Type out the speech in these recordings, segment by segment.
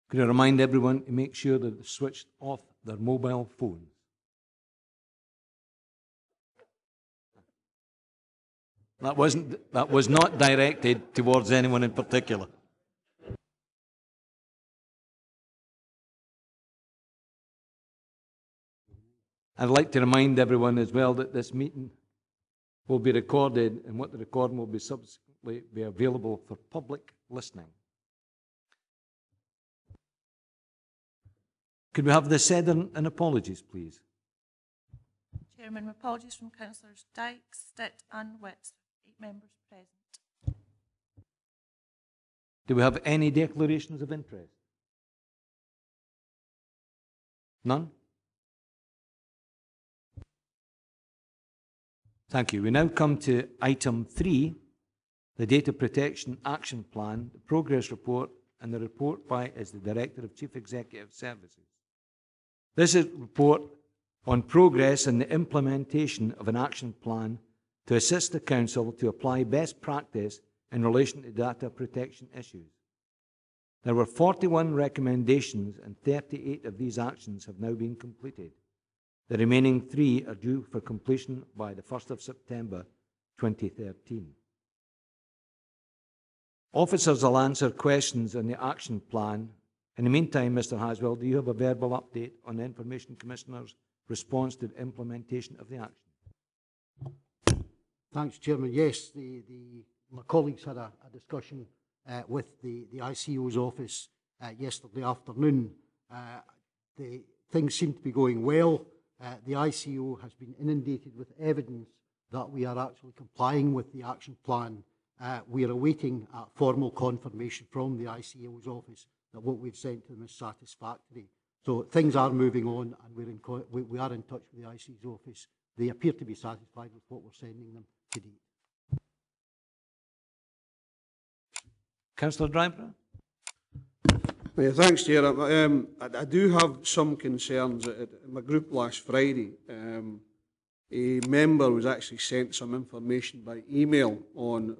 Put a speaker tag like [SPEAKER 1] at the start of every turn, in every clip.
[SPEAKER 1] Could I remind everyone to make sure that they've switched off their mobile phones? That was not directed towards anyone in particular. I'd like to remind everyone as well that this meeting will be recorded, and what the recording will be subsequently be available for public listening. Could we have the Sederunt and apologies, please?
[SPEAKER 2] Chairman, apologies from Councillors Dykes, Stitt and Witts. 8 members present.
[SPEAKER 1] Do we have any declarations of interest? None? Thank you. We now come to item 3, the Data Protection Action Plan, the progress report, and the report by as the Director of Chief Executive Services. This is a report on progress in the implementation of an action plan to assist the Council to apply best practice in relation to data protection issues. There were 41 recommendations and 38 of these actions have now been completed. The remaining 3 are due for completion by the 1st of September 2013. Officers will answer questions on the action plan. In the meantime, Mr. Haswell, do you have a verbal update on the Information Commissioner's response to the implementation of the action?
[SPEAKER 3] Thanks, Chairman. Yes, my colleagues had a discussion with the ICO's office yesterday afternoon. Things seem to be going well. The ICO has been inundated with evidence that we are actually complying with the action plan. We are awaiting formal confirmation from the ICO's office that what we've sent to them is satisfactory. So things are moving on, and we are in touch with the ICO's office. They appear to be satisfied with what we're sending them to date.
[SPEAKER 1] Councillor Drybrough?
[SPEAKER 4] Yeah, thanks, Chair. I do have some concerns. In my group last Friday, a member was actually sent some information by email on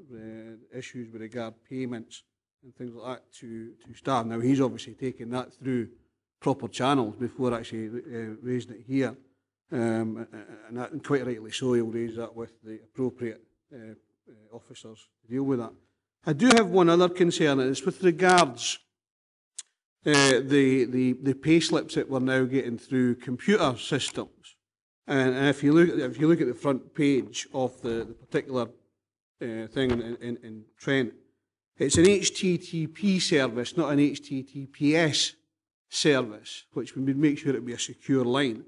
[SPEAKER 4] issues with regard payments and things like that to staff. Now, he's obviously taken that through proper channels before actually raising it here. And quite rightly so, he'll raise that with the appropriate officers to deal with that. I do have one other concern, and it's with regards the pay slips that we're now getting through computer systems. And if you look at the front page of the particular thing in Trent, it's an HTTP service, not an HTTPS service, which would make sure it would be a secure line.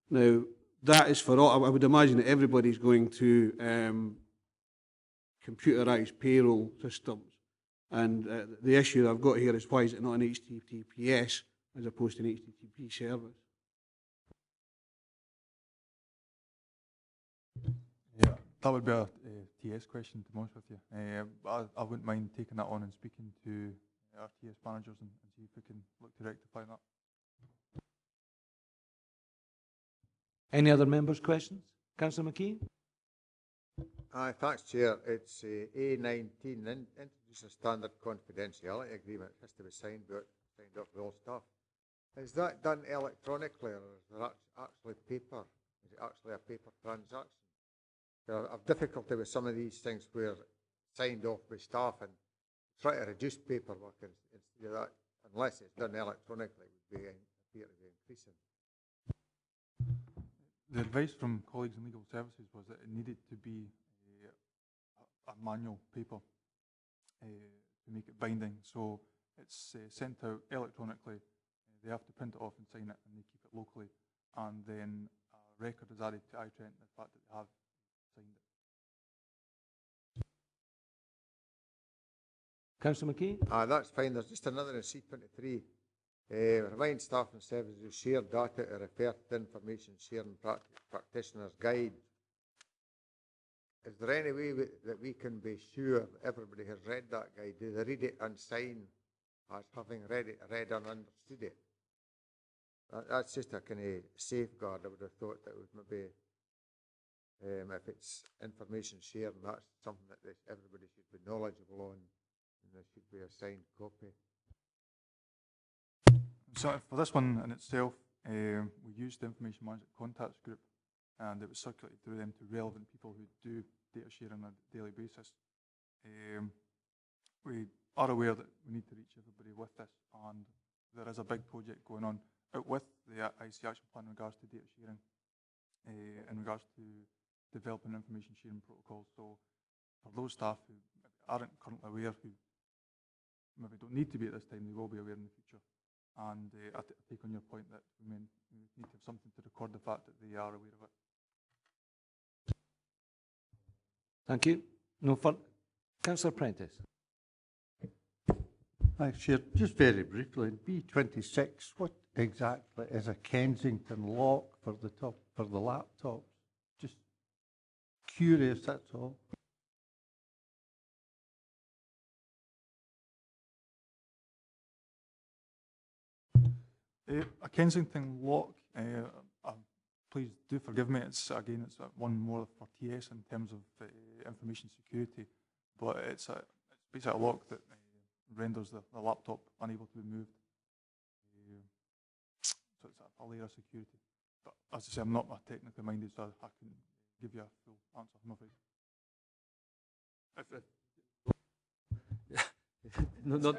[SPEAKER 4] Now, that is for all. I would imagine that everybody's going to computerised payroll systems. And the issue that I've got here is, why is it not an HTTPS as opposed to an HTTP service?
[SPEAKER 5] Yeah, that would be a TS question, to be honest with you. I wouldn't mind taking that on and speaking to our TS managers and see if we can look to rectify that.
[SPEAKER 1] Any other members' questions? Councillor McKee?
[SPEAKER 6] Aye, thanks, Chair. It's A19, introduce a standard confidentiality agreement. It has to be signed off with all staff. Is that done electronically, or is there actually paper? Is it actually a paper transaction? I have difficulty with some of these things where signed off by staff and try to reduce paperwork instead of that. Unless it's done electronically, it would appear to be increasing.
[SPEAKER 5] The advice from colleagues in legal services was that it needed to be a manual paper to make it binding. So it's sent out electronically. They have to print it off and sign it, and they keep it locally. And then a record is added to iTrent, the fact that they have signed it.
[SPEAKER 1] Councillor McKee?
[SPEAKER 6] That's fine. There's just another in C23. Remind staff and services who share data to refer to information sharing practitioners' guide. Is there any way that we can be sure everybody has read that guide? Do they read it and sign as having read and understood it? That's just a kind of safeguard. I would have thought that would maybe, if it's information sharing, that's something that everybody should be knowledgeable on, and there should be a signed copy.
[SPEAKER 5] So for this one in itself, we used the Information Management Contacts Group, and it was circulated through them to relevant people who do data sharing on a daily basis. We are aware that we need to reach everybody with this, and there is a big project going on out with the IC Action Plan in regards to data sharing, in regards to developing information sharing protocols. So for those staff who aren't currently aware, who maybe don't need to be at this time, they will be aware in the future. And I take on your point that we need to have something to record the fact that they are aware of it.
[SPEAKER 1] Thank you. No further. Councillor Prentice.
[SPEAKER 7] Thanks, Chair. Just very briefly, in B26, what exactly is a Kensington lock for the laptops? Just curious, that's all.
[SPEAKER 5] A Kensington lock, please do forgive me, it's one more for TS in terms of information security, but it's basically a lock that renders the laptop unable to be moved. So it's a layer of security. But as I say, I'm not technically minded, so I couldn't give you a full answer, I'm afraid.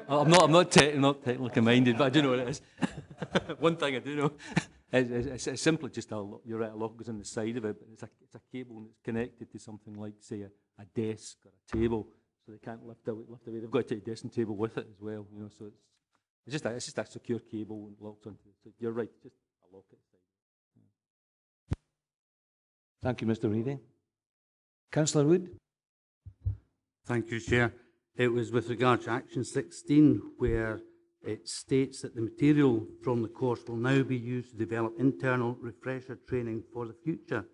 [SPEAKER 8] I'm not technically minded, but I do know what it is. One thing I do know, it's simply just you're right, a lock goes on the side of it, but it's a cable and it's connected to something like, say, a desk or a table, so they can't lift away. They've got to take the desk and table with it as well, you know. So it's just a secure cable and locked onto it. So you're right, just a lock at the side.
[SPEAKER 1] Thank you, Mr. Reading. Councillor Wood.
[SPEAKER 9] Thank you, Chair. It was with regard to Action 16, where it states that the material from the course will now be used to develop internal refresher training for the future.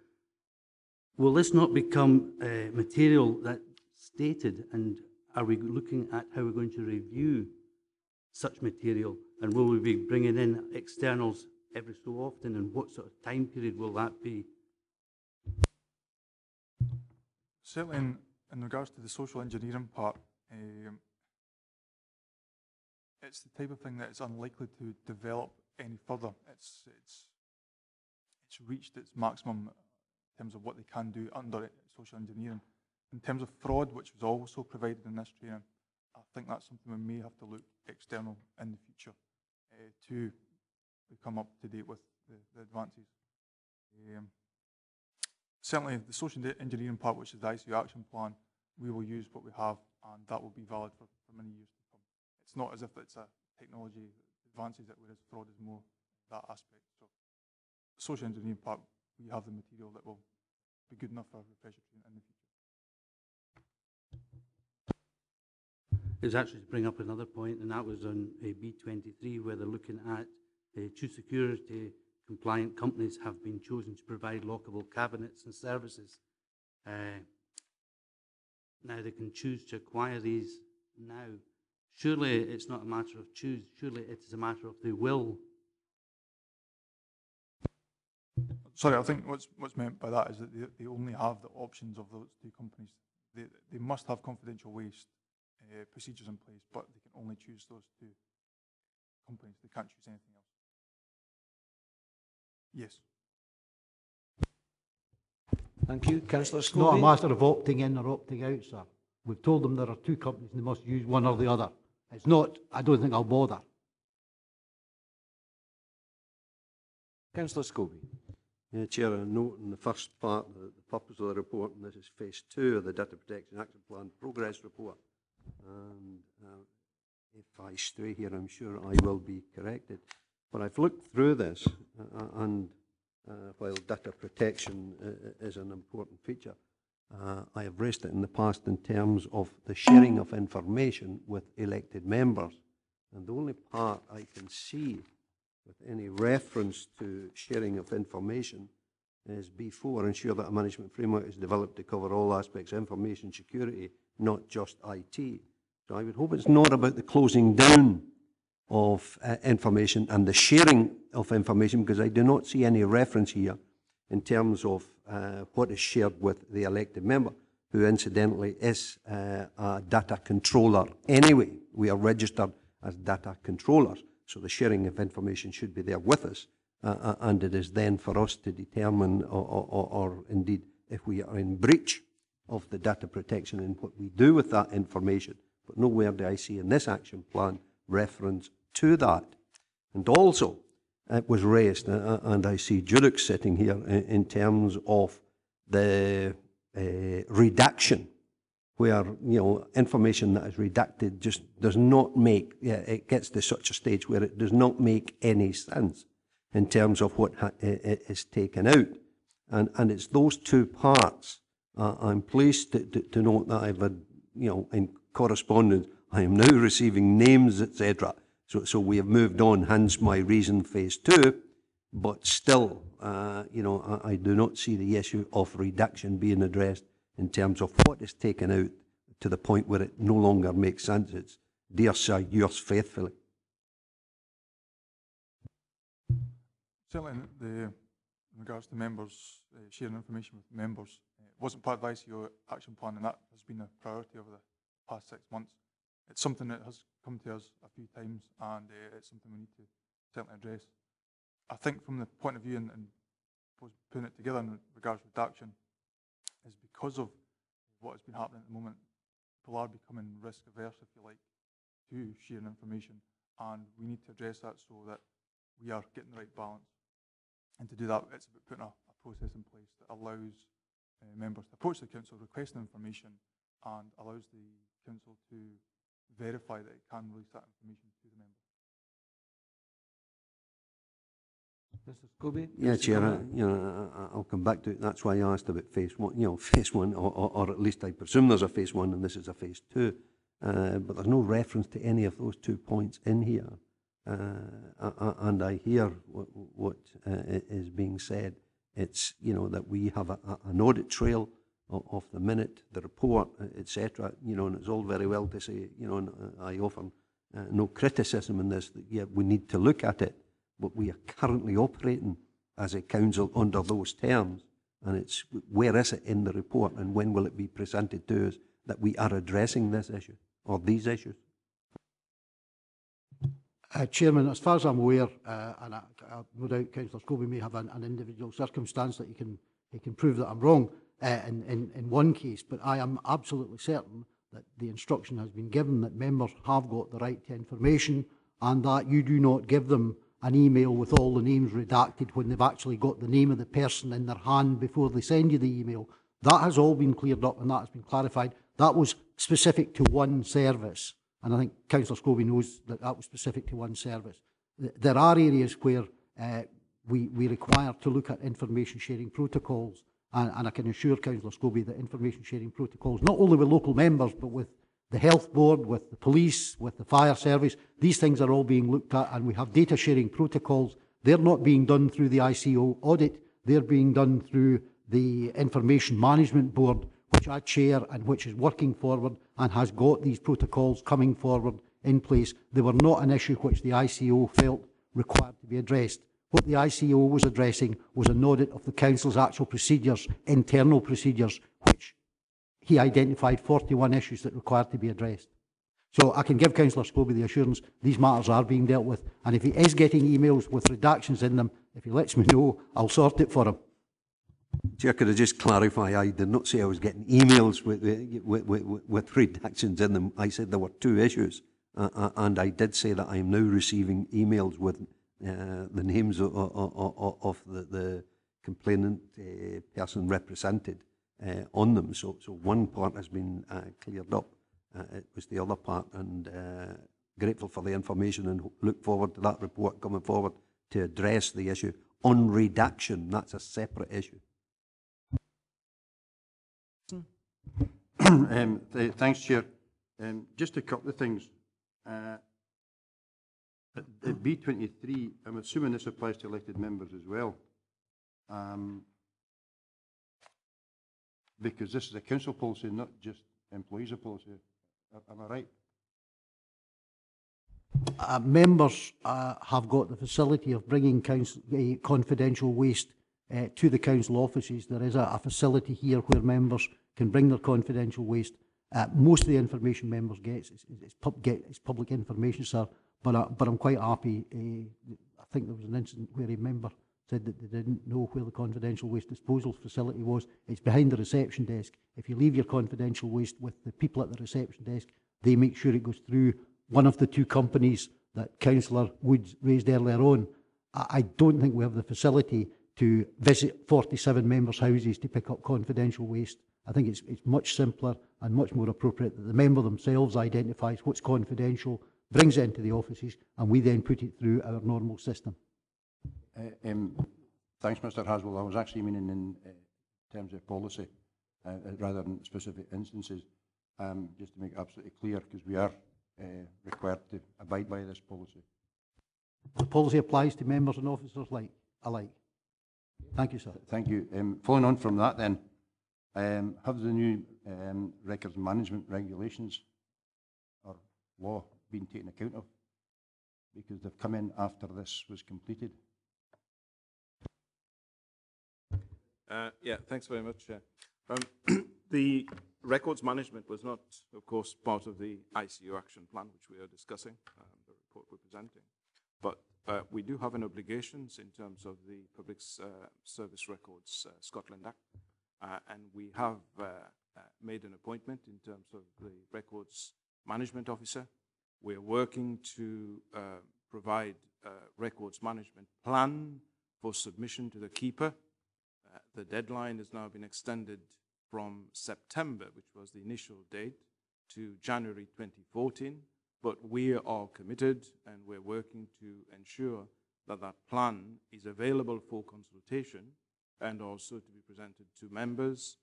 [SPEAKER 9] Will this not become material that's stated, and are we looking at how we're going to review such material, and will we be bringing in externals every so often, and what sort of time period will that be?
[SPEAKER 5] Certainly in regards to the social engineering part, it's the type of thing that is unlikely to develop any further. It's reached its maximum in terms of what they can do under social engineering. In terms of fraud, which was also provided in this training, I think that's something we may have to look external in the future to come up to date with the advances. Certainly the social engineering part, which is the ICU action plan, we will use what we have, and that will be valid for many years to come. It's not as if it's a technology advances it, whereas fraud is more that aspect. So the social engineering part, we have the material that will be good enough for refresher training in the future.
[SPEAKER 9] It was actually to bring up another point, and that was on B23, where they're looking at two security compliant companies have been chosen to provide lockable cabinets and services. Now they can choose to acquire these now. Surely it's not a matter of choose, surely it is a matter of they will.
[SPEAKER 5] Sorry, I think what's meant by that is that they only have the options of those two companies. They must have confidential waste procedures in place, but they can only choose those two companies. They can't choose anything else. Yes.
[SPEAKER 1] Thank you. Councillor
[SPEAKER 3] It's not a
[SPEAKER 1] Scobie.
[SPEAKER 3] matter of opting in or opting out, sir. We've told them there are two companies and they must use one or the other. It's not, I don't think I'll bother.
[SPEAKER 1] Councillor Scobie.
[SPEAKER 10] Yeah, Chair, a note in the first part, the purpose of the report, and this is phase 2 of the Data Protection Action Plan Progress Report. And if I stray here, I'm sure I will be corrected. But I've looked through this, and while data protection is an important feature, I have raised it in the past in terms of the sharing of information with elected members. And the only part I can see with any reference to sharing of information is B4, ensure that a management framework is developed to cover all aspects of information security, not just IT. So I would hope it's not about the closing down of information and the sharing of information, because I do not see any reference here in terms of what is shared with the elected member, who incidentally is a data controller anyway. We are registered as data controllers. So the sharing of information should be there with us, and it is then for us to determine, or indeed, if we are in breach of the data protection and what we do with that information. But nowhere do I see in this action plan reference to that. And also, it was raised, and I see Judith sitting here, in terms of the redaction, where, you know, information that is redacted just does not make, it gets to such a stage where it does not make any sense in terms of what is taken out. And it's those two parts. I'm pleased to note that I've had, you know, in correspondence, I am now receiving names, etc. So we have moved on, hence my reason phase 2, but still, you know, I do not see the issue of reduction being addressed in terms of what is taken out to the point where it no longer makes sense. It's, dear sir, yours faithfully.
[SPEAKER 5] Certainly, in regards to members, sharing information with members, it wasn't part of the ICO action plan, and that has been a priority over the past 6 months. It's something that has come to us a few times, and it's something we need to certainly address. I think from the point of view and putting it together in regards to redaction is because of what has been happening at the moment, people are becoming risk averse, if you like, to sharing information, and we need to address that so that we are getting the right balance. And to do that, it's about putting a process in place that allows members to approach the council requesting information and allows the council to verify that it can release that information to the member.
[SPEAKER 1] Mr. Scobie?
[SPEAKER 10] Yeah, Chair, you know, I'll come back to it. That's why I asked about phase 1, you know, phase 1, or at least I presume there's a phase 1 and this is a phase 2. But there's no reference to any of those 2 points in here. And I hear what is being said. It's, you know, that we have an audit trail of the minute, the report, etc. You know, and it's all very well to say, you know, and I offer no criticism in this, that yeah, we need to look at it, but we are currently operating as a council under those terms, and it's where is it in the report, and when will it be presented to us that we are addressing this issue or these issues?
[SPEAKER 3] Chairman, as far as I'm aware, and no doubt Councillor Scobie may have an individual circumstance that he can prove that I'm wrong in one case, but I am absolutely certain that the instruction has been given that members have got the right to information, and that you do not give them an email with all the names redacted when they've actually got the name of the person in their hand before they send you the email. That has all been cleared up and that has been clarified. That was specific to one service. And I think Councillor Scobie knows that that was specific to one service. There are areas where we require to look at information sharing protocols, and I can assure Councillor Scobie that information sharing protocols, not only with local members, but with the health board, with the police, with the fire service, these things are all being looked at, and we have data sharing protocols. They're not being done through the ICO audit, they're being done through the Information Management Board, which I chair and which is working forward and has got these protocols coming forward in place. They were not an issue which the ICO felt required to be addressed. What the ICO was addressing was an audit of the council's actual procedures, internal procedures, which he identified 41 issues that required to be addressed. So I can give Councillor Scobie the assurance these matters are being dealt with, and if he is getting emails with redactions in them, if he lets me know, I'll sort it for him.
[SPEAKER 10] Chair, could I just clarify, I did not say I was getting emails with redactions in them. I said there were 2 issues, and I did say that I am now receiving emails with the names of the complainant person represented on them. So one part has been cleared up. It was the other part, and grateful for the information and look forward to that report coming forward to address the issue on redaction. That's a separate issue.
[SPEAKER 7] Thanks, Chair. Just a couple of things. At B23, I'm assuming this applies to elected members as well, because this is a council policy, not just employees' policy. Am I right?
[SPEAKER 3] Members have got the facility of bringing confidential waste to the council offices. There is a facility here where members can bring their confidential waste. Most of the information members get is public information, sir, but I'm quite happy. I think there was an incident where a member said that they didn't know where the confidential waste disposal facility was. It's behind the reception desk. If you leave your confidential waste with the people at the reception desk, they make sure it goes through one of the two companies that Councillor Woods raised earlier on. I don't think we have the facility to visit 47 members' houses to pick up confidential waste. I think it's much simpler and much more appropriate that the member themselves identifies what's confidential, brings it into the offices, and we then put it through our normal system.
[SPEAKER 11] Thanks, Mr. Haswell. I was actually meaning in terms of policy rather than specific instances, just to make it absolutely clear, because we are required to abide by this policy.
[SPEAKER 3] The policy applies to members and officers alike. Thank you, sir.
[SPEAKER 11] Thank you. Following on from that then, have the new records management regulations or law been taken account of? Because they've come in after this was completed.
[SPEAKER 12] Yeah, thanks very much, Chair. The records management was not, of course, part of the ICU action plan, which we are discussing, the report we're presenting. But we do have an obligation in terms of the Public Service Records Scotland Act, and we have made an appointment in terms of the records management officer. We're working to provide a records management plan for submission to the keeper. The deadline has now been extended from September, which was the initial date, to January 2014. But we are committed and we're working to ensure that that plan is available for consultation and also to be presented to members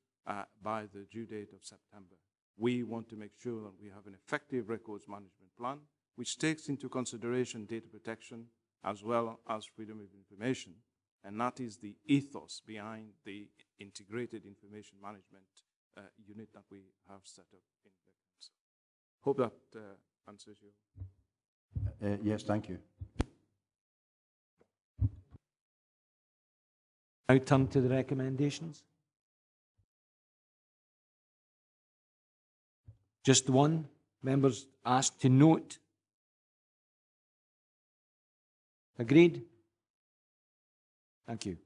[SPEAKER 12] by the due date of September. We want to make sure that we have an effective records management plan which takes into consideration data protection as well as freedom of information. And that is the ethos behind the integrated information management unit that we have set up in the Council. Hope that answers you.
[SPEAKER 11] Yes, thank you.
[SPEAKER 1] Now turn to the recommendations. Just one. Members asked to note. Agreed? Thank you.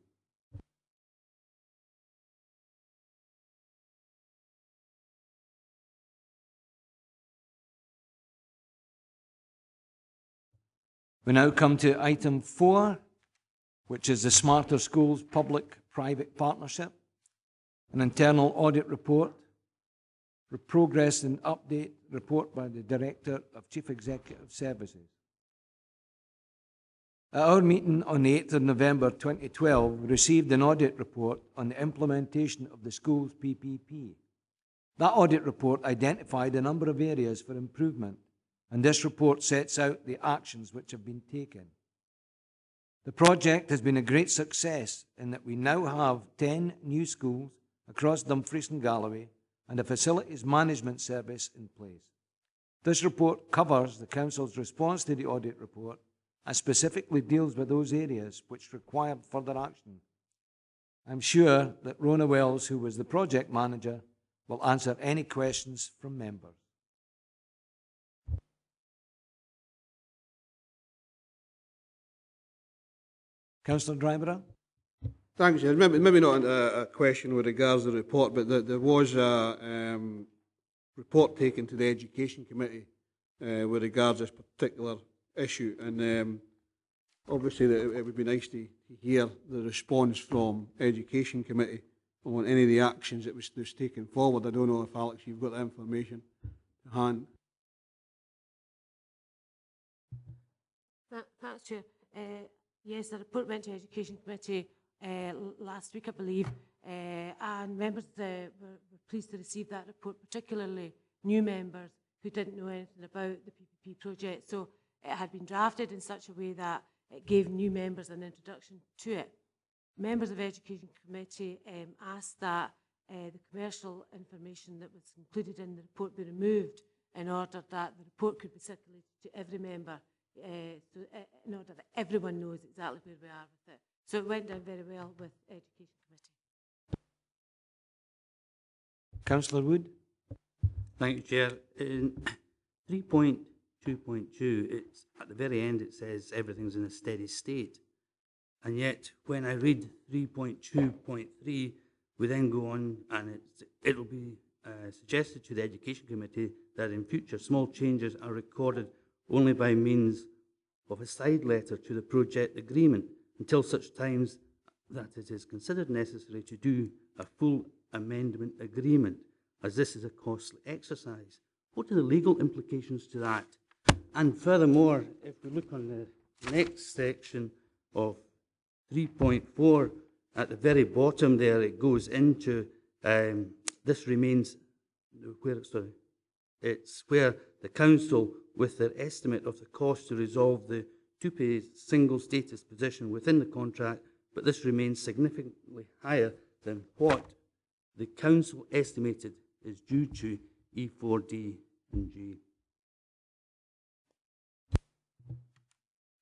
[SPEAKER 1] We now come to item 4, which is the Smarter Schools Public-Private Partnership, an internal audit report, the progress and update report by the Director of Chief Executive Services. At our meeting on the 8th of November 2012, we received an audit report on the implementation of the school's PPP. That audit report identified a number of areas for improvement, and this report sets out the actions which have been taken. The project has been a great success in that we now have 10 new schools across Dumfries and Galloway and a facilities management service in place. This report covers the Council's response to the audit report and specifically deals with those areas which required further action. I'm sure that Rona Wells, who was the project manager, will answer any questions from members. Councillor Dryborough?
[SPEAKER 4] Thanks, Chair. Maybe not a question with regards to the report, but there was a report taken to the Education Committee with regards to this particular issue, and obviously it would be nice to hear the response from Education Committee on any of the actions that was taken forward. I don't know if, Alex, you've got that information to hand.
[SPEAKER 13] Thanks, Chair. Yes, the report went to Education Committee last week, I believe, and members were pleased to receive that report, particularly new members who didn't know anything about the PPP project. So it had been drafted in such a way that it gave new members an introduction to it. Members of Education Committee asked that the commercial information that was included in the report be removed in order that the report could be circulated to every member, in order that everyone knows exactly where we are with it. So it went down very well with Education Committee.
[SPEAKER 1] Councillor Wood?
[SPEAKER 9] Thank you, Chair. In 3.2 2.2, it's at the very end it says everything's in a steady state. And yet, when I read 3.2.3, we then go on and it'll be suggested to the Education Committee that in future small changes are recorded only by means of a side letter to the project agreement until such times that it is considered necessary to do a full amendment agreement, as this is a costly exercise. What are the legal implications to that? And furthermore, if we look on the next section of 3.4, at the very bottom there, it goes into this remains it's where the council, with their estimate of the cost to resolve the TUPE single status position within the contract, but this remains significantly higher than what the council estimated is due to E4D and G.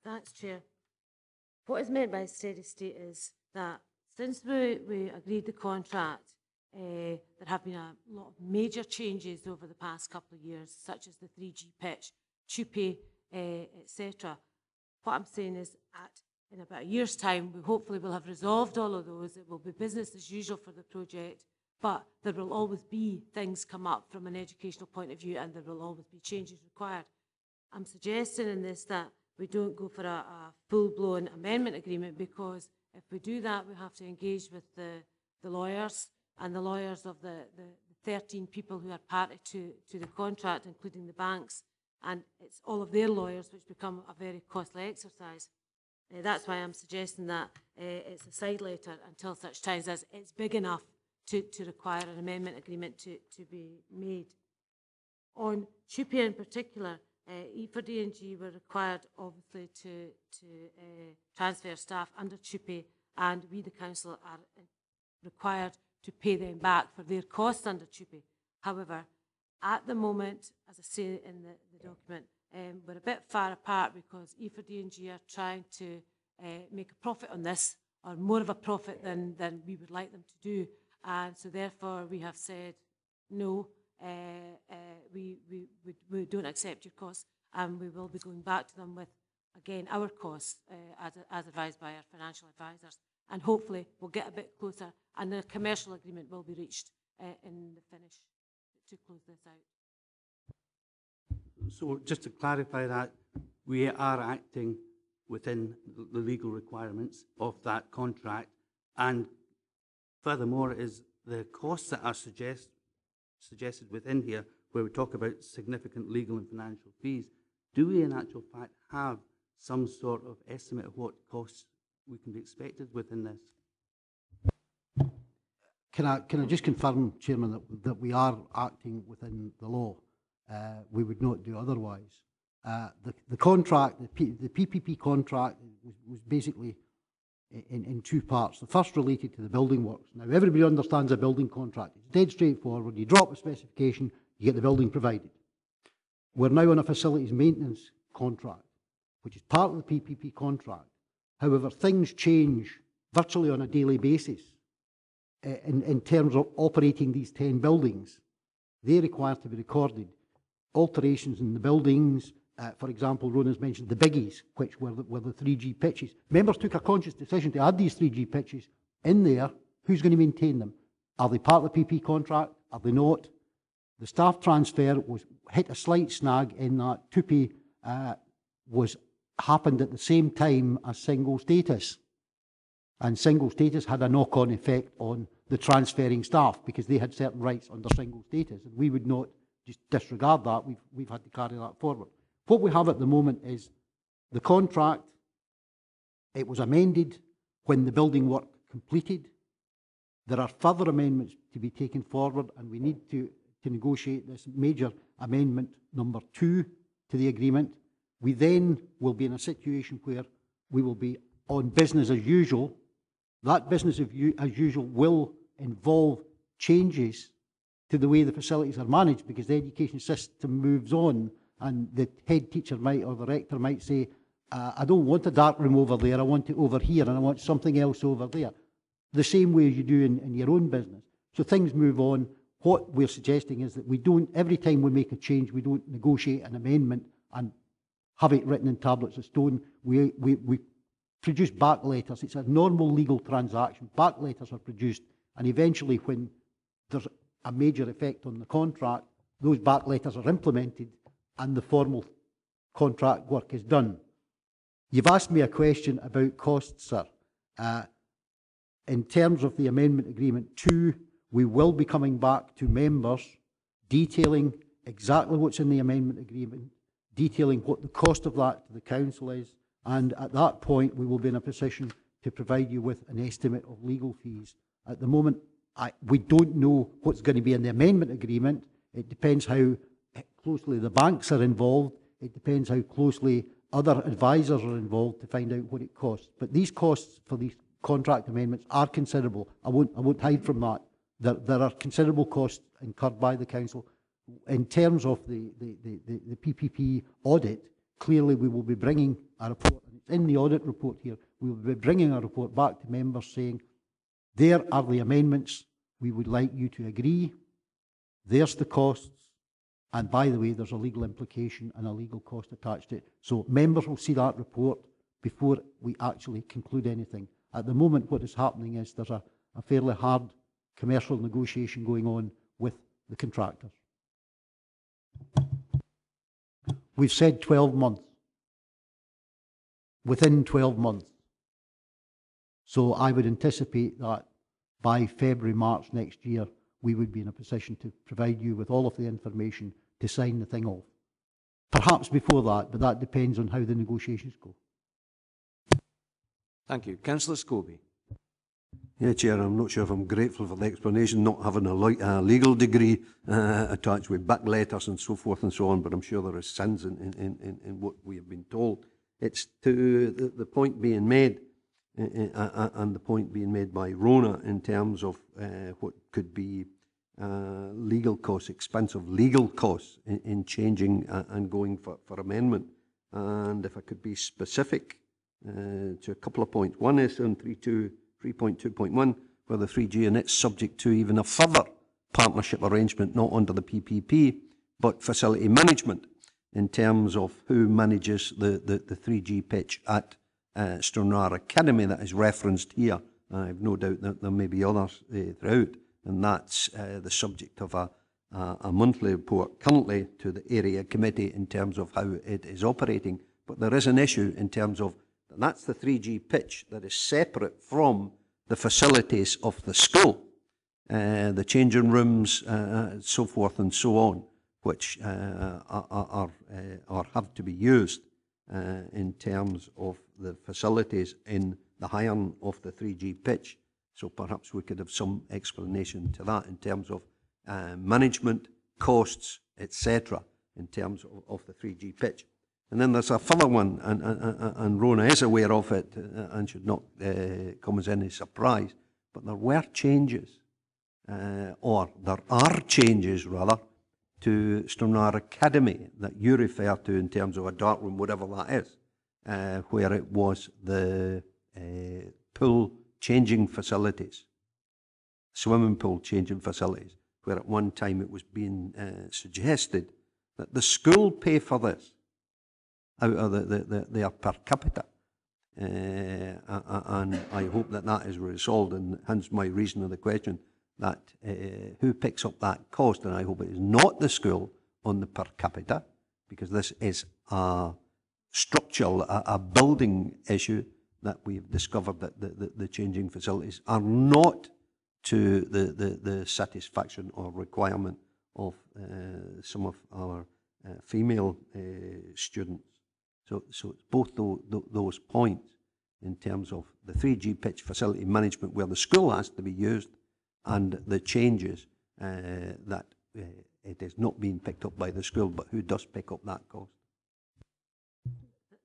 [SPEAKER 13] Thanks, Chair. What is meant by steady state is that since we agreed the contract, there have been a lot of major changes over the past couple of years, such as the 3G pitch, TUPE, etc. What I'm saying is in about a year's time, we hopefully will have resolved all of those. It will be business as usual for the project, but there will always be things come up from an educational point of view, and there will always be changes required. I'm suggesting in this that we don't go for a full-blown amendment agreement, because if we do that, we have to engage with the lawyers and the lawyers of the 13 people who are party to the contract, including the banks, and it's all of their lawyers, which become a very costly exercise. That's why I'm suggesting that it's a side letter until such times as it's big enough to require an amendment agreement to be made. On TUPE in particular, E4D and G were required, obviously, to transfer staff under TUPE, and we, the council, are required to pay them back for their costs under TUPE. However, at the moment, as I say in the document, we're a bit far apart because E4D and G are trying to make a profit on this, or more of a profit than we would like them to do. And so therefore we have said, no, we don't accept your costs, and we will be going back to them with, again, our costs as advised by our financial advisors. And hopefully we'll get a bit closer and a commercial agreement will be reached in the finish to close this out.
[SPEAKER 9] So just to clarify that, we are acting within the legal requirements of that contract, and furthermore is the costs that are suggested within here, where we talk about significant legal and financial fees, do we in actual fact have some sort of estimate of what costs we can be expected within this?
[SPEAKER 3] Can I just confirm, Chairman, that we are acting within the law? We would not do otherwise. The contract, the PPP contract, was basically in two parts. The first related to the building works. Now, everybody understands a building contract. It's dead straightforward. You drop a specification, you get the building provided. We're now on a facilities maintenance contract, which is part of the PPP contract. However, things change virtually on a daily basis in terms of operating these 10 buildings. They require to be recorded. Alterations in the buildings, for example, Ronan's mentioned the biggies, which were the 3G pitches. Members took a conscious decision to add these 3G pitches in there. Who's going to maintain them? Are they part of the PP contract? Are they not? The staff transfer hit a slight snag in that TUPE happened at the same time as single status. And single status had a knock-on effect on the transferring staff because they had certain rights under single status. And we would not just disregard that. We've had to carry that forward. What we have at the moment is the contract. It was amended when the building work completed. There are further amendments to be taken forward, and we need to negotiate this major amendment number 2 to the agreement. We then will be in a situation where we will be on business as usual. That business as usual will involve changes to the way the facilities are managed, because the education system moves on, and the head teacher might, or the rector might say, I don't want a dark room over there, I want it over here, and I want something else over there. The same way as you do in your own business. So things move on. What we're suggesting is that we don't, every time we make a change, we don't negotiate an amendment and have it written in tablets of stone. We produce back letters. It's a normal legal transaction. Back letters are produced, and eventually when there's a major effect on the contract, those back letters are implemented and the formal contract work is done. You've asked me a question about costs, sir. In terms of the amendment agreement 2, we will be coming back to members detailing exactly what's in the amendment agreement, detailing what the cost of that to the council is, and at that point we will be in a position to provide you with an estimate of legal fees. At the moment, we don't know what's going to be in the amendment agreement. It depends how closely the banks are involved. It depends how closely other advisors are involved to find out what it costs. But these costs for these contract amendments are considerable. I won't hide from that. There are considerable costs incurred by the council. In terms of the PPP audit, clearly we will be bringing a report, and it's in the audit report here, we will be bringing a report back to members saying, there are the amendments we would like you to agree, there's the costs, and by the way, there's a legal implication and a legal cost attached to it. So members will see that report before we actually conclude anything. At the moment, what is happening is there's a fairly hard commercial negotiation going on with the contractors. We've said 12 months. Within 12 months. So I would anticipate that by February, March next year, we would be in a position to provide you with all of the information to sign the thing off. Perhaps before that, but that depends on how the negotiations go.
[SPEAKER 1] Thank you. Councillor Scobie.
[SPEAKER 10] Yeah, Chair, I'm not sure if I'm grateful for the explanation, not having a legal degree attached with back letters and so forth and so on, but I'm sure there is sense in what we have been told. It's to the point being made, and the point being made by Rona in terms of what could be legal costs, expensive legal costs in changing and going for amendment. And if I could be specific to a couple of points. One is on 3.2.1, where the 3G and it's subject to even a further partnership arrangement, not under the PPP, but facility management in terms of who manages the 3G pitch at Stranraer Academy that is referenced here. I have no doubt that there may be others throughout, and that's the subject of a monthly report currently to the area committee in terms of how it is operating. But there is an issue in terms of that's the 3G pitch that is separate from the facilities of the school, the changing rooms, so forth and so on, which are have to be used in terms of the facilities in the hiring of the 3G pitch. So perhaps we could have some explanation to that in terms of management, costs, etc., in terms of the 3G pitch. And then there's a further one, and Rona is aware of it and should not come as any surprise, but there were changes, or there are changes rather, to Stranraer Academy that you refer to in terms of a dark room, whatever that is, where it was the pool changing facilities, swimming pool changing facilities, where at one time it was being suggested that the school pay for this out of their per capita. And I hope that that is resolved, and hence my reason of the question, that who picks up that cost, and I hope it is not the school on the per capita, because this is a structural, a building issue that we've discovered that the changing facilities are not to the satisfaction or requirement of some of our female students. So it's both those points in terms of the 3G pitch facility management where the school has to be used, and the changes that it is not being picked up by the school, but who does pick up that cost.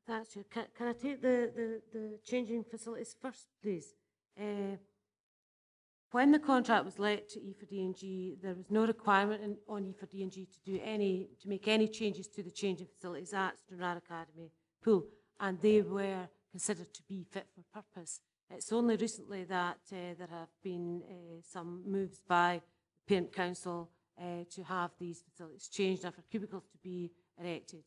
[SPEAKER 13] Thanks, Chair. Can I take the changing facilities first, please? When the contract was let to E4D&G, there was no requirement on E4D&G to make any changes to the changing facilities at Stranraer Academy pool, and they were considered to be fit for purpose. It's only recently that there have been some moves by the Parent Council to have these facilities changed and for cubicles to be erected.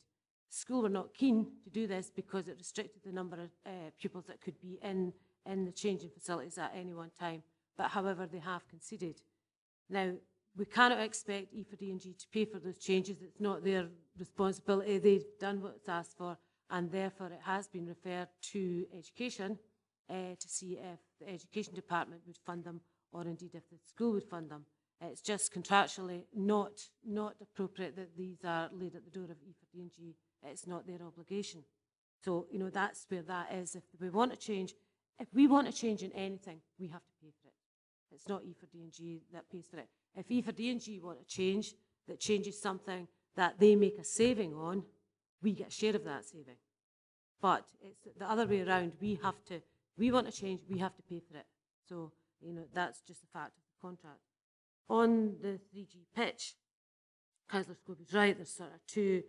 [SPEAKER 13] school were not keen to do this because it restricted the number of pupils that could be in the changing facilities at any one time. But however, they have conceded. Now, we cannot expect E4D&G to pay for those changes. It's not their responsibility. They've done what it's asked for, and therefore it has been referred to education to see if the education department would fund them, or indeed if the school would fund them. It's just contractually not appropriate that these are laid at the door of E4D&G. It's not their obligation. So, you know, that's where that is. If we want to change in anything, we have to pay for it. It's not E4D&G that pays for it. If E4D&G want a change that changes something that they make a saving on, we get a share of that saving. But it's the other way around. We want a change, we have to pay for it. So, you know, that's just a fact of the contract. On the 3G pitch, Councillor Scobie's right, there's sort of two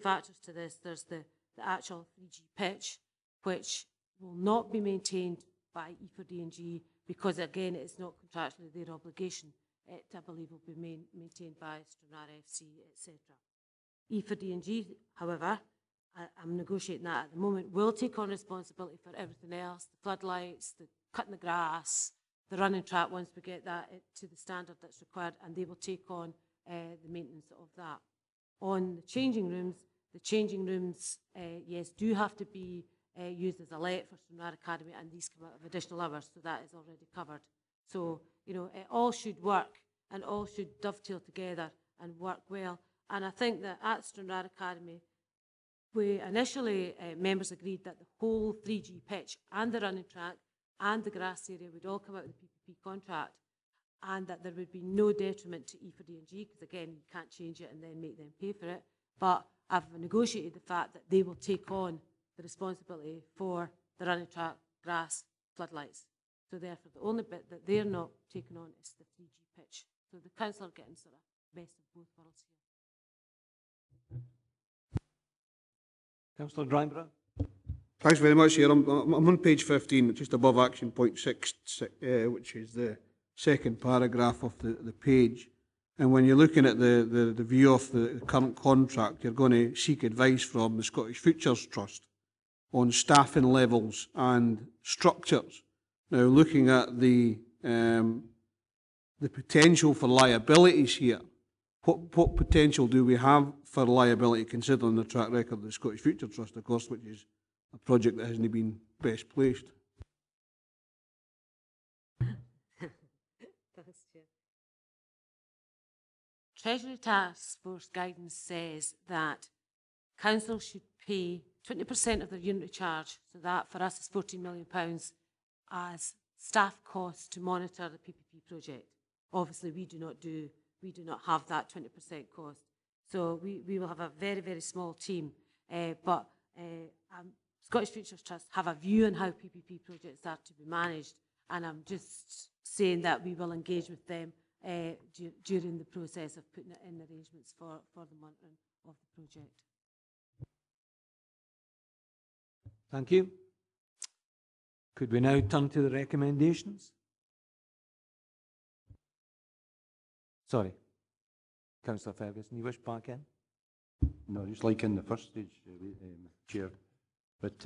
[SPEAKER 13] factors to this. There's the actual 3G pitch, which will not be maintained by E4D&G because, again, it's not contractually their obligation. It, I believe, will be maintained by Sederunt FC, etc. E4D&G, however, I'm negotiating that at the moment, will take on responsibility for everything else, the floodlights, the cutting the grass, the running track once we get that to the standard that's required, and they will take on the maintenance of that. On the changing rooms, yes, do have to be used as a let for Sederunt Academy, and these come out of additional hours, so that is already covered. So, you know, it all should work and all should dovetail together and work well. And I think that at Sederunt Academy, we initially, members agreed that the whole 3G pitch and the running track and the grass area would all come out of the PPP contract, and that there would be no detriment to E4D&G, because again, you can't change it and then make them pay for it. But I've negotiated the fact that they will take on the responsibility for the running track, grass, floodlights. So therefore, the only bit that they're not taking on is the 3G pitch. So the council are getting sort of best of both worlds here.
[SPEAKER 1] Councillor Dryburgh.
[SPEAKER 4] Thanks very much, here. I'm on page 15, just above action point 6, which is the second paragraph of the page. And when you're looking at the view of the current contract, you're going to seek advice from the Scottish Futures Trust on staffing levels and structures. Now, looking at the potential for liabilities here, what potential do we have for liability, considering the track record of the Scottish Future Trust, of course, which is a project that hasn't been best placed?
[SPEAKER 13] Treasury Task Force guidance says that council should pay 20% of their unitary charge, so that for us is £14 million, as staff costs to monitor the PPP project. Obviously, we do not have that 20% cost. So we will have a very, very small team. But Scottish Futures Trust have a view on how PPP projects are to be managed. And I'm just saying that we will engage with them during the process of putting it in arrangements for the monitoring of the project.
[SPEAKER 1] Thank you. Could we now turn to the recommendations? Sorry, Councillor Ferguson, you wish back in?
[SPEAKER 11] No, just like in the first stage, Chair. But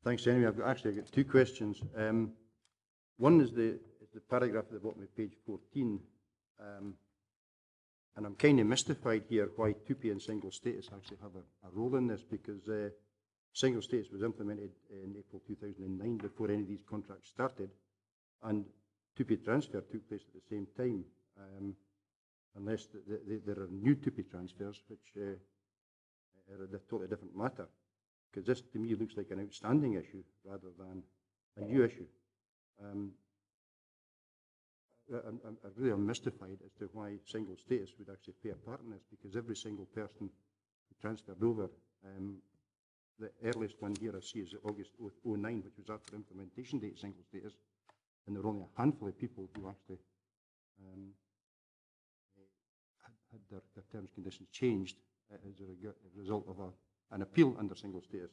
[SPEAKER 11] thanks anyway. I've got two questions. One is the paragraph at the bottom of page 14, and I'm kind of mystified here why 2P and single status actually have a role in this, because single status was implemented in April 2009 before any of these contracts started, and 2P transfer took place at the same time. Unless there are new 2P transfers, which are a totally different matter. Because this, to me, looks like an outstanding issue rather than a new issue. I'm really mystified as to why single status would actually play a part in this, because every single person who transferred over, the earliest one here I see is August 2009, which was after implementation date of single status, and there were only a handful of people who actually had their terms and conditions changed as a result of an appeal under single status.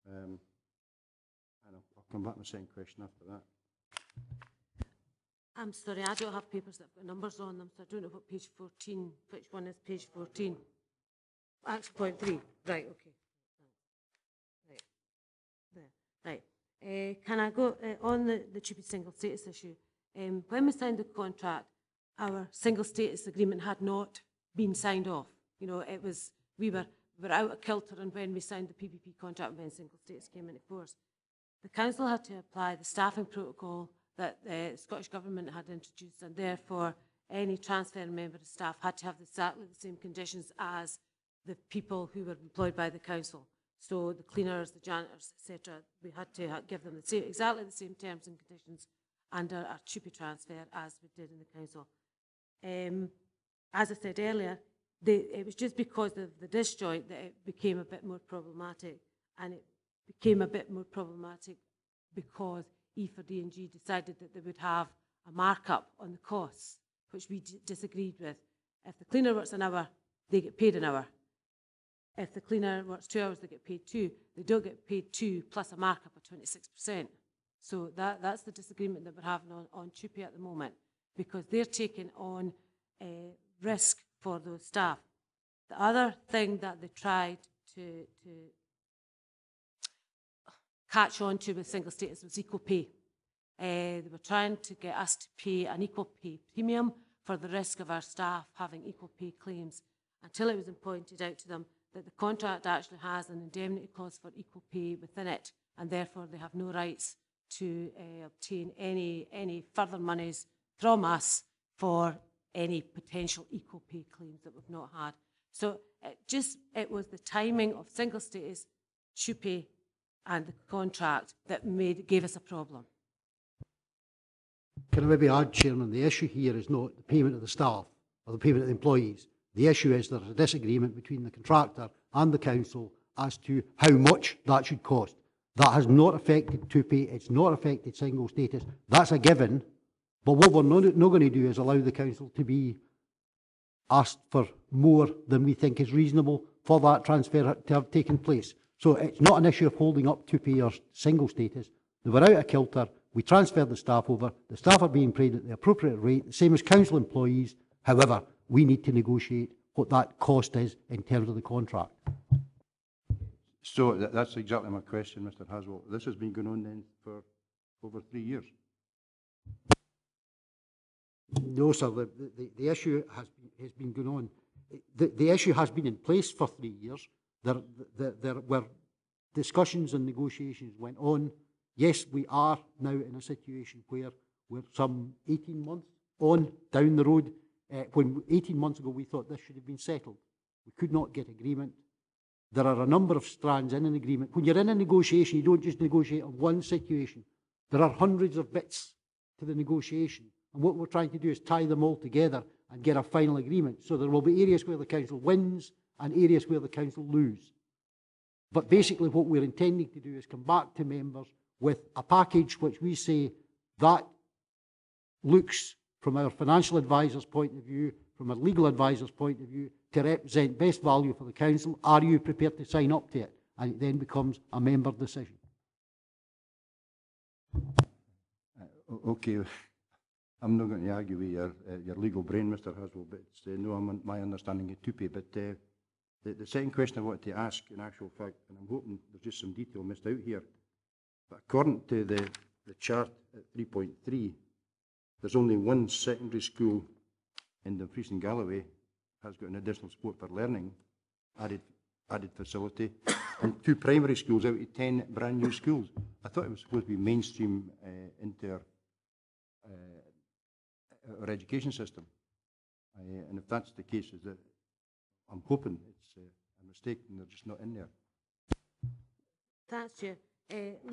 [SPEAKER 11] And I'll come back to my second question after that.
[SPEAKER 13] I'm sorry, I don't have papers that have got numbers on them, so I don't know what page 14, which one is page 14. Action point 3. Right, okay. Right. There. Right. Can I go on the TUPE single status issue? When we signed the contract, our single status agreement had not been signed off. You know, it was, we were out of kilter on when we signed the PPP contract when single status came into force. The council had to apply the staffing protocol that the Scottish Government had introduced, and therefore any transferring member of staff had to have exactly the same conditions as the people who were employed by the council. So the cleaners, the janitors, etc., we had to give them exactly the same terms and conditions under our TUPE transfer as we did in the council. As I said earlier, it was just because of the disjoint that it became a bit more problematic, and it became a bit more problematic because E4D&G decided that they would have a markup on the costs, which we disagreed with. If the cleaner works an hour, they get paid an hour. If the cleaner works 2 hours, they get paid 2. They don't get paid 2 plus a markup of 26%. So that's the disagreement that we're having on TUPE at the moment, because they're taking on risk for those staff. The other thing that they tried to catch on to with single status was equal pay. They were trying to get us to pay an equal pay premium for the risk of our staff having equal pay claims, until it was pointed out to them that the contract actually has an indemnity clause for equal pay within it, and therefore they have no rights to obtain any further monies from us for any potential equal pay claims that we've not had. So it was the timing of single status, TUPE, and the contract that gave us a problem.
[SPEAKER 3] Can I maybe add, Chairman, the issue here is not the payment of the staff or the payment of the employees. The issue is there's a disagreement between the contractor and the council as to how much that should cost. That has not affected TUPE, it's not affected single status. That's a given. But what we're not going to do is allow the council to be asked for more than we think is reasonable for that transfer to have taken place. So it's not an issue of holding up TUPE or single status. They were out of kilter. We transferred the staff over. The staff are being paid at the appropriate rate, the same as council employees. However, we need to negotiate what that cost is in terms of the contract.
[SPEAKER 11] So that's exactly my question, Mr. Haswell. This has been going on then for over 3 years.
[SPEAKER 3] No, sir. The issue has been going on. The issue has been in place for 3 years. There were discussions and negotiations went on. Yes, we are now in a situation where we're some 18 months on down the road. When 18 months ago we thought this should have been settled. We could not get agreement. There are a number of strands in an agreement. When you're in a negotiation, you don't just negotiate on one situation. There are hundreds of bits to the negotiation. And what we're trying to do is tie them all together and get a final agreement. So there will be areas where the council wins and areas where the council lose. But basically what we're intending to do is come back to members with a package which we say that looks, from our financial advisor's point of view, from a legal advisor's point of view, to represent best value for the council. Are you prepared to sign up to it? And it then becomes a member decision.
[SPEAKER 11] Okay. I'm not going to argue with your legal brain, Mr. Haswell, but it's no, my understanding of TUPE. But the second question I wanted to ask, in actual fact, and I'm hoping there's just some detail missed out here, but according to the chart at 3.3, there's only one secondary school in Dumfries and Galloway has got an additional support for learning added facility, and 2 primary schools out of 10 brand new schools. I thought it was supposed to be mainstream into our education system. And if that's the case, is that I'm hoping it's a mistake and they're just not in there.
[SPEAKER 13] Thanks, Chair.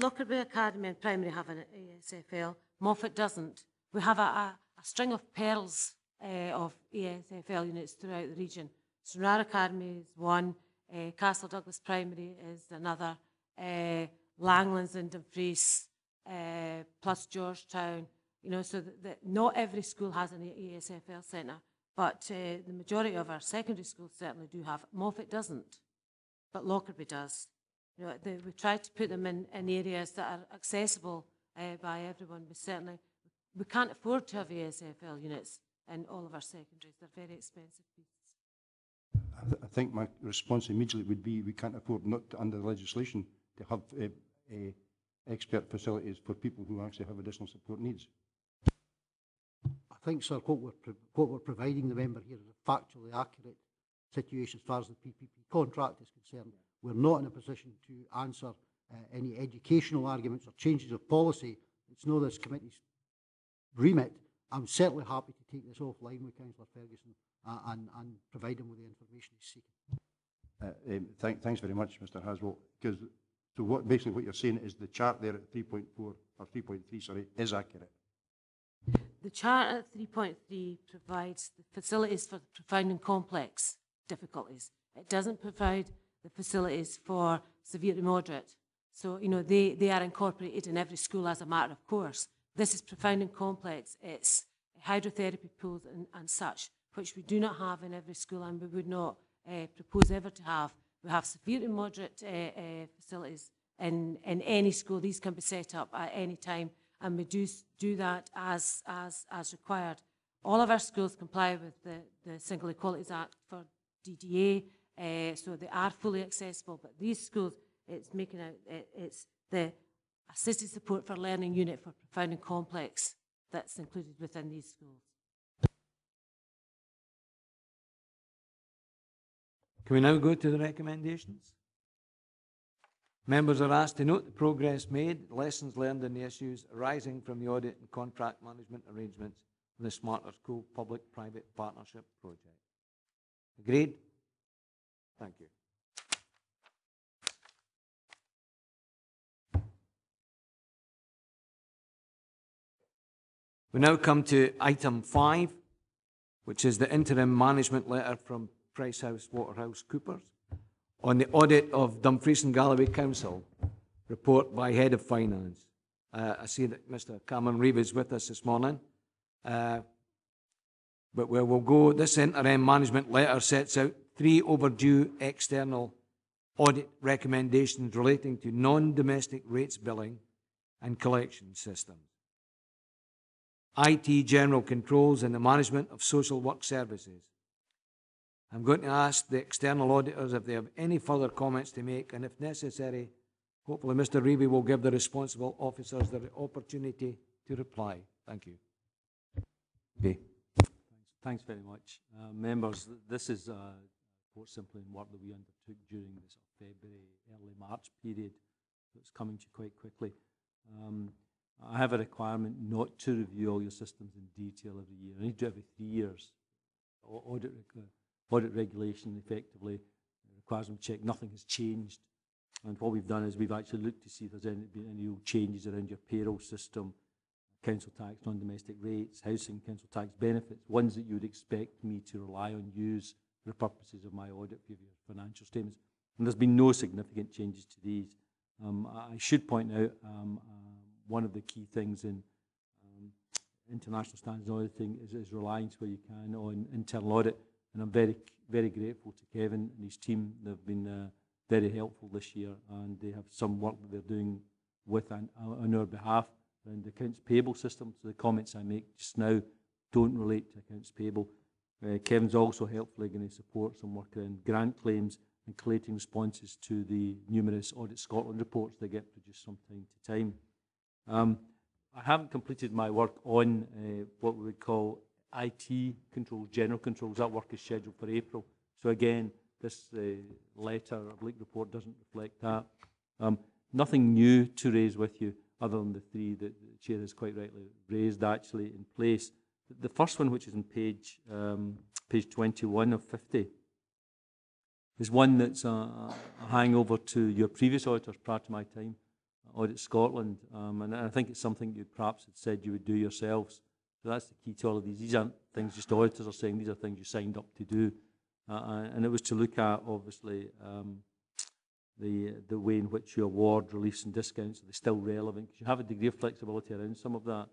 [SPEAKER 13] Lockerbie Academy and Primary have an ESFL. Moffat doesn't. We have a string of pearls of ESFL units throughout the region. Sederunt Academy is one, Castle Douglas Primary is another, Langlands and Dumfries, plus Georgetown. You know, so that not every school has an ESFL centre, but the majority of our secondary schools certainly do have. Moffat doesn't, but Lockerbie does. You know, we try to put them in areas that are accessible by everyone. We can't afford to have ESFL units in all of our secondaries. They're very expensive pieces.
[SPEAKER 11] I think my response immediately would be we can't afford not to, under the legislation to have expert facilities for people who actually have additional support needs.
[SPEAKER 3] I think, sir, what we're providing the member here is a factually accurate situation as far as the PPP contract is concerned. We're not in a position to answer any educational arguments or changes of policy. It's not this committee's remit. I'm certainly happy to take this offline with Councillor Ferguson and provide him with the information he's seeking.
[SPEAKER 11] Thanks very much, Mr. Haswell. Because so basically what you're saying is the chart there at 3.4 or 3.3, sorry, is accurate.
[SPEAKER 13] The chart at 3.3 provides the facilities for profound and complex difficulties. It doesn't provide the facilities for severe to moderate. So, you know, they are incorporated in every school as a matter of course. This is profound and complex. It's hydrotherapy pools and such, which we do not have in every school and we would not propose ever to have. We have severe to moderate facilities in any school. These can be set up at any time, and we do that as required. All of our schools comply with the Single Equalities Act for DDA, so they are fully accessible. But these schools, it's the assisted support for learning unit for profound and complex that's included within these schools.
[SPEAKER 1] Can we now go to the recommendations? Members are asked to note the progress made, lessons learned and the issues arising from the audit and contract management arrangements for the Smarter School Public-Private Partnership Project. Agreed? Thank you. We now come to item 5, which is the interim management letter from PricewaterhouseCoopers on the audit of Dumfries and Galloway Council, report by Head of Finance. I see that Mr. Cameron Reeve is with us this morning. But where we'll go, this interim management letter sets out 3 overdue external audit recommendations relating to non-domestic rates billing and collection systems, IT general controls and the management of social work services. I'm going to ask the external auditors if they have any further comments to make, and if necessary, hopefully Mr. Reeve will give the responsible officers the opportunity to reply. Thank you. Okay.
[SPEAKER 8] Thanks very much. Members, this is a report simply in work that we undertook during this February, early March period. So it's coming to you quite quickly. I have a requirement not to review all your systems in detail every year. I need to do it every 3 years. Audit regulation effectively requires them to check nothing has changed. And what we've done is we've actually looked to see if there's been any real changes around your payroll system, council tax, non-domestic rates, housing, council tax benefits, ones that you would expect me to rely on, use for the purposes of my audit of your financial statements. And there's been no significant changes to these. I should point out one of the key things in international standards auditing is reliance where you can on internal audit. And I'm very, very grateful to Kevin and his team. They've been very helpful this year, and they have some work that they're doing with and on our behalf around the accounts payable system. So the comments I make just now don't relate to accounts payable. Kevin's also helpfully going to support some work around grant claims and collating responses to the numerous Audit Scotland reports that get produced from time to time. I haven't completed my work on what we would call IT controls, general controls. That work is scheduled for April. So again, this letter, oblique report, doesn't reflect that. Nothing new to raise with you other than the 3 that the Chair has quite rightly raised actually in place. The first one, which is on page 21 of 50, is one that's a hangover to your previous auditors prior to my time, Audit Scotland, and I think it's something you perhaps had said you would do yourselves. So that's the key to all of these. These aren't things just auditors are saying, these are things you signed up to do. And it was to look at, obviously, the way in which you award reliefs and discounts. Are they still relevant? Because you have a degree of flexibility around some of that,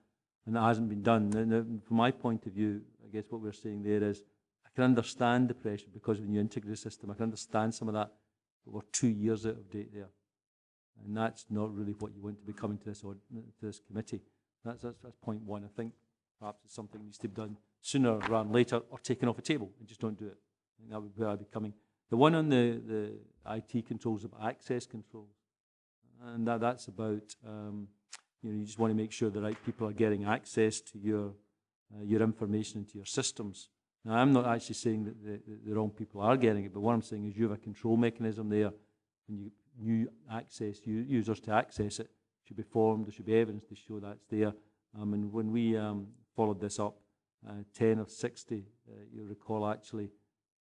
[SPEAKER 8] and that hasn't been done. Now, from my point of view, I guess what we're saying there is, I can understand the pressure because when you integrate the system, I can understand some of that, but we're 2 years out of date there. And that's not really what you want to be coming to this committee. That's point 1. I think perhaps it's something that needs to be done sooner rather than later, or taken off the table and just don't do it. I think that would be where I'd be coming. The one on the IT controls about access controls, and that's about you just want to make sure the right people are getting access to your information and to your systems. Now, I'm not actually saying that the wrong people are getting it, but what I'm saying is you have a control mechanism there, and new users to access it should be formed. There should be evidence to show that's there. And when we followed this up, 10 of 60, you'll recall, actually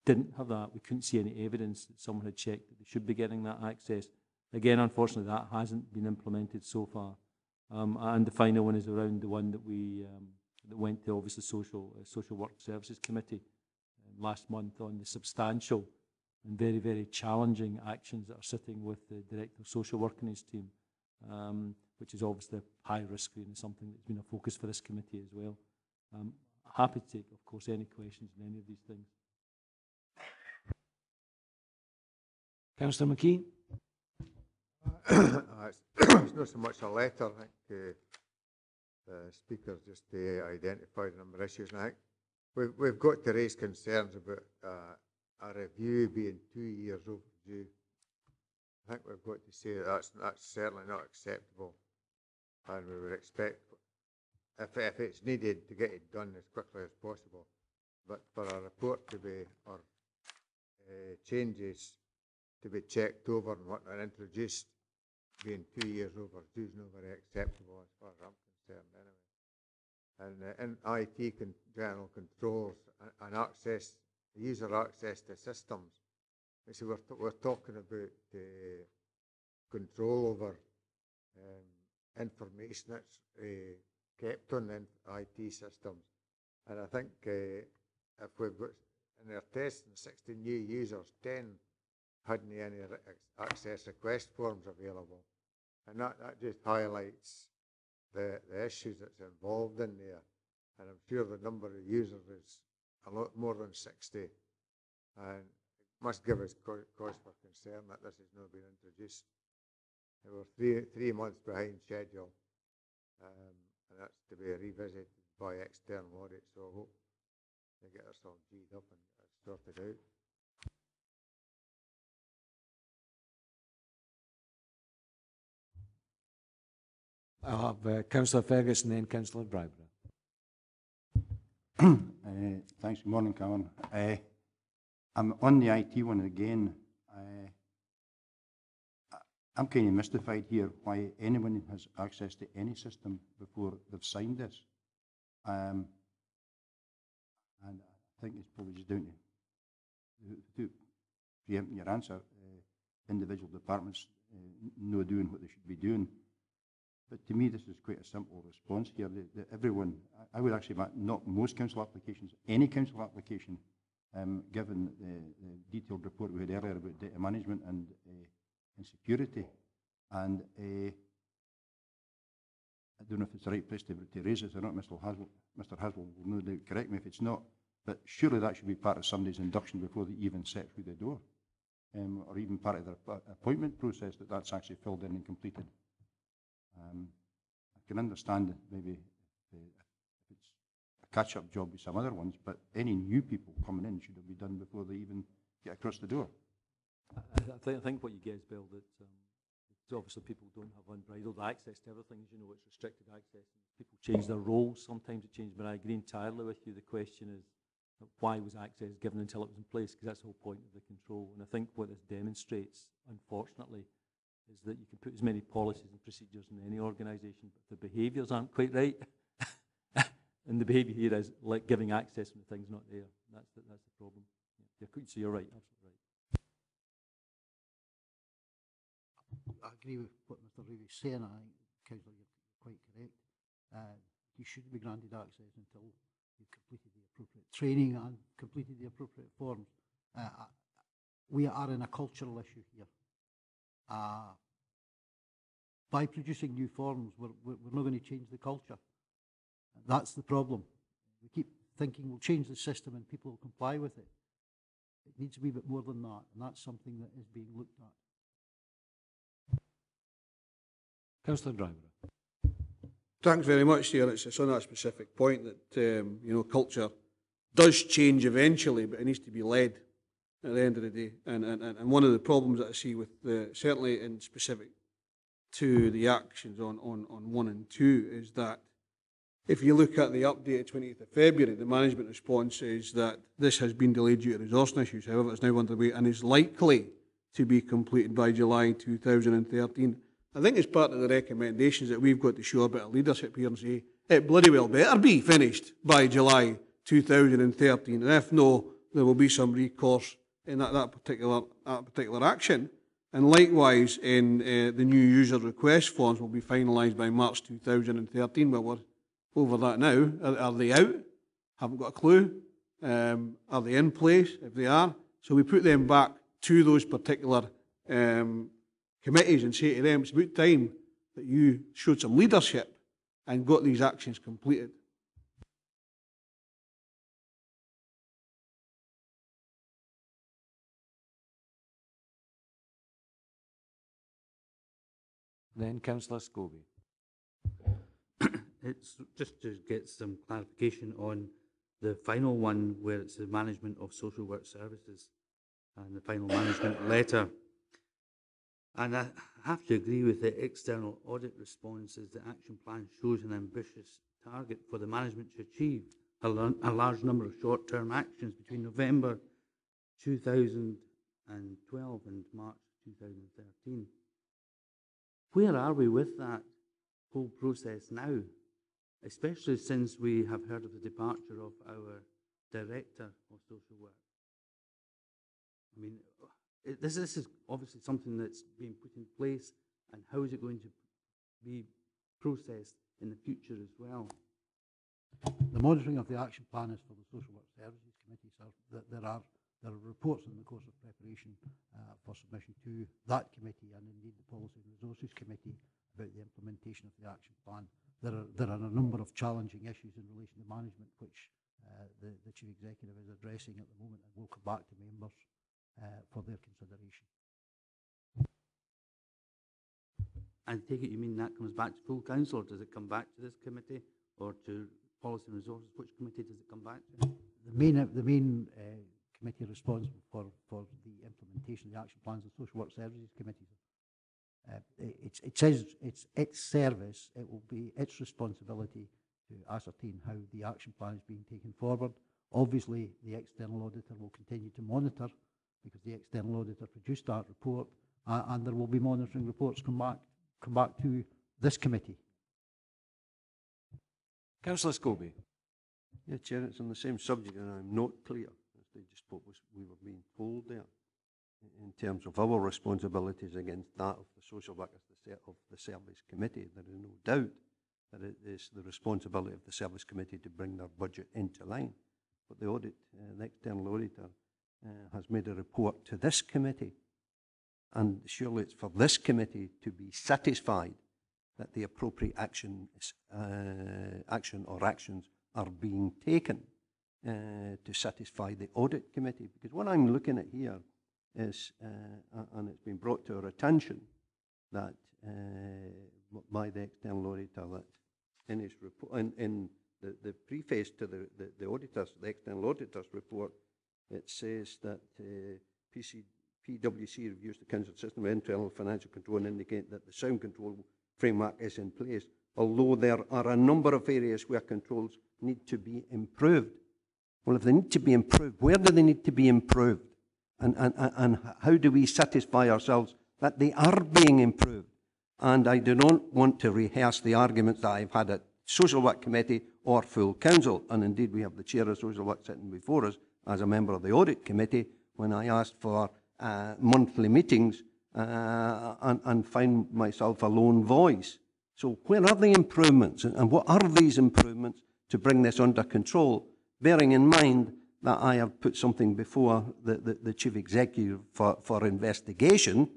[SPEAKER 8] didn't have that. We couldn't see any evidence that someone had checked that they should be getting that access. Again, unfortunately, that hasn't been implemented so far. And the final one is around the one that we that went to, obviously, Social Work Services Committee last month on the substantial and very, very challenging actions that are sitting with the Director of Social Work and his team, which is obviously high risk and something that's been a focus for this committee as well. Happy to take, of course, any questions on any of these things.
[SPEAKER 1] Councillor McKee?
[SPEAKER 6] It's not so much a letter. I think the Speaker just identified a number of issues. And I think we've got to raise concerns about a review being 2 years overdue. I think we've got to say that's certainly not acceptable, and we would expect, if it's needed, to get it done as quickly as possible. But for a report to be, or changes to be checked over and whatnot introduced, being 2 years overdue is not very acceptable as far as I'm concerned anyway. And IT general controls and access, user access to systems. So we're talking about control over information that's kept on the IT systems. And I think if we've got, in our testing, 60 new users, 10 hadn't any access request forms available. And that just highlights the issues that's involved in there. And I'm sure the number of users is a lot more than 60. And it must give us cause for concern that this has not been introduced. And we're three months behind schedule. And that's to be revisited by external audit. So I hope they get ourselves G'd up and sorted out.
[SPEAKER 1] I'll have Councillor Ferguson and then Councillor Bribra.
[SPEAKER 11] Thanks. Good morning, Cameron. I'm on the IT one again. I'm kind of mystified here why anyone has access to any system before they've signed this. And I think it's probably just down to preempting your answer, individual departments not doing what they should be doing. But to me, this is quite a simple response here. Everyone, I would actually, not most council applications, any council application, given the detailed report we had earlier about data management and security. And I don't know if it's the right place to raise this or not. Mr. Haswell will no doubt correct me if it's not. But surely that should be part of somebody's induction before they even set through the door, or even part of their appointment process, that's actually filled in and completed. I can understand maybe if it's a catch-up job with some other ones, but any new people coming in should have been done before they even get across the door.
[SPEAKER 8] I think what you get is, Bill, that obviously people don't have unbridled access to everything. As you know, it's restricted access. People change their roles. Sometimes it changes, but I agree entirely with you. The question is, why was access given until it was in place? Because that's the whole point of the control. And I think what this demonstrates, unfortunately, is that you can put as many policies and procedures in any organisation, but the behaviours aren't quite right. And the behaviour here is like giving access when the thing's not there. That's the problem. Yeah. So you're right, absolutely right.
[SPEAKER 3] I agree with what Mr. Reeves is saying. I think, Councillor, you're quite correct. You shouldn't be granted access until you've completed the appropriate training and completed the appropriate forms. We are in a cultural issue here. By producing new forms, we're not going to change the culture. That's the problem. We keep thinking we'll change the system and people will comply with it. It needs to be a bit more than that, and that's something that is being looked at.
[SPEAKER 1] Councillor Driver.
[SPEAKER 4] Thanks very much, Chair. It's on that specific point that culture does change eventually, but it needs to be led at the end of the day. And one of the problems that I see with certainly in specific to the actions on 1 and 2 is that if you look at the update of 20th of February, the management response is that this has been delayed due to resourcing issues. However, it's now underway and is likely to be completed by July 2013. I think as part of the recommendations that we've got to show a bit of leadership here and say, it bloody well better be finished by July 2013. And if no, there will be some recourse in that particular action. And likewise, in the new user request forms will be finalised by March 2013. Well, we're over that now. Are they out? Haven't got a clue. Are they in place? If they are, so we put them back to those particular committees and say to them, it's about time that you showed some leadership and got these actions completed.
[SPEAKER 1] Then Councillor Scobie.
[SPEAKER 9] It's just to get some clarification on the final one where it's the management of social work services and the final management letter. And I have to agree with the external audit responses. The action plan shows an ambitious target for the management to achieve a large number of short-term actions between November 2012 and March 2013. Where are we with that whole process now, especially since we have heard of the departure of our Director of Social Work? I mean, this is obviously something that's being put in place, and how is it going to be processed in the future as well?
[SPEAKER 3] The monitoring of the action plan is for the Social Work Services Committee, sir. There are reports in the course of preparation for submission to that committee and indeed the Policy and Resources Committee about the implementation of the action plan. There are a number of challenging issues in relation to management which the Chief Executive is addressing at the moment and will come back to members for their consideration.
[SPEAKER 9] I take it you mean that comes back to full council, or does it come back to this committee or to Policy and Resources? Which committee does it come back to?
[SPEAKER 3] The main committee responsible for the implementation of the action plans, the Social Work Services Committee. It's its service. It will be its responsibility to ascertain how the action plan is being taken forward. Obviously, the external auditor will continue to monitor because the external auditor produced that report, and there will be monitoring reports come back to this committee.
[SPEAKER 1] Councillor Scobie.
[SPEAKER 10] Yeah, Chair, it's on the same subject, and I'm not clear as to just what we were being told there in terms of our responsibilities against that of the social workers of the Service Committee. There is no doubt that it is the responsibility of the Service Committee to bring their budget into line. But the external auditor has made a report to this committee, and surely it's for this committee to be satisfied that the appropriate action or actions are being taken to satisfy the audit committee. Because what I'm looking at here is, and it's been brought to our attention that by the external auditor, that in his report, in the preface to the external auditor's report, it says that PwC reviews the council system of internal financial control and indicate that the sound control framework is in place, although there are a number of areas where controls need to be improved. Well, if they need to be improved, where do they need to be improved? And how do we satisfy ourselves that they are being improved? And I do not want to rehearse the arguments that I've had at Social Work Committee or full council, and indeed we have the Chair of Social Work sitting before us as a member of the Audit Committee when I asked for monthly meetings and find myself a lone voice. So where are the improvements, and what are these improvements to bring this under control, bearing in mind that I have put something before the Chief Executive for investigation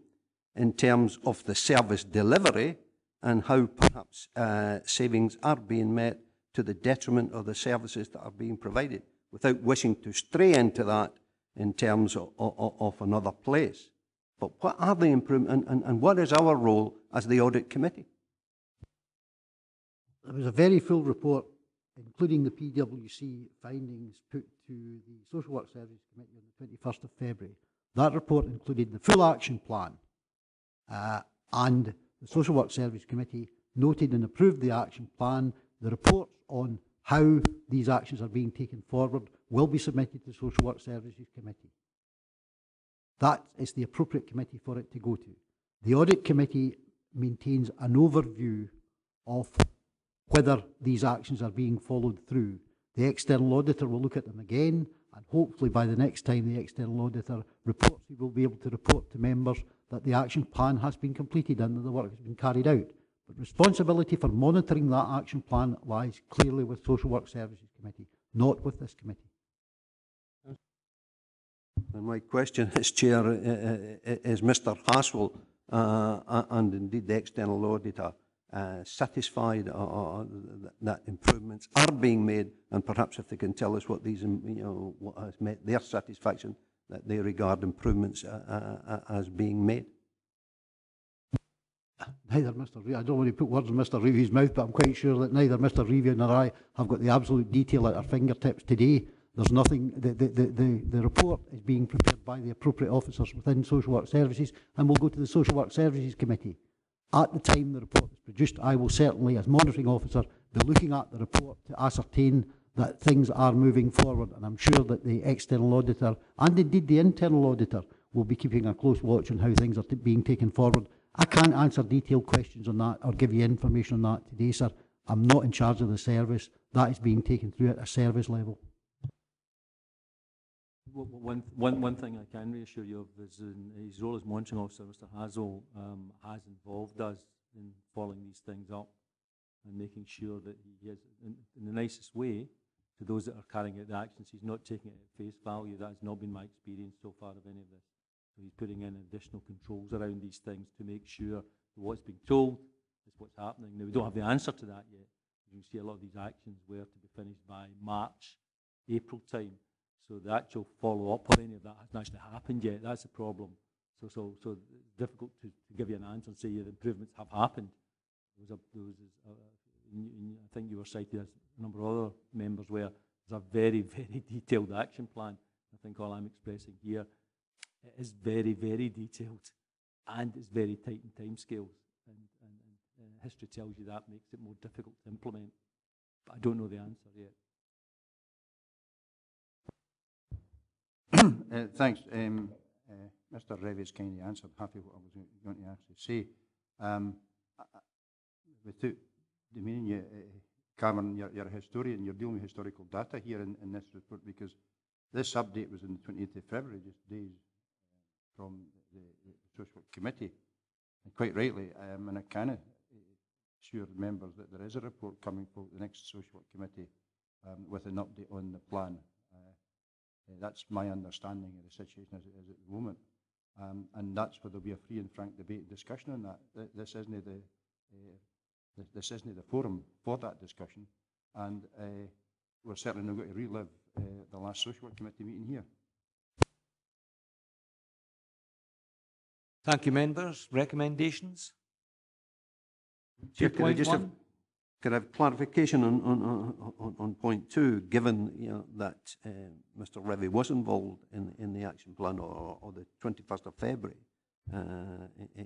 [SPEAKER 10] in terms of the service delivery and how perhaps savings are being met to the detriment of the services that are being provided, without wishing to stray into that in terms of another place. But what are the improvements, and what is our role as the Audit Committee?
[SPEAKER 3] There was a very full report including the PwC findings put to the Social Work Services Committee on the 21st of February. That report included the full action plan, and the Social Work Services Committee noted and approved the action plan. The reports on how these actions are being taken forward will be submitted to the Social Work Services Committee. That is the appropriate committee for it to go to. The Audit Committee maintains an overview of whether these actions are being followed through. The external auditor will look at them again, and hopefully by the next time the external auditor reports, he will be able to report to members that the action plan has been completed and that the work has been carried out. But responsibility for monitoring that action plan lies clearly with Social Work Services Committee, not with this committee.
[SPEAKER 10] And my question is, Chair, is Mr Haswell and indeed the external auditor satisfied that improvements are being made, and perhaps if they can tell us what these, what has met their satisfaction, that they regard improvements as being made?
[SPEAKER 3] Neither Mr. Reeve, I don't want to put words in Mr. Reeve's mouth, but I'm quite sure that neither Mr. Reeve nor I have got the absolute detail at our fingertips today. There's nothing, the report is being prepared by the appropriate officers within Social Work Services and will go to the Social Work Services Committee. At the time the report is produced, I will certainly, as monitoring officer, be looking at the report to ascertain that things are moving forward, and I'm sure that the external auditor and indeed the internal auditor will be keeping a close watch on how things are being taken forward. I can't answer detailed questions on that or give you information on that today, sir. I'm not in charge of the service. That is being taken through at a service level.
[SPEAKER 8] One thing I can reassure you of is in his role as monitoring officer, Mr Hazel has involved us in following these things up and making sure that he is, in the nicest way, to those that are carrying out the actions, he's not taking it at face value. That has not been my experience so far of any of this. So he's putting in additional controls around these things to make sure that what's being told is what's happening. Now, we don't have the answer to that yet. You can see a lot of these actions were to be finished by March, April time. So the actual follow-up or any of that hasn't actually happened yet. That's a problem. So it's difficult to give you an answer and say the improvements have happened. I think you were cited as a number of other members where there's a very, very detailed action plan. I think all I'm expressing here, it is very, very detailed and it's very tight in timescales. And history tells you that makes it more difficult to implement. But I don't know the answer yet.
[SPEAKER 11] Thanks. Mr. Revy's kindly answered half of what I was going to actually say. Without demeaning you, Cameron, you're a historian, you're dealing with historical data here in this report, because this update was on the 28th of February, just days from the Social Committee. And quite rightly, and I can assure members that there is a report coming for the next Social Committee with an update on the plan. That's my understanding of the situation as it is at the moment. And that's where there'll be a free and frank debate and discussion on that. This isn't the forum for that discussion. And we're certainly not going to relive the last Social Work Committee meeting here.
[SPEAKER 1] Thank you, members. Recommendations?
[SPEAKER 10] Chair, can I just have clarification on point 2, given that Mr. Revy was involved in the action plan or the 21st of February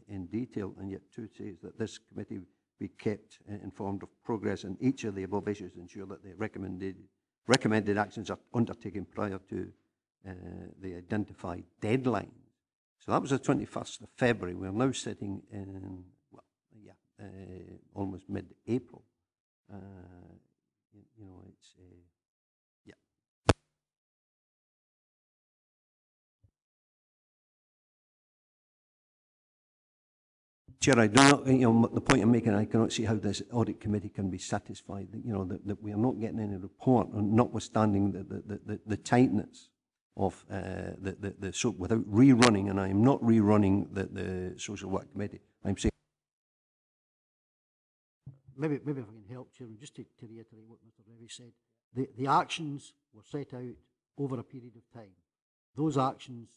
[SPEAKER 10] in detail, and yet 2 says that this committee be kept informed of progress in each of the above issues, ensure that the recommended actions are undertaken prior to the identified deadline. So that was the 21st of February. We're now sitting in, well, yeah, almost mid-April. You know, it's, yeah. Chair, I do not, the point I'm making, I cannot see how this audit committee can be satisfied that, that we are not getting any report, and notwithstanding the tightness of without rerunning, and I am not rerunning the social work committee. I'm saying.
[SPEAKER 3] Maybe if I can help, Chairman, just to reiterate what Mr. Revy said. The actions were set out over a period of time. Those actions,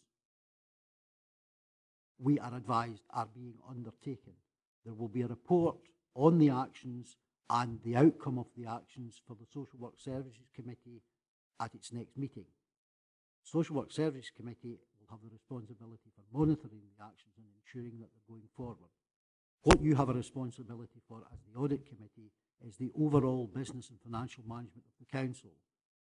[SPEAKER 3] we are advised, are being undertaken. There will be a report on the actions and the outcome of the actions for the Social Work Services Committee at its next meeting. Social Work Services Committee will have the responsibility for monitoring the actions and ensuring that they're going forward. What you have a responsibility for as the Audit Committee is the overall business and financial management of the Council.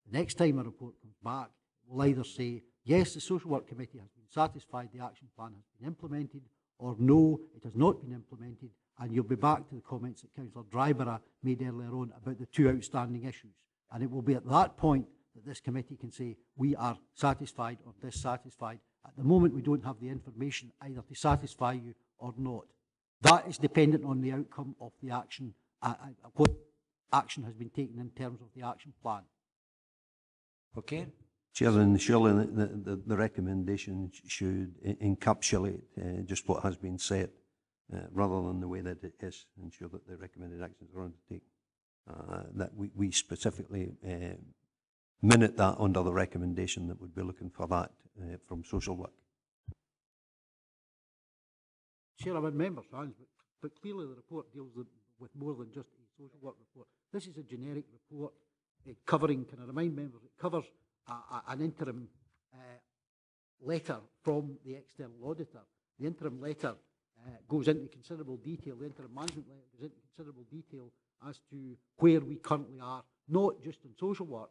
[SPEAKER 3] The next time a report comes back, it will either say, yes, the Social Work Committee has been satisfied the action plan has been implemented, or no, it has not been implemented, and you'll be back to the comments that Councillor Dryborough made earlier on about the two outstanding issues. And it will be at that point that this committee can say, we are satisfied or dissatisfied. At the moment, we don't have the information either to satisfy you or not. That is dependent on the outcome of the action, what action has been taken in terms of the action plan.
[SPEAKER 1] Okay.
[SPEAKER 10] Chairman, surely the recommendation should encapsulate just what has been said, rather than the way that it is, ensure that the recommended actions are undertaken. That we specifically minute that under the recommendation that we'd be looking for that from social work.
[SPEAKER 3] Chairman, members' hands, but clearly the report deals with more than just a social work report. This is a generic report covering, can I remind members, it covers an interim letter from the external auditor. The interim letter goes into considerable detail, the interim management letter goes into considerable detail as to where we currently are, not just in social work,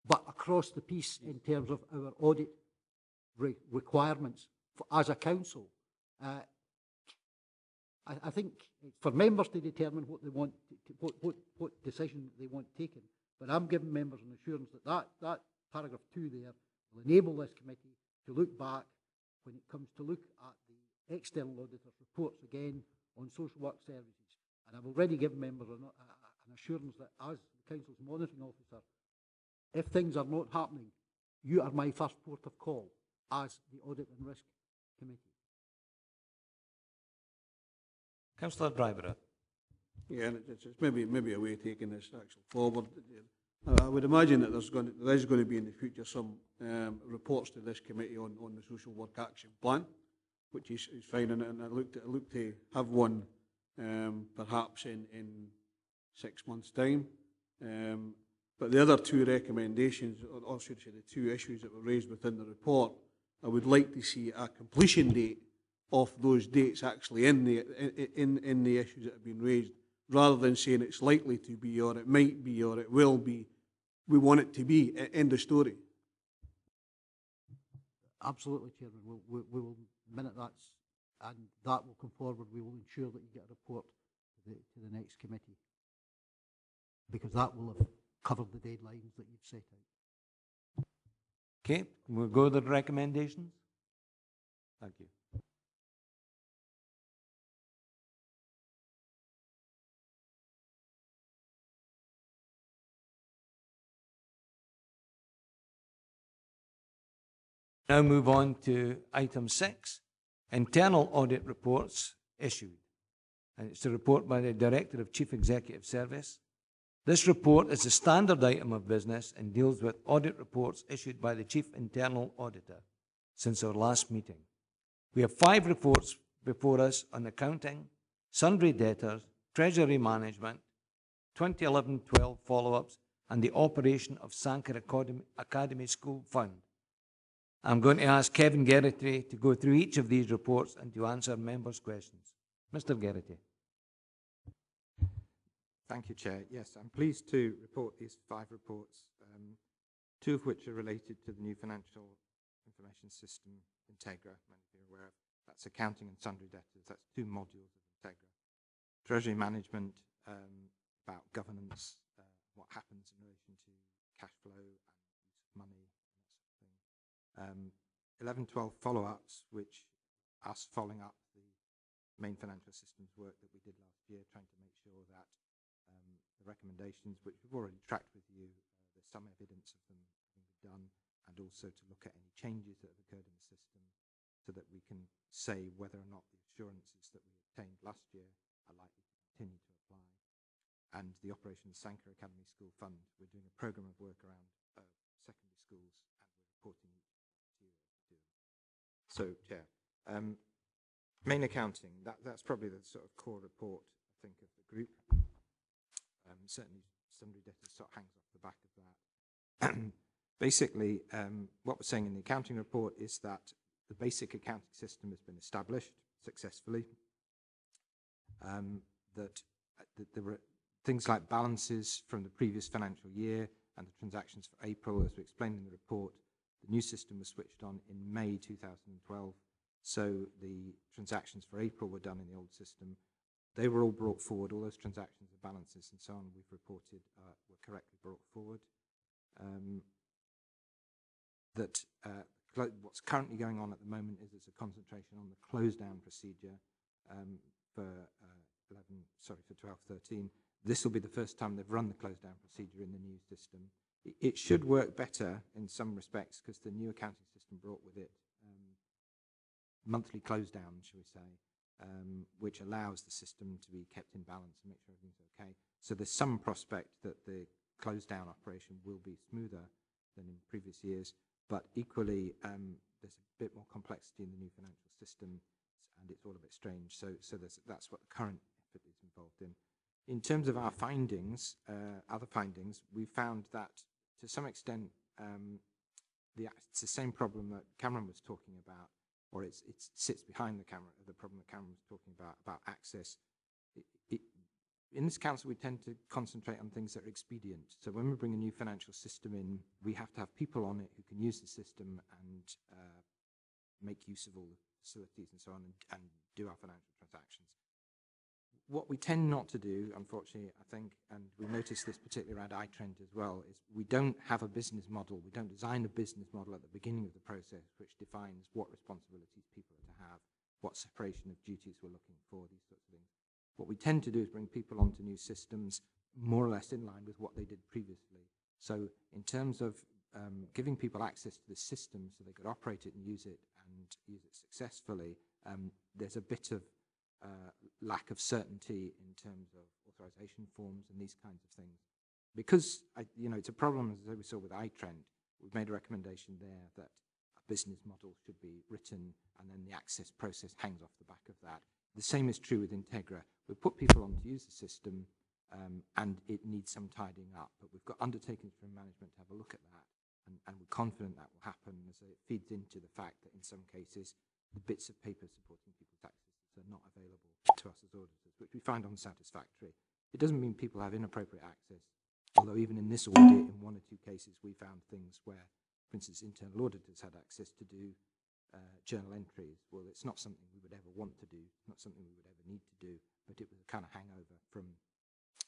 [SPEAKER 3] but across the piece in terms of our audit requirements as a council. I think for members to determine what they want, what decision they want taken, but I'm giving members an assurance that that paragraph 2 there will enable this committee to look back when it comes to look at the external auditor's reports again on social work services. And I've already given members an assurance that as the Council's monitoring officer, if things are not happening, you are my first port of call as the Audit and Risk Committee.
[SPEAKER 1] Councillor Dryborough.
[SPEAKER 4] Yeah, and it's maybe a way of taking this actually forward. I would imagine that there is going to be in the future some reports to this committee on the social work action plan, which is fine, and I look to have one perhaps in 6 months' time. But the other two recommendations, or should I say the two issues that were raised within the report, I would like to see a completion date of those dates actually in the issues that have been raised, rather than saying it's likely to be, or it might be, or it will be. We want it to be. End of story.
[SPEAKER 3] Absolutely, Chairman. We will minute that, and that will come forward. We will ensure that you get a report to the next committee, because that will have covered the deadlines that you've set out.
[SPEAKER 1] Okay, we'll go to the recommendations. Thank you. Now move on to item 6, internal audit reports issued. And it's a report by the Director of Chief Executive Service. This report is a standard item of business and deals with audit reports issued by the Chief Internal Auditor since our last meeting. We have 5 reports before us on accounting, sundry debtors, treasury management, 2011-12 follow-ups, and the operation of Sanker Academy School Fund. I'm going to ask Kevin Geraghty to go through each of these reports and to answer members' questions. Mr. Geraghty.
[SPEAKER 14] Thank you, Chair. Yes, I'm pleased to report these 5 reports, 2 of which are related to the new financial information system, Integra, many of you are aware of. That's accounting and sundry debtors. That's 2 modules of Integra. Treasury management, about governance, what happens in relation to cash flow and use of money, and that sort of thing. 11-12 follow-ups, which us following up the main financial systems work that we did last year, trying to make sure that the recommendations, which we've already tracked with you, there's some evidence of them being done, and also to look at any changes that have occurred in the system so that we can say whether or not the assurances that we obtained last year are likely to continue to apply. And the Operation Sanker Academy School Fund, we're doing a programme of work around secondary schools, and we're reporting to you as we do. So, Chair, main accounting, that's probably the sort of core report, I think, of the group. certainly sundry debtors sort of hangs off the back of that. Basically, what we're saying in the accounting report is that the basic accounting system has been established successfully, that there were things like balances from the previous financial year and the transactions for April, as we explained in the report. The new system was switched on in May 2012, so the transactions for April were done in the old system. They were all brought forward, all those transactions, the balances and so on we've reported were correctly brought forward. What's currently going on at the moment is there's a concentration on the close down procedure for 12-13. This will be the first time they've run the close down procedure in the new system. It should work better in some respects because the new accounting system brought with it monthly close down, shall we say, which allows the system to be kept in balance and make sure everything's okay. So there's some prospect that the close down operation will be smoother than in previous years, but equally there's a bit more complexity in the new financial system and it's all a bit strange. So that's what the current effort is involved in. In terms of our findings, other findings, we found that to some extent it's the same problem that Cameron was talking about, or it sits behind the problem that Cameron was talking about access. In this council, we tend to concentrate on things that are expedient. So when we bring a new financial system in, we have to have people on it who can use the system and make use of all the facilities and so on and do our financial transactions. What we tend not to do, unfortunately, I think, and we noticed this particularly around iTrend as well, is we don't have a business model. We don't design a business model at the beginning of the process which defines what responsibilities people are to have, what separation of duties we're looking for, these sorts of things. What we tend to do is bring people onto new systems more or less in line with what they did previously. So in terms of giving people access to the system so they could operate it and use it successfully, there's a bit of lack of certainty in terms of authorization forms and these kinds of things. Because it's a problem, as we saw with iTrend, we've made a recommendation there that a business model should be written and then the access process hangs off the back of that. The same is true with Integra. We put people on to use the system and it needs some tidying up, but we've got undertakings from management to have a look at that, and we're confident that will happen as it feeds into the fact that in some cases the bits of paper supporting people's access are not available to us as auditors, which we find unsatisfactory. It doesn't mean people have inappropriate access, although even in this audit, in one or two cases, we found things where, for instance, internal auditors had access to do journal entries. Well, it's not something we would ever want to do, not something we would ever need to do, but it was a kind of hangover from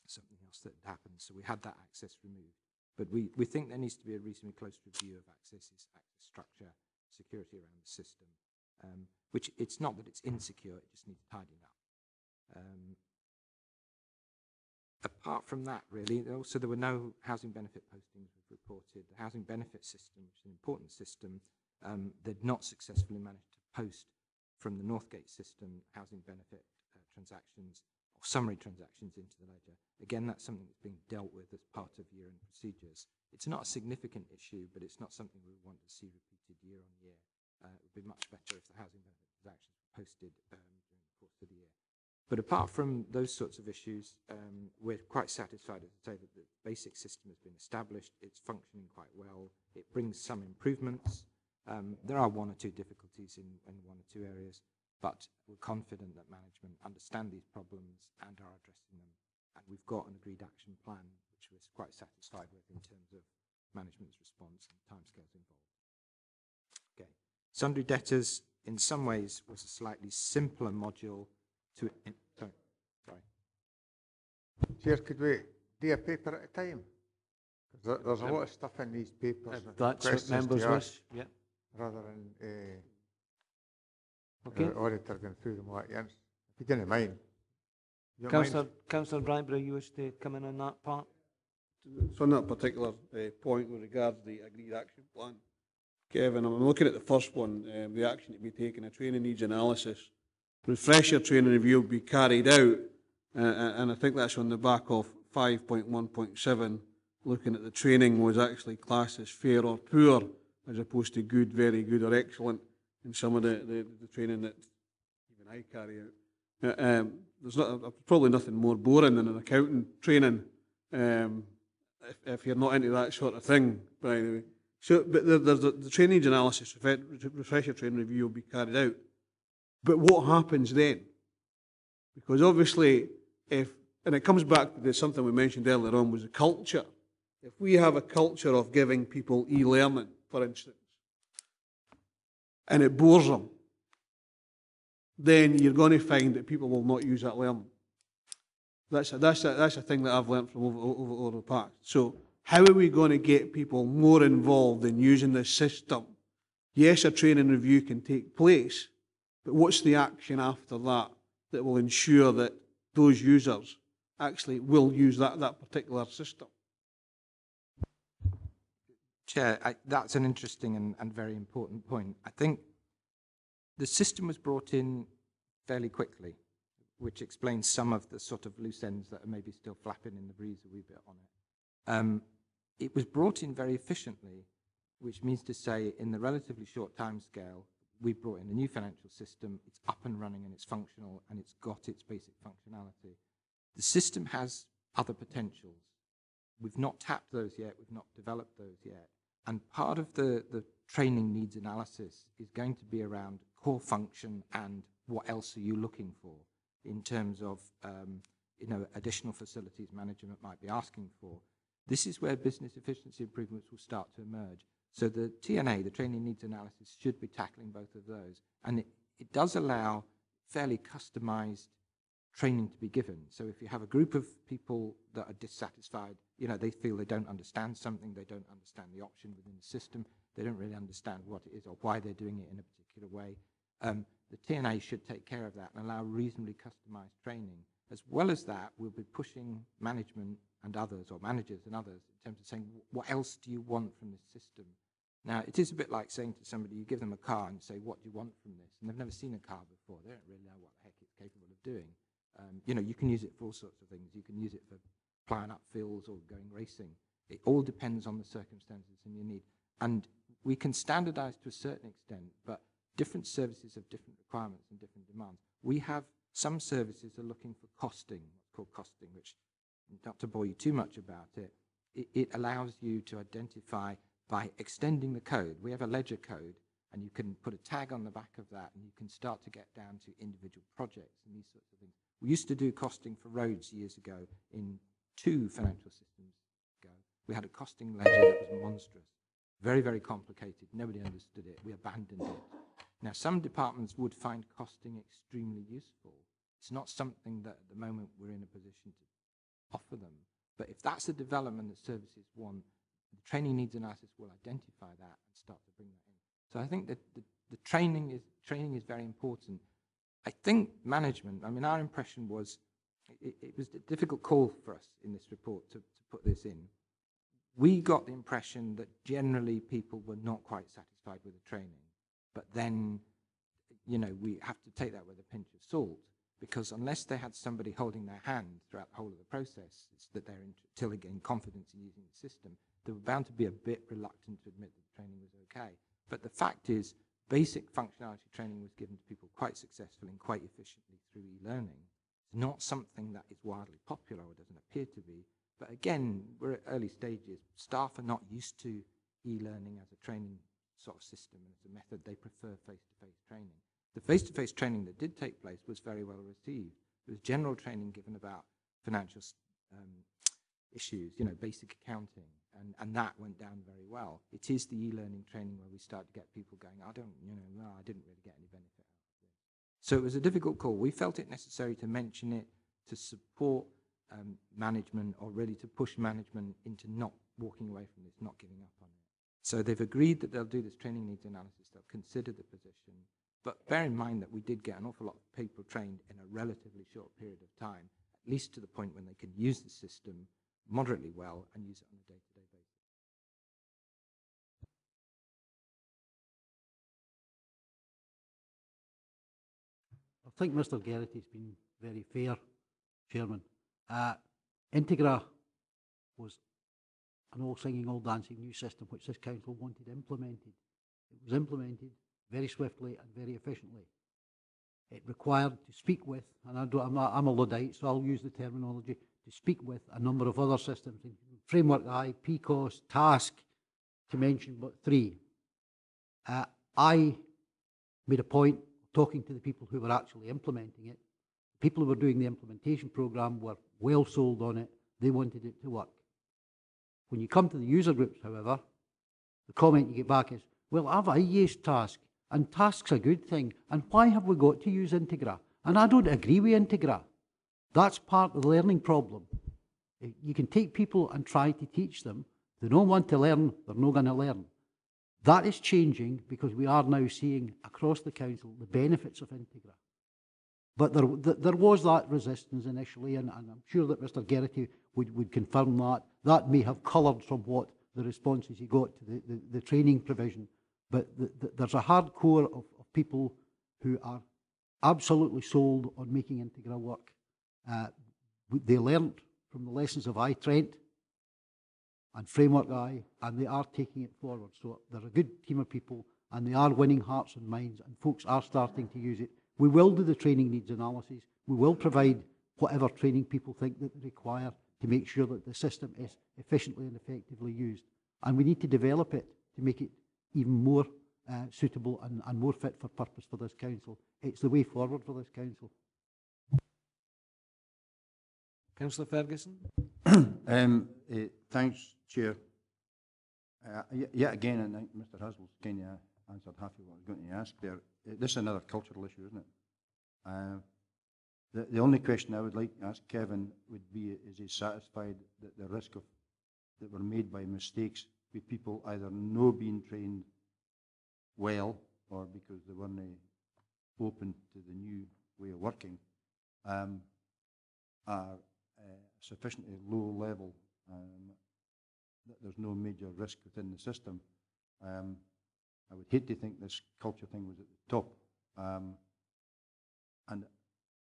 [SPEAKER 14] something else that had happened, so we had that access removed. But we think there needs to be a reasonably close review of access structure, security around the system, which it's not that it's insecure, it just needs tidying up. Apart from that, really, also there were no housing benefit postings we've reported. The housing benefit system, which is an important system, they'd not successfully managed to post from the Northgate system housing benefit transactions or summary transactions into the ledger. Again, that's something that's being dealt with as part of year-end procedures. It's not a significant issue, but it's not something we want to see repeated year on year. It would be much better if the housing benefit transactions were posted during the course of the year. But apart from those sorts of issues, we're quite satisfied, as I say, that the basic system has been established. It's functioning quite well. It brings some improvements. There are one or two difficulties in one or two areas, but we're confident that management understand these problems and are addressing them. And we've got an agreed action plan, which we're quite satisfied with in terms of management's response and timescales involved. Okay. Sundry debtors, in some ways, was a slightly simpler module to... Sorry.
[SPEAKER 6] Chair, could we do a paper at a time? There's a lot of stuff in these papers.
[SPEAKER 1] That's what members wish, yeah.
[SPEAKER 6] Rather than the auditor going through them all at once. If you didn't mind.
[SPEAKER 1] Councillor Bradbury, you wish to come in on that part?
[SPEAKER 4] So on that particular point with regards to the agreed action plan, Kevin, I'm looking at the first one, the action to be taken, a training needs analysis. Refresher training review will be carried out, and I think that's on the back of 5.1.7, looking at the training was actually classed as fair or poor, as opposed to good, very good or excellent in some of the training that even I carry out. There's probably nothing more boring than an accounting training if you're not into that sort of thing, by the way. So, but there's the training needs analysis, refresher training review will be carried out. But what happens then? Because obviously, and it comes back to something we mentioned earlier on, was the culture. If we have a culture of giving people e-learning, for instance, and it bores them, then you're going to find that people will not use that learning. That's a thing that I've learned from over the past. So how are we going to get people more involved in using this system? Yes, a training review can take place, but what's the action after that that will ensure that those users actually will use that particular system?
[SPEAKER 14] Chair, that's an interesting and very important point. I think the system was brought in fairly quickly, which explains some of the sort of loose ends that are maybe still flapping in the breeze a wee bit on it. It was brought in very efficiently, which means to say in the relatively short time scale, we brought in a new financial system, it's up and running and it's functional and it's got its basic functionality. The system has other potentials. We've not tapped those yet, we've not developed those yet. And part of the training needs analysis is going to be around core function and what else are you looking for in terms of additional facilities management might be asking for. This is where business efficiency improvements will start to emerge. So the TNA, the training needs analysis, should be tackling both of those. And it does allow fairly customized training to be given. So if you have a group of people that are dissatisfied, they feel they don't understand something, they don't understand the option within the system, they don't really understand what it is or why they're doing it in a particular way, the TNA should take care of that and allow reasonably customized training. As well as that, we'll be pushing management and others, or managers and others, in terms of saying, what else do you want from this system? Now, it is a bit like saying to somebody, you give them a car and say, what do you want from this? And they've never seen a car before. They don't really know what the heck it's capable of doing. You can use it for all sorts of things. You can use it for plowing up fields or going racing. It all depends on the circumstances and your need. And we can standardize to a certain extent, but different services have different requirements and different demands. We have some services are looking for costing, what's called costing, which, not to bore you too much about it, it allows you to identify by extending the code. We have a ledger code, and you can put a tag on the back of that, and you can start to get down to individual projects and these sorts of things. We used to do costing for roads years ago in 2 financial systems ago. We had a costing ledger that was monstrous, very, very complicated. Nobody understood it. We abandoned it. Now, some departments would find costing extremely useful. It's not something that at the moment we're in a position to offer them. But if that's a development that services want, the training needs analysis will identify that and start to bring that in. So I think that the training is very important. I think management, our impression was, it was a difficult call for us in this report to put this in. We got the impression that generally people were not quite satisfied with the training. But then, we have to take that with a pinch of salt, because unless they had somebody holding their hand throughout the whole of the process, it's that they're until they gain confidence in using the system, they were bound to be a bit reluctant to admit that the training was okay. But the fact is, basic functionality training was given to people quite successfully and quite efficiently through e-learning. It's not something that is widely popular or doesn't appear to be. But again, we're at early stages. Staff are not used to e-learning as a training sort of system and as a method. They prefer face-to-face training. The face-to-face training that did take place was very well received. There was general training given about financial issues, basic accounting, and that went down very well. It is the e-learning training where we start to get people going, I didn't really get any benefit out of this. So it was a difficult call. We felt it necessary to mention it, to support management, or really to push management into not walking away from this, not giving up on it. So they've agreed that they'll do this training needs analysis, they'll consider the position, but bear in mind that we did get an awful lot of people trained in a relatively short period of time, at least to the point when they could use the system moderately well and use it on a day-to-day basis.
[SPEAKER 3] I think Mr. Geraghty's been very fair, Chairman. Integra was an all-singing, all-dancing new system which this council wanted implemented. It was implemented very swiftly and very efficiently. It required to speak with, and I'm a Luddite, so I'll use the terminology, speak with a number of other systems, Framework I, PCOS, Task, to mention but 3. I made a point of talking to the people who were actually implementing it. The people who were doing the implementation programme were well sold on it. They wanted it to work. When you come to the user groups, however, the comment you get back is, well, I used Task, and Task's a good thing, and why have we got to use Integra? And I don't agree with Integra. That's part of the learning problem. You can take people and try to teach them. If they don't want to learn, they're not going to learn. That is changing because we are now seeing across the council the benefits of Integra. But there was that resistance initially, and I'm sure that Mr. Geraghty would confirm that. That may have coloured from what the responses he got to the training provision. But there's a hard core of people who are absolutely sold on making Integra work. They learned from the lessons of iTrent and Framework I, and they are taking it forward. So they're a good team of people, and they are winning hearts and minds, and folks are starting to use it. We will do the training needs analysis. We will provide whatever training people think that they require to make sure that the system is efficiently and effectively used. And we need to develop it to make it even more suitable and more fit for purpose for this council. It's the way forward for this council.
[SPEAKER 1] Councillor Ferguson.
[SPEAKER 11] Thanks, Chair. Yet again, I think Mr. Haswell's kind of answered half of what I was going to ask there. This is another cultural issue, isn't it? The only question I would like to ask Kevin would be, is he satisfied that the risk of that were made by mistakes with people either no being trained well or because they weren't open to the new way of working are sufficiently low level that there's no major risk within the system. I would hate to think this culture thing was at the top. And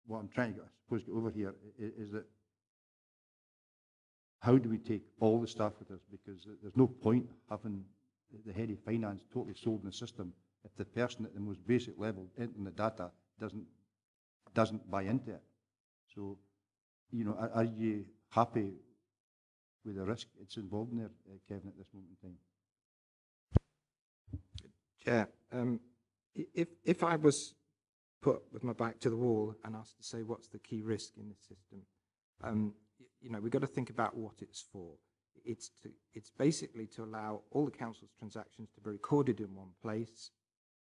[SPEAKER 11] what I'm trying to get, I suppose, get over here is that how do we take all the staff with us? Because there's no point having the head of finance totally sold in the system if the person at the most basic level entering the data doesn't buy into it. So, you know, are you happy with the risk it's involved in there, Kevin, at this moment in time?
[SPEAKER 14] Chair, if I was put with my back to the wall and asked to say what's the key risk in this system, you know, we've got to think about what it's for. It's basically to allow all the council's transactions to be recorded in one place,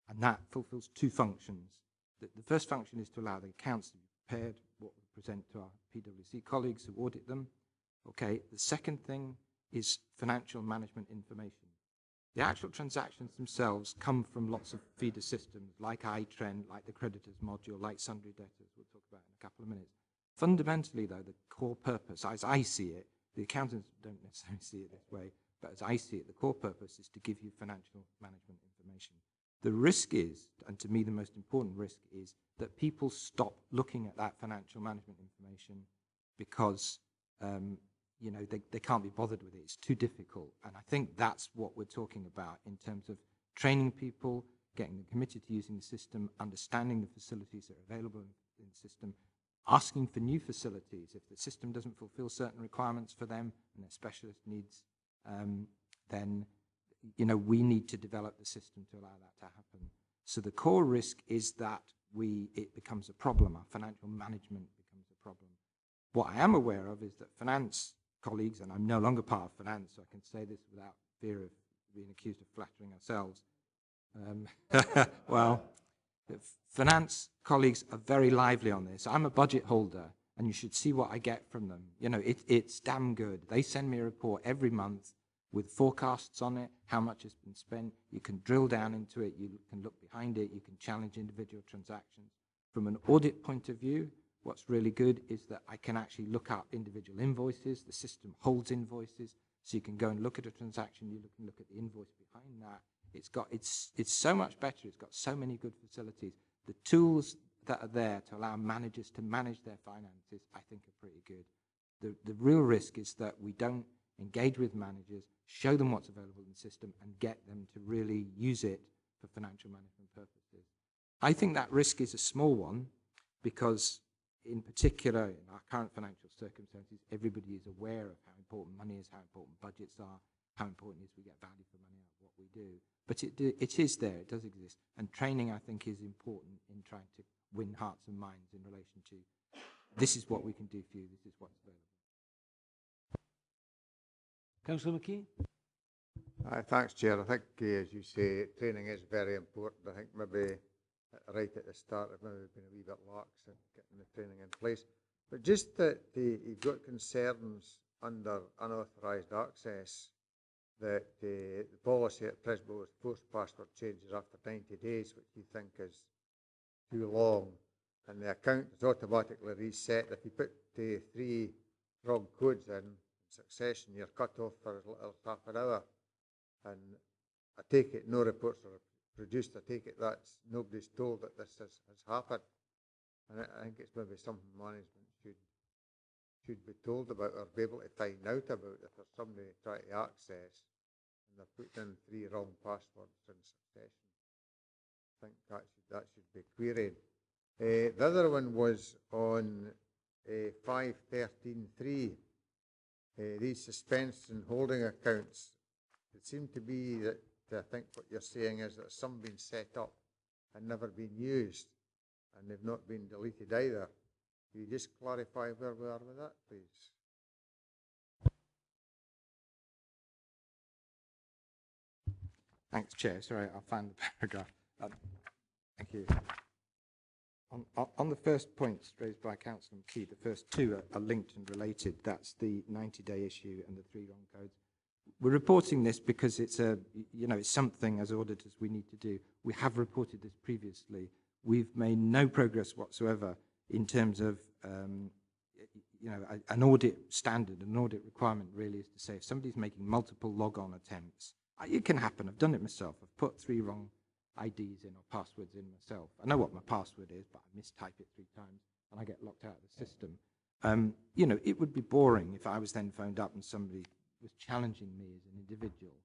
[SPEAKER 14] and that fulfills 2 functions. The first function is to allow the accounts to be prepared, what we present to our PwC colleagues who audit them. Okay, the second thing is financial management information. The actual transactions themselves come from lots of feeder systems like iTrend, like the creditors module, like sundry debtors, we'll talk about in a couple of minutes. Fundamentally, though, the core purpose, as I see it, the accountants don't necessarily see it this way, but as I see it, the core purpose is to give you financial management information. The risk is, and to me the most important risk is, that people stop looking at that financial management information because you know, they can't be bothered with it. It's too difficult. And I think that's what we're talking about in terms of training people, getting them committed to using the system, understanding the facilities that are available in the system, asking for new facilities. If the system doesn't fulfill certain requirements for them and their specialist needs, then, you know, we need to develop the system to allow that to happen. So the core risk is that it becomes a problem. Our financial management becomes a problem. What I am aware of is that finance colleagues, and I'm no longer part of finance, so I can say this without fear of being accused of flattering ourselves. Well, finance colleagues are very lively on this. I'm a budget holder, and you should see what I get from them. You know, it's damn good. They send me a report every month with forecasts on it, how much has been spent. You can drill down into it. You can look behind it. You can challenge individual transactions. From an audit point of view, what's really good is that I can actually look up individual invoices. The system holds invoices, so you can go and look at a transaction. You can look at the invoice behind that. It's so much better. It's got so many good facilities. The tools that are there to allow managers to manage their finances, I think, are pretty good. The real risk is that we don't engage with managers, show them what's available in the system, and get them to really use it for financial management purposes. I think that risk is a small one because in particular, in our current financial circumstances, everybody is aware of how important money is, how important budgets are, how important it is we get value for money out of what we do. But it is there, it does exist. And training, I think, is important in trying to win hearts and minds in relation to this is what we can do for you, this is what's available.
[SPEAKER 1] Councillor McKee?
[SPEAKER 6] Thanks, Chair. I think, as you say, training is very important. I think maybe right at the start, I've maybe been a wee bit lax in getting the training in place. But just that you've got concerns under unauthorised access, that the policy at Presbo is forced password changes after 90 days, which you think is too long, and the account is automatically reset. If you put 3 wrong codes in succession, you're cut off for as little as half an hour. And I take it no reports are produced. I take it that's nobody's told that this has happened. And I think it's maybe something management should be told about, or be able to find out about if there's somebody trying to access and they're putting in 3 wrong passwords in succession. I think that should be queried. The other one was on 513.3. These suspense and holding accounts. It seemed to be that I think what you're saying is that some been set up and never been used, and they've not been deleted either. Can you just clarify where we are with that, please?
[SPEAKER 14] Thanks, Chair. Sorry, I'll find the paragraph. Thank you. On the first points raised by Councillor McKee, the first 2 are linked and related. That's the 90-day issue and the 3 wrong codes. We're reporting this because it's it's something as auditors we need to do. We have reported this previously. We've made no progress whatsoever in terms of an audit standard. An audit requirement really is to say if somebody's making multiple log-on attempts, it can happen. I've done it myself. I've put 3 wrong IDs in or passwords in myself. I know what my password is, but I mistype it 3 times and I get locked out of the system. It would be boring if I was then phoned up and somebody was challenging me as an individual.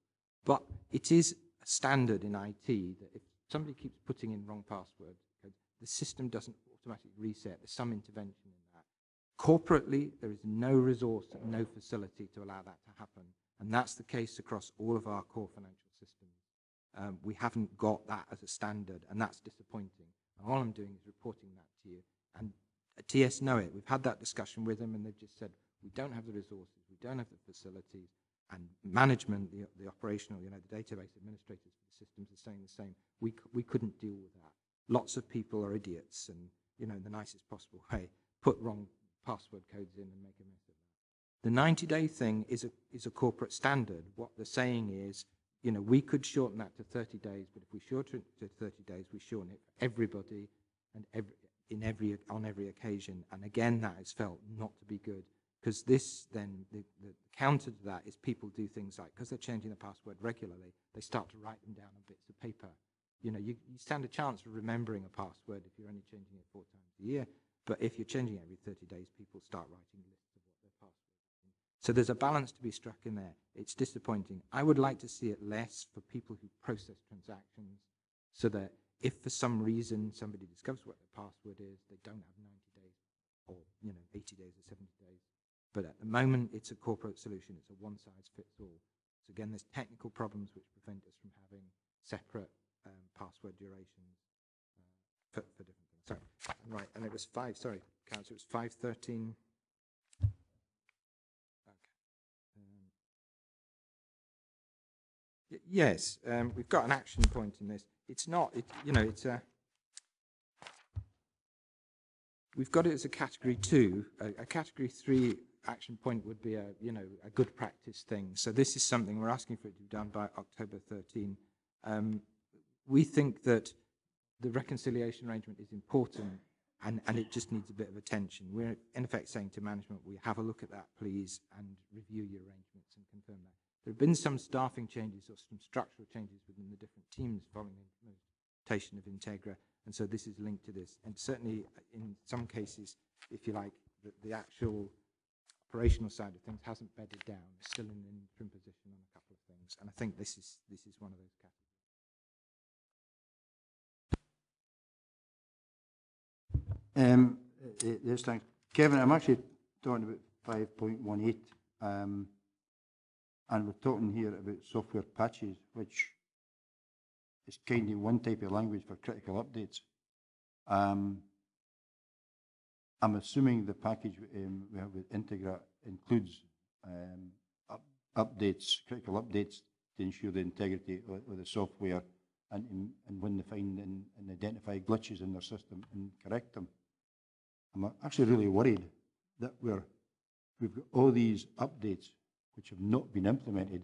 [SPEAKER 14] But it is a standard in IT that if somebody keeps putting in wrong password, the system doesn't automatically reset. There's some intervention in that. Corporately, there is no resource and no facility to allow that to happen. And that's the case across all of our core financial systems. We haven't got that as a standard, and that's disappointing. And all I'm doing is reporting that to you. And TS know it. We've had that discussion with them, and they've just said, we don't have the resources, we don't have the facilities, and management, the operational, the database administrators for the systems are saying the same. We couldn't deal with that. Lots of people are idiots, and in the nicest possible way, put wrong password codes in and make a mess of that. The 90-day thing is a corporate standard. What they're saying is, we could shorten that to 30 days, but if we shorten it to 30 days, we shorten it for everybody and on every occasion. And again, that is felt not to be good. Because this, then, the counter to that is people do things like, because they're changing the password regularly, they start to write them down on bits of paper. You stand a chance of remembering a password if you're only changing it 4 times a year. But if you're changing it every 30 days, people start writing lists of what their password is. So there's a balance to be struck in there. It's disappointing. I would like to see it less for people who process transactions, so that if for some reason somebody discovers what their password is, they don't have 90 days or 80 days or 70 days. But at the moment, it's a corporate solution. It's a one-size-fits-all. So again, there's technical problems which prevent us from having separate password durations for different things. Sorry, right, and it was 5. Sorry, Councillor, it was 513. Okay. Yes, we've got an action point in this. It's not. It's a. We've got it as a category 2. A category 3 action point would be a good practice thing. So this is something we're asking for it to be done by October 13. We think that the reconciliation arrangement is important, and it just needs a bit of attention. We're in effect saying to management, we have a look at that, please, and review your arrangements and confirm that. There have been some staffing changes or some structural changes within the different teams following the implementation of Integra, and so this is linked to this. And certainly, in some cases, if you like, the actual operational side of things hasn't bedded down. It's still in an interim position on a couple of things, and I think this is one of those categories.
[SPEAKER 11] this thing. Kevin, I'm actually talking about 5.18, and we're talking here about software patches, which is kind of one type of language for critical updates. I'm assuming the package we have with Integra includes updates, critical updates to ensure the integrity of the software and when they find and identify glitches in their system and correct them. I'm actually really worried that we've got all these updates which have not been implemented,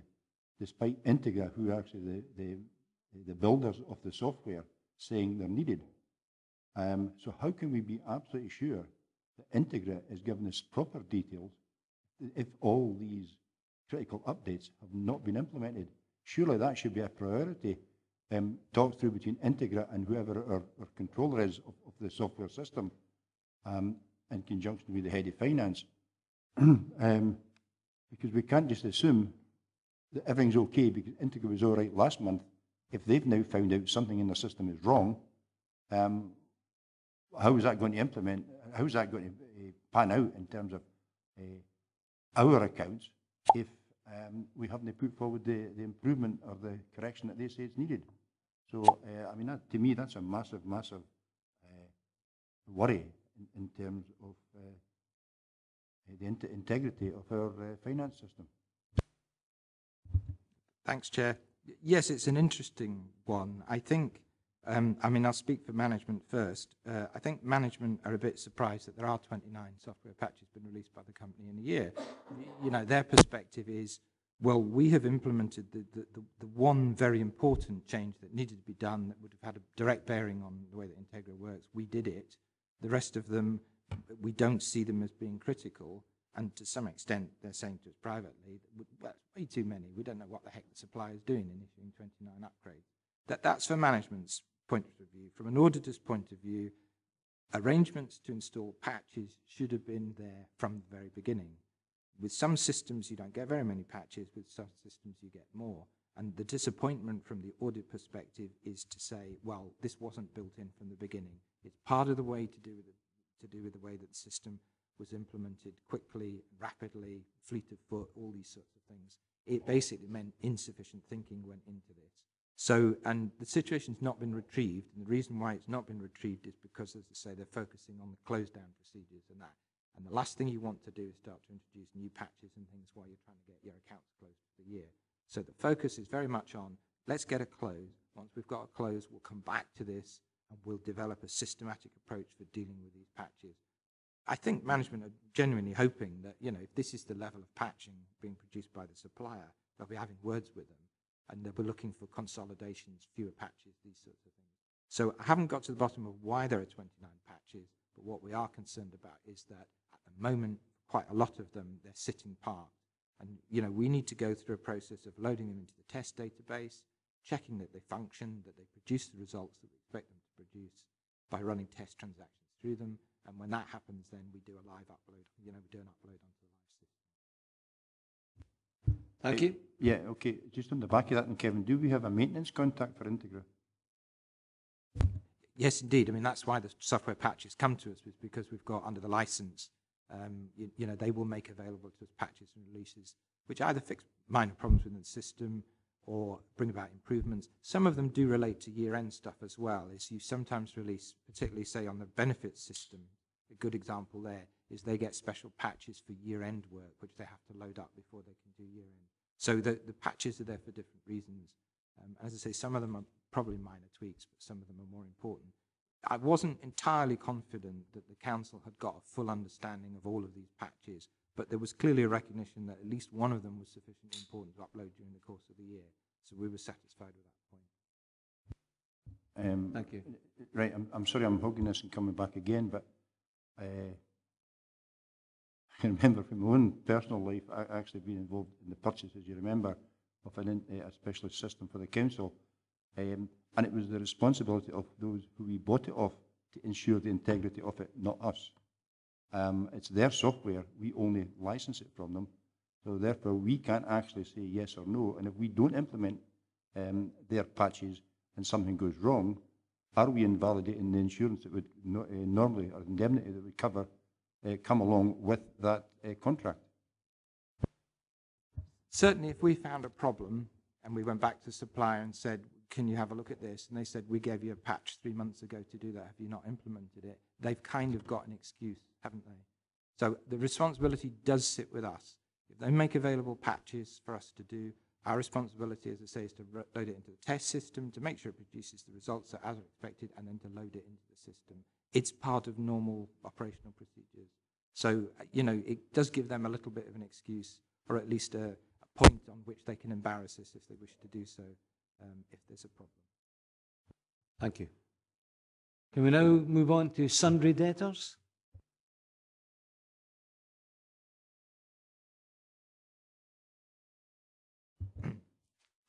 [SPEAKER 11] despite Integra, who are actually the builders of the software, saying they're needed. So how can we be absolutely sure that Integra is giving us proper details if all these critical updates have not been implemented? Surely that should be a priority, talked through between Integra and whoever our controller is of the software system, in conjunction with the head of finance. Because we can't just assume that everything's okay because Integra was all right last month. If they've now found out something in the system is wrong, how is that going to implement? How is that going to pan out in terms of our accounts if we haven't put forward the improvement or the correction that they say is needed? So, I mean, to me, that's a massive, massive worry in terms of the integrity of our finance system.
[SPEAKER 14] Thanks, Chair. Yes, it's an interesting one. I think, I mean, I'll speak for management first. I think management are a bit surprised that there are 29 software patches been released by the company in a year. You know, their perspective is, well, we have implemented the one very important change that needed to be done that would have had a direct bearing on the way that Integra works. We did it. The rest of them, we don't see them as being critical. And to some extent, they're saying to us privately, well, it's way too many. We don't know what the heck the supplier is doing in issuing 29 upgrades. That's for management's point of view. From an auditor's point of view, arrangements to install patches should have been there from the very beginning. With some systems, you don't get very many patches. With some systems, you get more. And the disappointment from the audit perspective is to say, well, this wasn't built in from the beginning. It's part of the way to do with the way that the system was implemented quickly, rapidly, fleet of foot, all these sorts of things. It basically meant insufficient thinking went into this. So, and the situation's not been retrieved, and the reason why it's not been retrieved is because, as I say, they're focusing on the close-down procedures and that. And the last thing you want to do is start to introduce new patches and things while you're trying to get your accounts closed for the year. So the focus is very much on, let's get a close. Once we've got a close, we'll come back to this and we'll develop a systematic approach for dealing with these patches. I think management are genuinely hoping that, you know, if this is the level of patching being produced by the supplier, they'll be having words with them and they'll be looking for consolidations, fewer patches, these sorts of things. So I haven't got to the bottom of why there are 29 patches, but what we are concerned about is that at the moment, quite a lot of them, they're sitting parked. And, you know, we need to go through a process of loading them into the test database, checking that they function, that they produce the results that we expect them to produce by running test transactions through them. And when that happens, then we do a live upload. You know, we do an upload onto the live system.
[SPEAKER 1] Thank you.
[SPEAKER 11] Yeah, okay. Just on the back of that, and Kevin, do we have a maintenance contact for Integra?
[SPEAKER 14] Yes, indeed. I mean, that's why the software patches come to us, is because we've got under the license, you know, they will make available to us patches and releases, which either fix minor problems within the system or bring about improvements. Some of them do relate to year-end stuff as well, is you sometimes release, particularly say on the benefits system, a good example there is they get special patches for year-end work, which they have to load up before they can do year-end. So the patches are there for different reasons. As I say, some of them are probably minor tweaks, but some of them are more important. I wasn't entirely confident that the council had got a full understanding of all of these patches, but there was clearly a recognition that at least one of them was sufficiently important to upload during the course of the year. So we were satisfied with that point.
[SPEAKER 11] Thank you. Right, I'm sorry I'm hogging this and coming back again, but I can remember from my own personal life, I actually been involved in the purchase, as you remember, of a specialist system for the council. And it was the responsibility of those who we bought it off to ensure the integrity of it, not us. It's their software, we only license it from them, so therefore we can't actually say yes or no, and if we don't implement their patches and something goes wrong, are we invalidating the insurance that would normally, or indemnity that would cover, come along with that contract?
[SPEAKER 14] Certainly, if we found a problem and we went back to the supplier and said, can you have a look at this? And they said, we gave you a patch 3 months ago to do that. Have you not implemented it? They've kind of got an excuse, haven't they? So the responsibility does sit with us. If they make available patches for us to do, our responsibility, as I say, is to load it into the test system, to make sure it produces the results that as expected, and then to load it into the system. It's part of normal operational procedures. So, it does give them a little bit of an excuse, or at least a point on which they can embarrass us if they wish to do so, if there's a problem.
[SPEAKER 1] Thank you. Can we now move on to sundry debtors?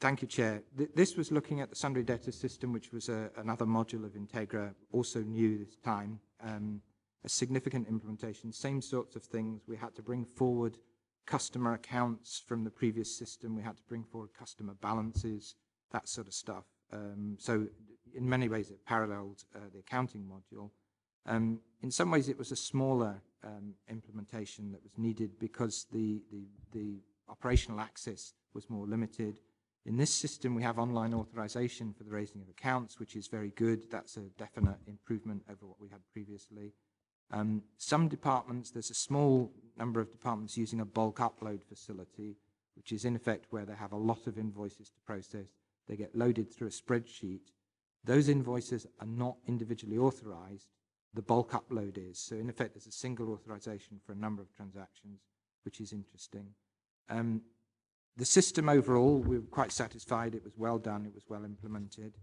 [SPEAKER 14] Thank you, Chair. This was looking at the sundry debtor system, which was another module of Integra, also new this time. A significant implementation, same sorts of things. We had to bring forward customer accounts from the previous system. We had to bring forward customer balances, that sort of stuff. So in many ways, it paralleled the accounting module. In some ways, it was a smaller implementation that was needed because the operational access was more limited. In this system, we have online authorization for the raising of accounts, which is very good. That's a definite improvement over what we had previously. Some departments, there's a small number of departments using a bulk upload facility, which is in effect where they have a lot of invoices to process. They get loaded through a spreadsheet. Those invoices are not individually authorized. The bulk upload is. So in effect, there's a single authorization for a number of transactions, which is interesting. The system overall, we were quite satisfied. It was well done. It was well implemented.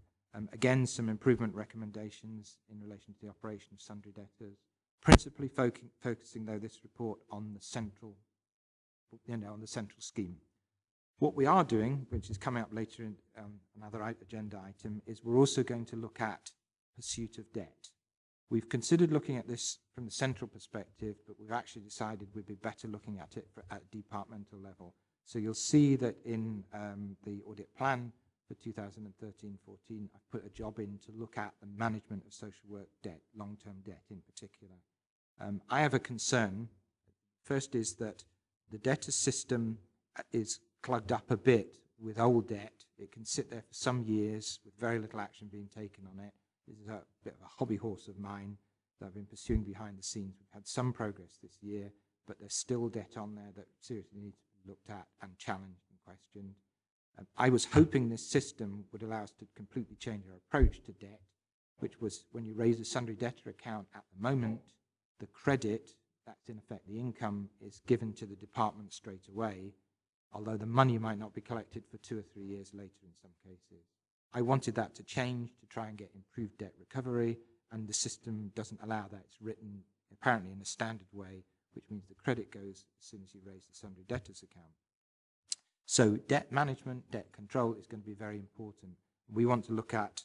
[SPEAKER 14] Again, some improvement recommendations in relation to the operation of sundry debtors, principally focusing, though, this report on the central, on the central scheme. What we are doing, which is coming up later in another agenda item, is we're also going to look at pursuit of debt. We've considered looking at this from the central perspective, but we've actually decided we'd be better looking at it at a departmental level. So you'll see that in the audit plan for 2013-14, I've put a job in to look at the management of social work debt, long-term debt in particular. I have a concern. First is that the debtor system is plugged up a bit with old debt. It can sit there for some years with very little action being taken on it. This is a bit of a hobby horse of mine that I've been pursuing behind the scenes. We've had some progress this year, but there's still debt on there that seriously needs to be looked at and challenged and questioned. I was hoping this system would allow us to completely change our approach to debt, which was when you raise a sundry debtor account at the moment, the credit, that's in effect the income, is given to the department straight away, although the money might not be collected for 2 or 3 years later in some cases. I wanted that to change to try and get improved debt recovery, and the system doesn't allow that. It's written apparently in a standard way, which means the credit goes as soon as you raise the sundry debtors account. So debt management, debt control is going to be very important. We want to look at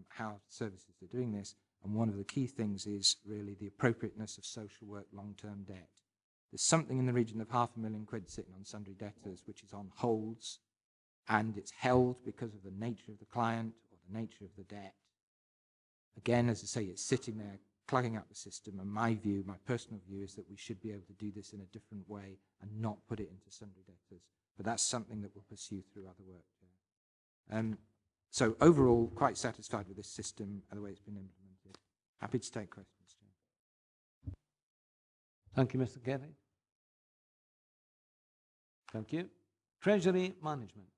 [SPEAKER 14] how services are doing this, and one of the key things is really the appropriateness of social work long-term debt. There's something in the region of £500,000 sitting on sundry debtors, which is on holds, and it's held because of the nature of the client or the nature of the debt. Again, as I say, it's sitting there plugging up the system, and my view, my personal view, is that we should be able to do this in a different way and not put it into sundry debtors. But that's something that we'll pursue through other work. So overall, quite satisfied with this system and the way it's been implemented. Happy to take questions, Chair.
[SPEAKER 1] Thank you, Mr. Kelly. Thank you. Treasury management.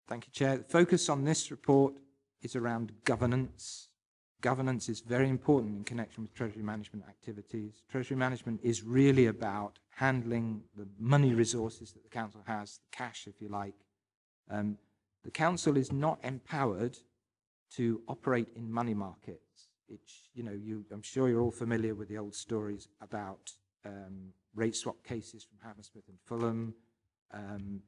[SPEAKER 14] Thank you, Chair. The focus on this report is around governance. Governance is very important in connection with Treasury management activities. Treasury management is really about handling the money resources that the Council has, the cash, if you like. The Council is not empowered to operate in money markets. I'm sure you're all familiar with the old stories about rate swap cases from Hammersmith and Fulham,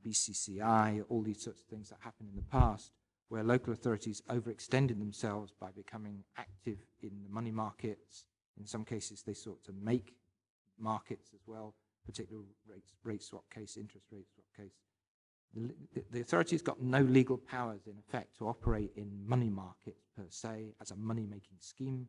[SPEAKER 14] BCCI, all these sorts of things that happened in the past, where local authorities overextended themselves by becoming active in the money markets. In some cases, they sought to make markets as well, particularly rate swap case, interest rate swap case. The authority's got no legal powers, in effect, to operate in money markets per se as a money-making scheme.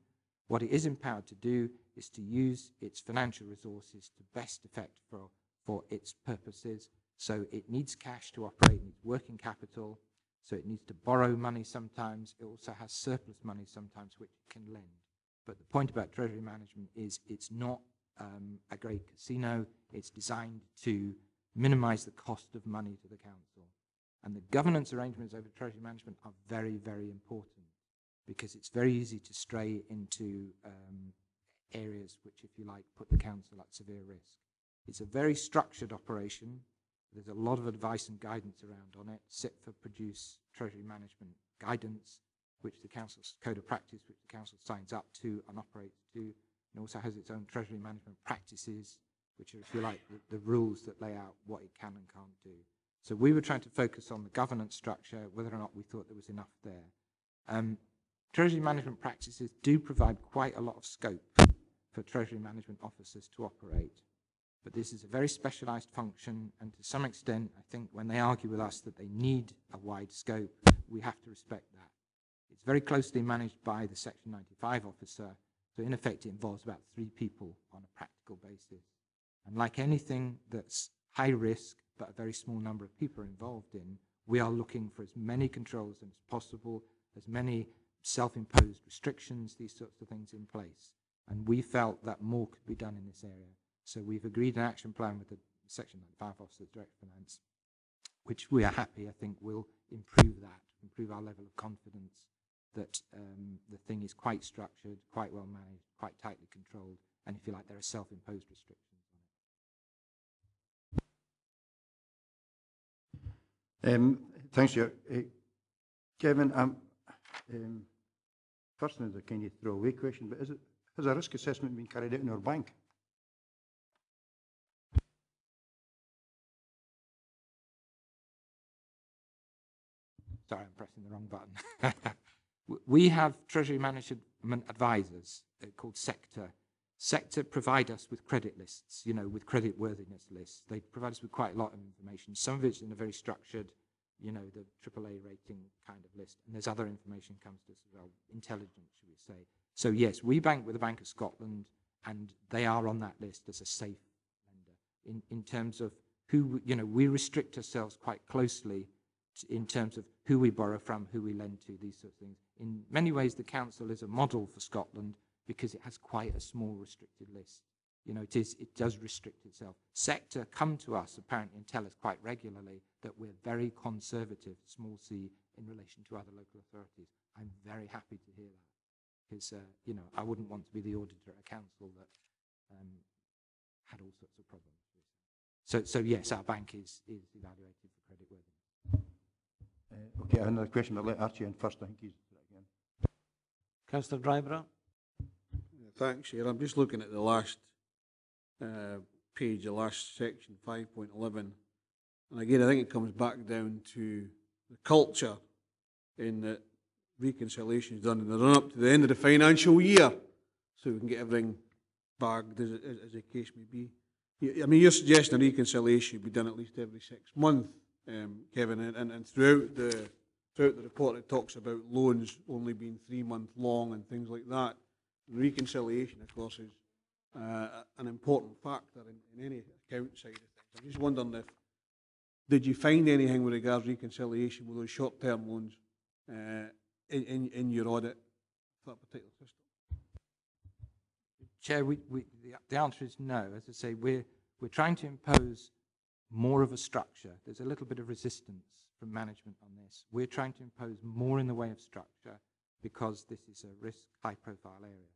[SPEAKER 14] What it is empowered to do is to use its financial resources to best effect for its purposes. So it needs cash to operate, it needs working capital, so it needs to borrow money sometimes. It also has surplus money sometimes which it can lend. But the point about treasury management is it's not a great casino. It's designed to minimize the cost of money to the council. And the governance arrangements over treasury management are very, very important, because it's very easy to stray into areas which, if you like, put the council at severe risk. It's a very structured operation. There's a lot of advice and guidance around on it. SIPFA produce treasury management guidance, which the council's code of practice, which the council signs up to and operates to, and also has its own treasury management practices, which are, if you like, the rules that lay out what it can and can't do. So we were trying to focus on the governance structure, whether or not we thought there was enough there. Treasury management practices do provide quite a lot of scope for treasury management officers to operate. But this is a very specialised function, and to some extent, I think when they argue with us that they need a wide scope, we have to respect that. It's very closely managed by the Section 95 officer, so in effect it involves about 3 people on a practical basis. And like anything that's high risk, but a very small number of people are involved in, we are looking for as many controls as possible, as many self-imposed restrictions, these sorts of things in place. And we felt that more could be done in this area. So we've agreed an action plan with the Section 95 Officer, Direct Finance, which we are happy, I think, will improve that, improve our level of confidence that the thing is quite structured, quite well managed, quite tightly controlled, and if you like, there are self-imposed restrictions on it.
[SPEAKER 11] Thanks, Chair. Kevin, first thing is a kind of throwaway question, but has a risk assessment been carried out in our bank?
[SPEAKER 14] Sorry, I'm pressing the wrong button. We have Treasury Management Advisors called Sector. Sector provide us with credit lists, you know, with credit worthiness lists. They provide us with quite a lot of information. Some of it's in a very structured, you know, the AAA rating kind of list. And there's other information comes to us as well, intelligence, should we say. So yes, we bank with the Bank of Scotland, and they are on that list as a safe lender. In terms of who, you know, we restrict ourselves quite closely in terms of who we borrow from, who we lend to, these sorts of things. In many ways, the council is a model for Scotland because it has quite a small restricted list. You know, it does restrict itself. Sector come to us apparently and tell us quite regularly that we're very conservative, small c, in relation to other local authorities. I'm very happy to hear that because, you know, I wouldn't want to be the auditor at a council that had all sorts of problems. So yes, our bank is evaluated for creditworthiness.
[SPEAKER 11] Okay, I have another question, but let Archie in first. I think he's again.
[SPEAKER 1] Councillor Dryborough.
[SPEAKER 4] Thanks, Chair. I'm just looking at the last page, the last section, 5.11. And again, I think it comes back down to the culture in that reconciliation is done in the run-up to the end of the financial year, so we can get everything bagged as the case may be. I mean, you're suggesting a reconciliation be done at least every 6 months, Kevin, and throughout the report it talks about loans only being 3 months long and things like that. Reconciliation, of course, is an important factor in any account side of things. I'm just wondering did you find anything with regards to reconciliation with those short-term loans in your audit for that particular system?
[SPEAKER 14] Chair, the answer is no. As I say, we're trying to impose more of a structure. There's a little bit of resistance from management on this. We're trying to impose more in the way of structure because this is a risk, high-profile area.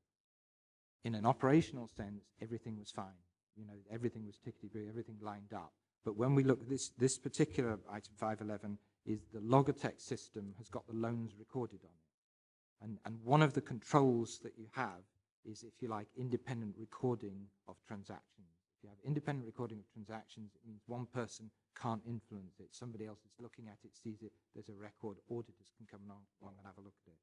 [SPEAKER 14] In an operational sense, everything was fine. You know, everything was tickety-boo, everything lined up. But when we look at this particular item 511 is the Logitech system has got the loans recorded on it. And one of the controls that you have is, if you like, independent recording of transactions. If you have independent recording of transactions, it means one person can't influence it. Somebody else is looking at it, sees it, there's a record, auditors can come along and have a look at it.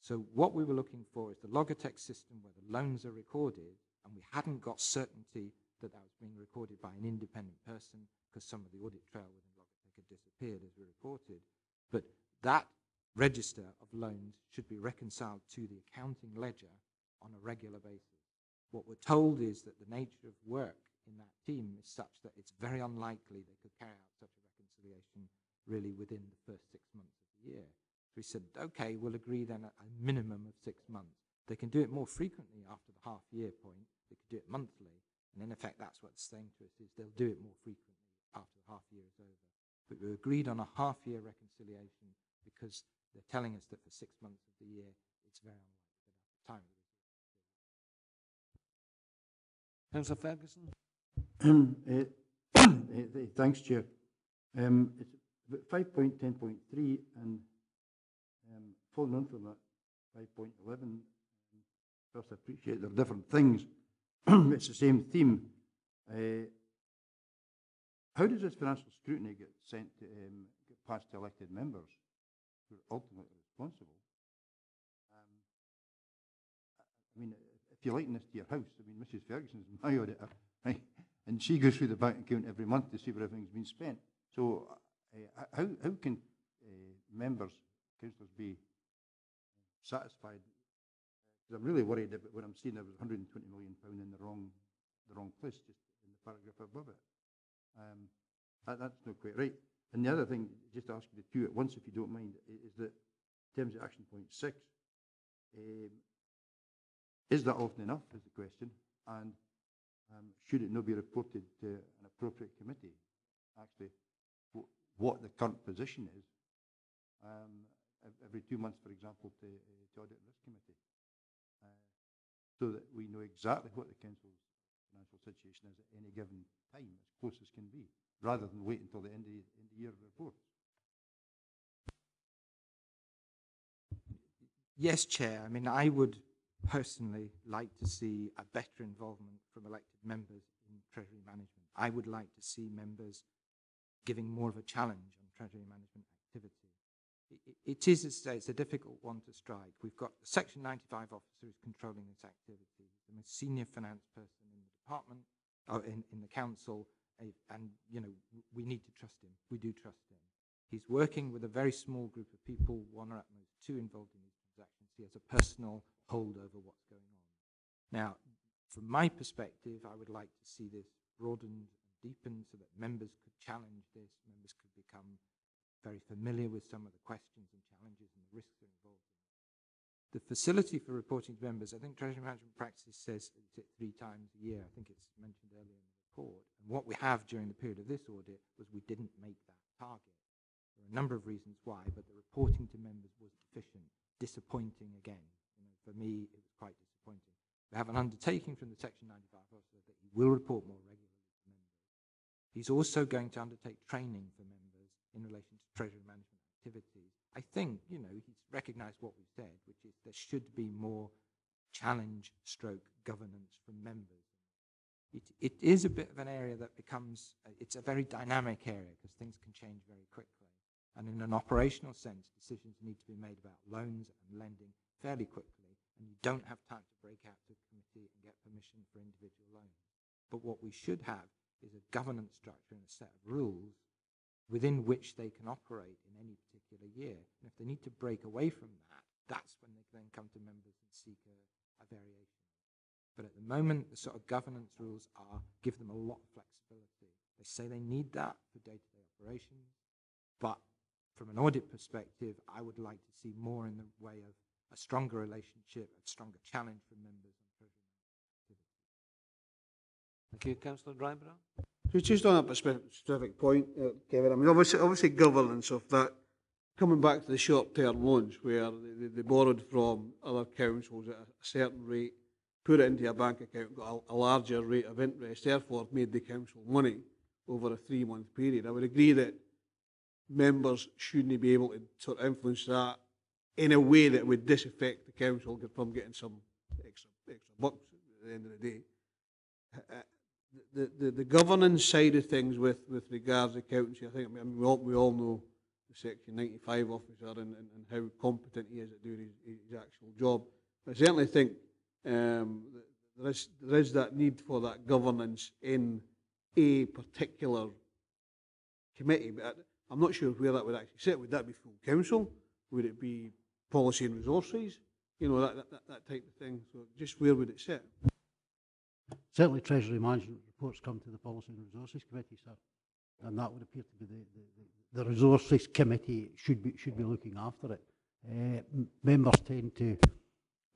[SPEAKER 14] So what we were looking for is the Logitech system where the loans are recorded, and we hadn't got certainty that that was being recorded by an independent person because some of the audit trail within Logitech had disappeared, as we reported. But that register of loans should be reconciled to the accounting ledger on a regular basis. What we're told is that the nature of work in that team is such that it's very unlikely they could carry out such a reconciliation really within the first 6 months of the year. So we said, okay, we'll agree then a minimum of 6 months. They can do it more frequently after the half-year point. They could do it monthly. And in effect, that's what it's saying to us, is they'll do it more frequently after the half-year is over. But we agreed on a half-year reconciliation because they're telling us that for 6 months of the year, it's very unlikely that at the time.
[SPEAKER 1] Councillor Ferguson?
[SPEAKER 11] Thanks, Chair. It's about 5.10.3 and following on from that, 5.11. First, I appreciate they're different things. It's the same theme. How does this financial scrutiny get sent to get passed to elected members who are ultimately responsible? I mean, if you're liking this to your house, I mean, Mrs. Ferguson is my auditor, right? And she goes through the bank account every month to see where everything's been spent. So how can members, councillors, be satisfied? Because I'm really worried about when I'm seeing there was £120 million in the wrong place, just in the paragraph above it. That's not quite right. And the other thing, just to ask you the two at once, if you don't mind, is that in terms of action point 6, is that often enough, is the question, and should it not be reported to an appropriate committee, actually, what the current position is, every 2 months, for example, to Audit and Risk Committee, so that we know exactly what the council's financial situation is at any given time, as close as can be, rather than wait until the end of the year report.
[SPEAKER 14] Yes, Chair. I mean, I would personally like to see a better involvement from elected members in Treasury management. I would like to see members giving more of a challenge on Treasury management activity. It is, as I say, it's a difficult one to strike. We've got the Section 95 officer who's controlling this activity, the most senior finance person in the department, or in the council, and, you know, we need to trust him. We do trust him. He's working with a very small group of people, one or at most two involved in these transactions. He has a personal hold over what's going on. Now, from my perspective, I would like to see this broadened and deepened so that members could challenge this, members could become very familiar with some of the questions and challenges and the risks that are involved in it. The facility for reporting to members, I think Treasury Management Practice says it's 3 times a year. I think it's mentioned earlier in the report. And what we have during the period of this audit was we didn't make that target. There are a number of reasons why, but the reporting to members was deficient, disappointing again. You know, for me, it was quite disappointing. We have an undertaking from the Section 95 officer that he will report more regularly to members. He's also going to undertake training for members in relation to Treasury management activities. I think, you know, he's recognised what we've said, which is there should be more challenge stroke governance from members. It is a bit of an area that becomes, it's a very dynamic area because things can change very quickly. And in an operational sense, decisions need to be made about loans and lending fairly quickly, and you don't have time to break out to a committee and get permission for individual loans. But what we should have is a governance structure and a set of rules within which they can operate in any particular year. And if they need to break away from that, that's when they then come to members and seek a variation. But at the moment, the sort of governance rules give them a lot of flexibility. They say they need that for day-to-day operations, but from an audit perspective, I would like to see more in the way of a stronger relationship, a stronger challenge for members on Treasury activities.
[SPEAKER 1] Thank you, Councillor Drybrough.
[SPEAKER 4] Just on a specific point, Kevin, I mean, obviously governance of that, coming back to the short-term loans where they borrowed from other councils at a certain rate, put it into a bank account, got a larger rate of interest, therefore made the council money over a 3-month period. I would agree that members shouldn't be able to sort of influence that in a way that would disaffect the council from getting some extra bucks at the end of the day. The governance side of things with regards to accountancy, I think, I mean, we all know the Section 95 officer and how competent he is at doing his actual job. I certainly think there is that need for that governance in a particular committee. But I'm not sure where that would actually sit. Would that be full council? Would it be policy and resources? You know, that type of thing. So just where would it sit?
[SPEAKER 3] Certainly Treasury Management reports come to the Policy and Resources Committee, sir. And that would appear to be the Resources Committee should be looking after it. Members tend to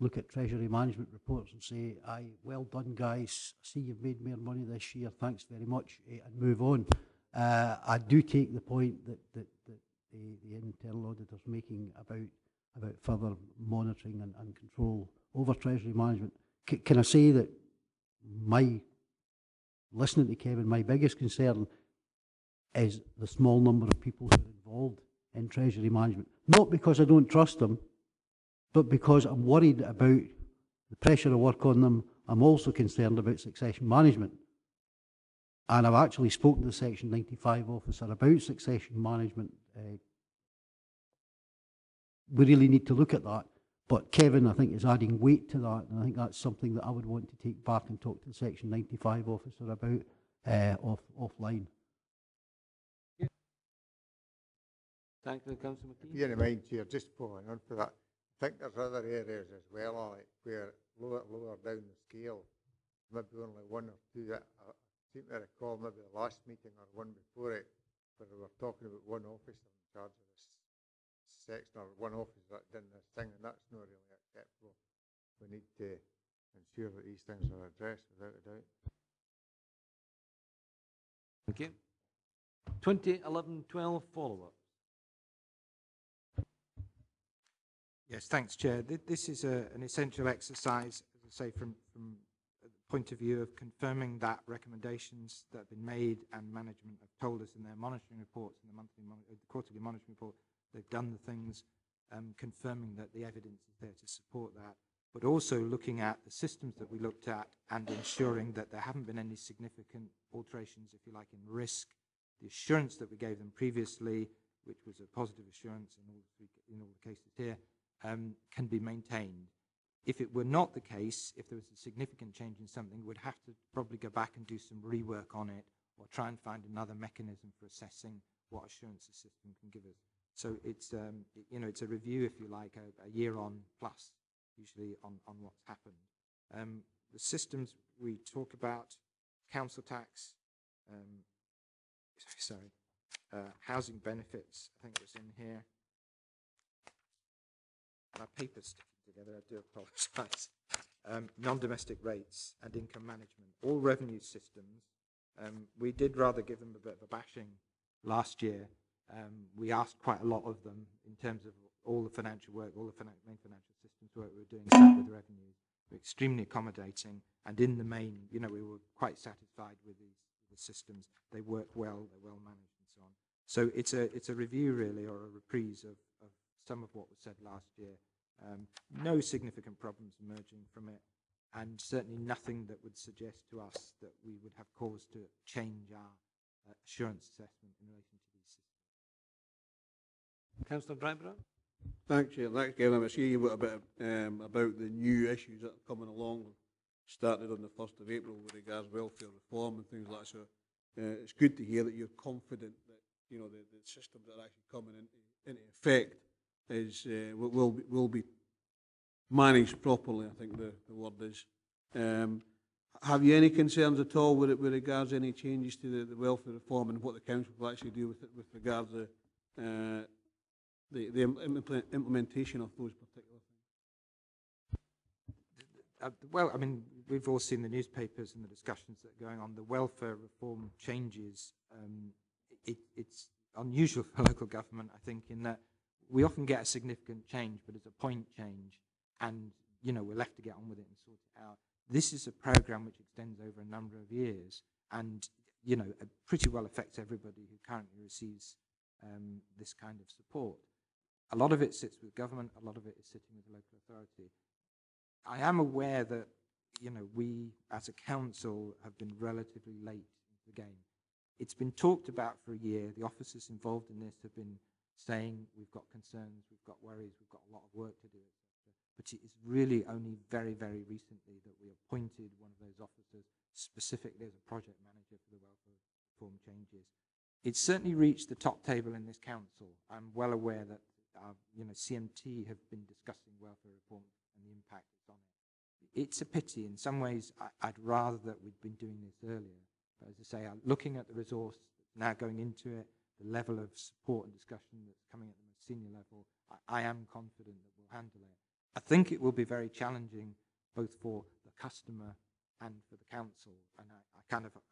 [SPEAKER 3] look at Treasury Management reports and say, aye, well done guys, I see you've made more money this year, thanks very much, and move on. I do take the point that the internal auditor's making about further monitoring and control over Treasury Management. Can I say that listening to Kevin, my biggest concern is the small number of people who are involved in Treasury Management. Not because I don't trust them, but because I'm worried about the pressure of work on them. I'm also concerned about succession management. And I've actually spoken to the Section 95 officer about succession management. We really need to look at that. But Kevin, I think, is adding weight to that, and I think that's something that I would want to take back and talk to the Section 95 officer about offline.
[SPEAKER 1] Thank you, Councillor McKee.
[SPEAKER 6] Bear in mind, Chair, just following on for that, I think there's other areas as well, like where lower down the scale, maybe only one or two. I seem to recall maybe the last meeting or one before it, where we were talking about one officer in charge of this section, or one officer that did this thing, and that's not really acceptable. We need to ensure that these things are addressed without a doubt.
[SPEAKER 1] Okay. 2011-12 follow-up.
[SPEAKER 14] Yes, thanks, Chair. This is an essential exercise, as I say, from the point of view of confirming that recommendations that have been made and management have told us in their monitoring reports and the quarterly monitoring report, they've done the things, confirming that the evidence is there to support that, but also looking at the systems that we looked at and ensuring that there haven't been any significant alterations, if you like, in risk. The assurance that we gave them previously, which was a positive assurance in all the cases here, can be maintained. If it were not the case, if there was a significant change in something, we'd have to probably go back and do some rework on it, or try and find another mechanism for assessing what assurance the system can give us. So it's it's a review, if you like, a year on plus, usually on what's happened. The systems we talk about, council tax, housing benefits, I think it was in here. My paper's sticking together, I do apologise. Non-domestic rates and income management, all revenue systems. We did rather give them a bit of a bashing last year. We asked quite a lot of them in terms of all the financial work, all the main financial systems work we were doing with revenues. We're extremely accommodating, and in the main, we were quite satisfied with the systems. They work well, they're well managed, and so on. So it's a review really, or a reprise of some of what was said last year. No significant problems emerging from it, and certainly nothing that would suggest to us that we would have cause to change our assurance assessment in relation to these systems.
[SPEAKER 1] Councillor Brightborough.
[SPEAKER 4] Thanks, Chair. Thanks, Kevin. I see you got a bit about the new issues that are coming along. Started on the 1st of April with regards to welfare reform and things like that. So it's good to hear that you're confident that the systems that are actually coming into effect is will be managed properly. I think the word is. Have you any concerns at all with regards to any changes to the welfare reform and what the council will actually do with it with regards to the implementation of those particular things?
[SPEAKER 14] Well, I mean, we've all seen the newspapers and the discussions that are going on. The welfare reform changes. It's unusual for local government, I think, in that we often get a significant change, but it's a point change, and we're left to get on with it and sort it out. This is a program which extends over a number of years, and it pretty well affects everybody who currently receives this kind of support. A lot of it sits with government, a lot of it is sitting with the local authority. I am aware that we as a council have been relatively late into the game. It's been talked about for a year. The officers involved in this have been saying we've got concerns, we've got worries, we've got a lot of work to do, etc. But it's really only very, very recently that we appointed one of those officers specifically as a project manager for the welfare reform changes. it's certainly reached the top table in this council. I'm well aware that CMT have been discussing welfare reform and the impact it's on it. It's a pity. In some ways, I'd rather that we'd been doing this earlier. But as I say, I'm looking at the resource now going into it, the level of support and discussion that's coming at the most senior level. I am confident that we'll handle it. I think it will be very challenging both for the customer and for the council. And I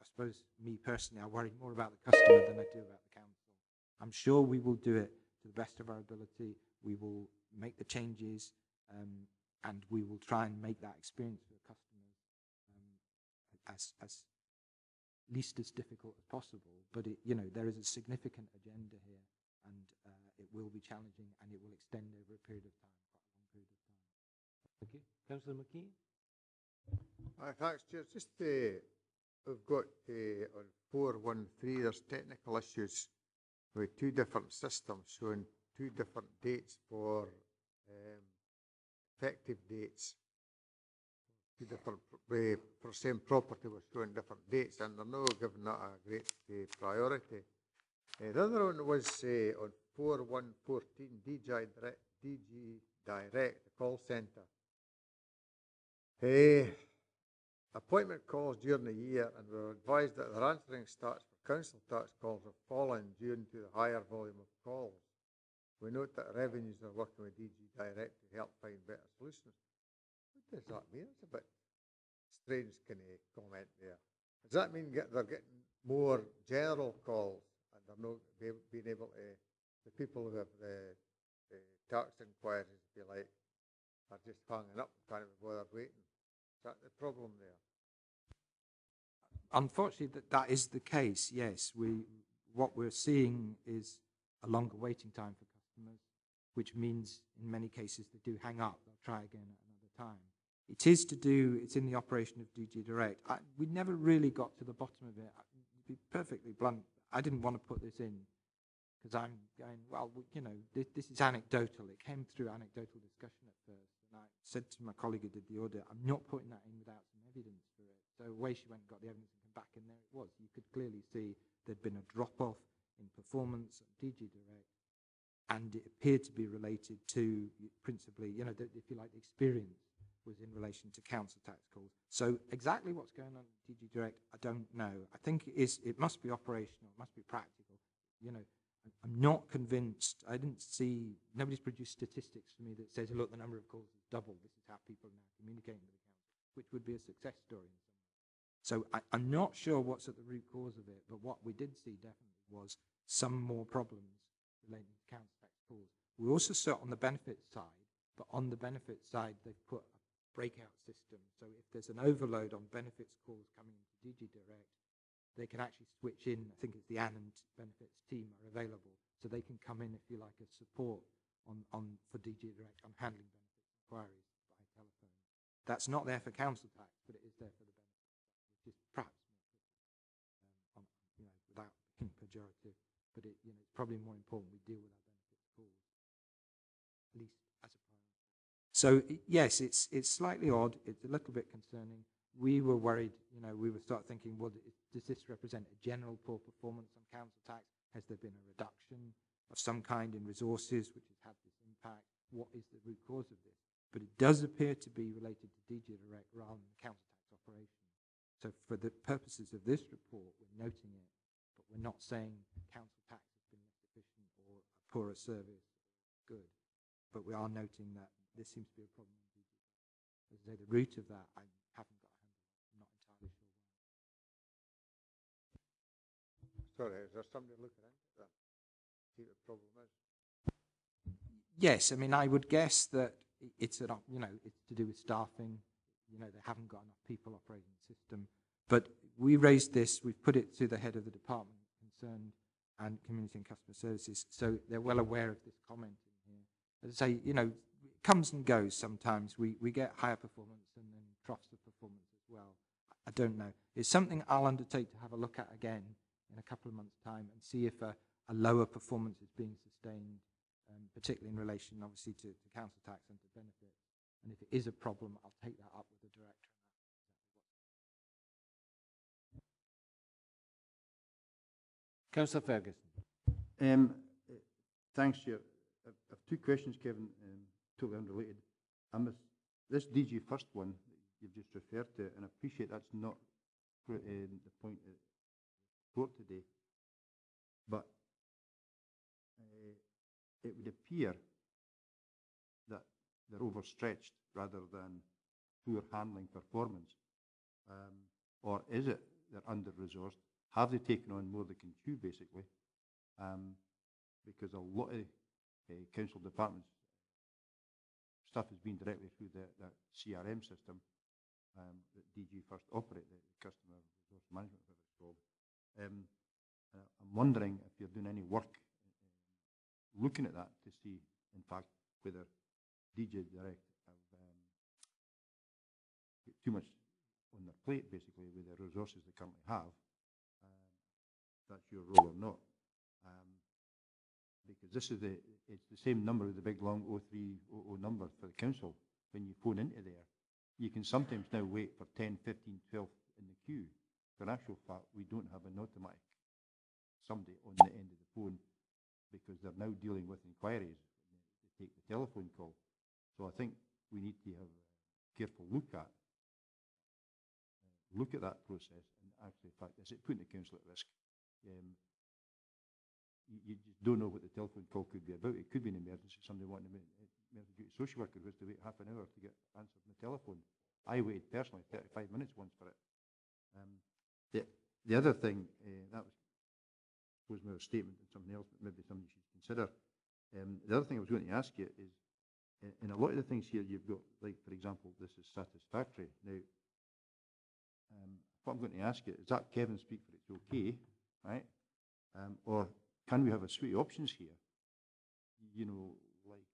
[SPEAKER 14] suppose, me personally, I worry more about the customer than I do about the council. I'm sure we will do it to the best of our ability. We will make the changes, and we will try and make that experience for the customers as least as difficult as possible. But there is a significant agenda here, and it will be challenging, and it will extend over a period of time, quite a long period of time.
[SPEAKER 1] Thank you. Councillor McKee?
[SPEAKER 6] Thanks, Chair. Just we've got on 413, there's technical issues with two different systems showing two different dates for effective dates. Two different, for the same property, we're showing different dates, and they're not giving that a great priority. The other one was on 4114, DG Direct, the call centre. Appointment calls during the year, and we were advised that their answering stats for council tax calls have fallen due to the higher volume of calls. We note that revenues are working with DG Direct to help find better solutions. What does that mean? It's a bit strange kind of comment there. Does that mean they're getting more general calls and they're not being able to, the people who have the tax inquiries, if you like, are just hanging up and can't be bothered waiting? Is that the problem there?
[SPEAKER 14] Unfortunately, that is the case, yes. What we're seeing is a longer waiting time for customers, which means in many cases they do hang up. They'll try again at another time. It's in the operation of DG Direct. We never really got to the bottom of it. To be perfectly blunt, I didn't want to put this in because I'm going, well, this is anecdotal. It came through anecdotal discussion at first. And I said to my colleague who did the audit, I'm not putting that in without some evidence for it. So away she went and got the evidence and came back, and there it was. You could clearly see there'd been a drop-off in performance of DG Direct, and it appeared to be related to principally, if you like, the experience was in relation to council tax calls. So exactly what's going on at DG Direct, I don't know. I think it must be operational, it must be practical. I'm not convinced. Nobody's produced statistics for me that says, look, the number of calls has doubled. This is how people are now communicating with the council, which would be a success story in some way. So I'm not sure what's at the root cause of it, but what we did see definitely was some more problems relating to council tax calls. We also saw it on the benefits side, but on the benefits side, they've put a breakout system. So if there's an overload on benefits calls coming into DG Direct, they can actually switch in. I think it's the Anand benefits team are available, so they can come in, if you like, as support for DG Direct on handling benefits inquiries by telephone. That's not there for council tax, but it is there for the benefits, which is perhaps more without being pejorative. But it's probably more important we deal with our benefits calls, at least as a priority. So yes, it's slightly odd. It's a little bit concerning. We were worried, we would start thinking, well, does this represent a general poor performance on council tax? Has there been a reduction of some kind in resources which has had this impact? What is the root cause of this? But it does appear to be related to DG Direct rather than the council tax operation. So for the purposes of this report, we're noting it, but we're not saying council tax has been less efficient or a poorer service or good. But we are noting that this seems to be a problem in DG Direct. As I say, the root of that, I haven't got a handle on. I'm not entirely sure why.
[SPEAKER 6] Sorry, is there somebody looking into that? See what the problem is?
[SPEAKER 14] Yes, I mean, I would guess that it's to do with staffing. They haven't got enough people operating the system. But we raised this, we've put it to the head of the department concerned and Community and Customer Services, so they're well aware of this comment in here. As I say, it comes and goes sometimes. We get higher performance and then troughs of performance as well. I don't know. It's something I'll undertake to have a look at again in a couple of months' time and see if a lower performance is being sustained, particularly in relation, obviously, to council tax and to benefits. And if it is a problem, I'll take that up with the director.
[SPEAKER 1] Councillor Ferguson.
[SPEAKER 11] Thanks, Chair. I have two questions, Kevin, totally unrelated. This DG First one that you've just referred to, and I appreciate that's not the point of the report today, but it would appear that they're overstretched rather than poor handling performance. Or is it they're under-resourced? Have they taken on more than can chew, basically? Because a lot of council departments stuff is being directly through the CRM system that DG First operate, the Customer Resource Management, whatever it's called. I'm wondering if you're doing any work looking at that to see, in fact, whether DG Direct have too much on their plate, basically, with the resources they currently have. That's your role or not. Because this is it's the same number with the big long 0300 number for the council. When you phone into there, you can sometimes now wait for 10, 15, 12 in the queue. But in actual fact, we don't have an automatic somebody on the end of the phone because they're now dealing with inquiries to take the telephone call. So I think we need to have a careful look at that process and actually, in fact, is it putting the council at risk? You just don't know what the telephone call could be about. It could be an emergency, somebody wanting an emergency social worker who has to wait half an hour to get answered on the telephone. I waited personally 35 minutes once for it. The other thing, that was more a statement than something else, but maybe something you should consider. The other thing I was going to ask you is, in a lot of the things here you've got, like, for example, this is satisfactory. Now, what I'm going to ask you, is that Kevin speak for it's okay, right? Or can we have a suite of options here? You know, like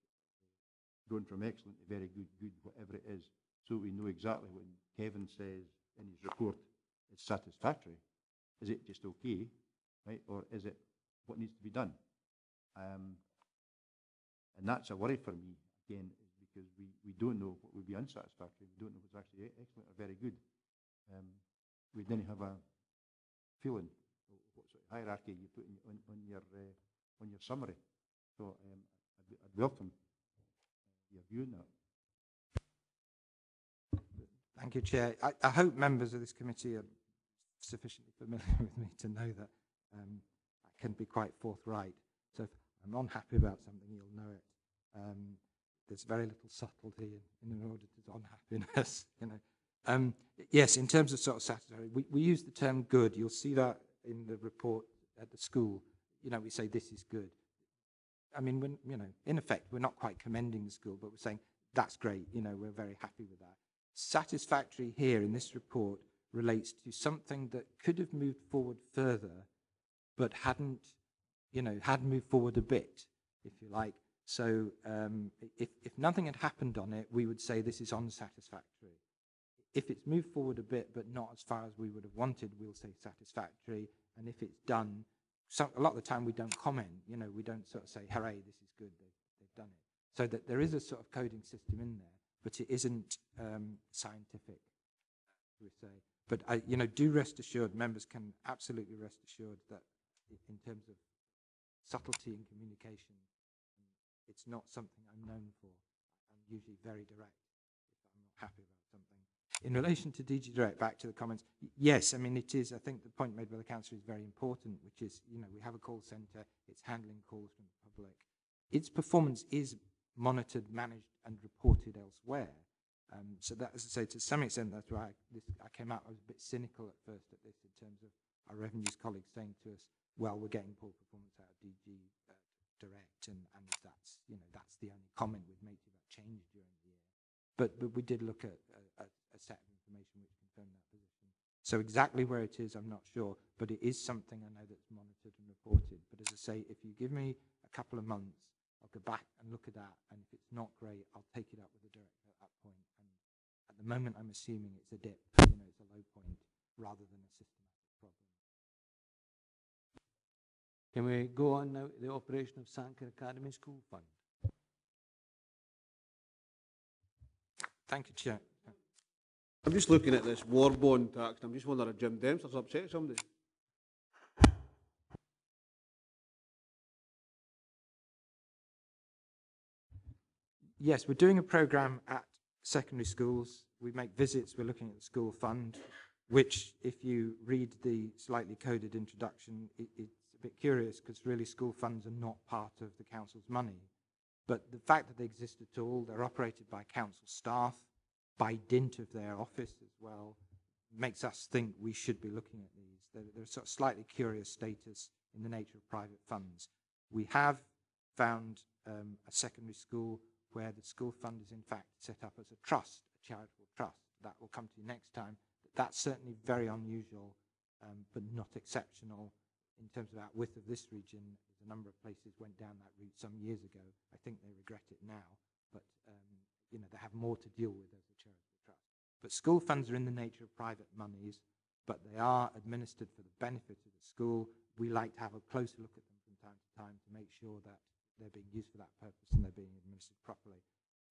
[SPEAKER 11] going from excellent to very good, good, whatever it is, so we know exactly when Kevin says in his report it's satisfactory. Is it just okay, right? Or is it what needs to be done? And that's a worry for me, again, is because we don't know what would be unsatisfactory. We don't know what's actually excellent or very good. We didn't have a feeling what sort of hierarchy you put on your summary. So I'd welcome your view on that.
[SPEAKER 14] Thank you, Chair. I hope members of this committee are sufficiently familiar with me to know that I can be quite forthright. So if I'm unhappy about something, you'll know it. There's very little subtlety in an auditor's unhappiness, you know. Yes, in terms of sort of satisfactory, we use the term good. You'll see that in the report at the school. You know, we say this is good. I mean, when, you know, in effect, we're not quite commending the school, but we're saying that's great. You know, we're very happy with that. Satisfactory here in this report relates to something that could have moved forward further, but hadn't moved forward a bit, if you like. So if nothing had happened on it, we would say this is unsatisfactory. If it's moved forward a bit, but not as far as we would have wanted, we'll say satisfactory. And if it's done, a lot of the time we don't comment. You know, we don't sort of say, hooray, this is good, they've done it. So that there is a sort of coding system in there, but it isn't scientific, we say. But, you know, do rest assured, members can absolutely rest assured that in terms of subtlety in communication, it's not something I'm known for. I'm usually very direct if I'm not happy about something. In relation to DG Direct, back to the comments, yes, I mean, it is, I think the point made by the Councillor is very important, which is, you know, we have a call centre, it's handling calls from the public. Its performance is monitored, managed and reported elsewhere. So that, as I say, to some extent, that's why I came out, I was a bit cynical at first at this in terms of our revenues colleagues saying to us, well, we're getting poor performance out of DG Direct, and that's, you know, that's the only comment we'd make to that change during the year. But we did look at a set of information which confirmed that position. So exactly where it is, I'm not sure, but it is something I know that's monitored and reported. But as I say, if you give me a couple of months, I'll go back and look at that, and if it's not great, I'll take it up with the director at that point. And at the moment, I'm assuming it's a dip, you know, it's a low point, rather than a systematic problem.
[SPEAKER 1] Can we go on now to the operation of Sanker Academy School Fund?
[SPEAKER 14] Thank you, Chair.
[SPEAKER 4] I'm just looking at this war bond tax, and I'm just wondering if Jim Dempster's upset somebody.
[SPEAKER 14] Yes, we're doing a programme at secondary schools. We make visits. We're looking at the school fund, which, if you read the slightly coded introduction, it's a bit curious because really school funds are not part of the council's money. But the fact that they exist at all, they're operated by council staff, by dint of their office as well, makes us think we should be looking at these. They're sort of slightly curious status in the nature of private funds. We have found a secondary school where the school fund is in fact set up as a trust, a charitable trust. That will come to you next time. That's certainly very unusual, but not exceptional in terms of our width of this region. There's a number of places went down that route some years ago. I think they regret it now, but you know, they have more to deal with as a charitable trust. But school funds are in the nature of private monies, but they are administered for the benefit of the school. We like to have a closer look at them from time to time to make sure that they're being used for that purpose and they're being administered properly.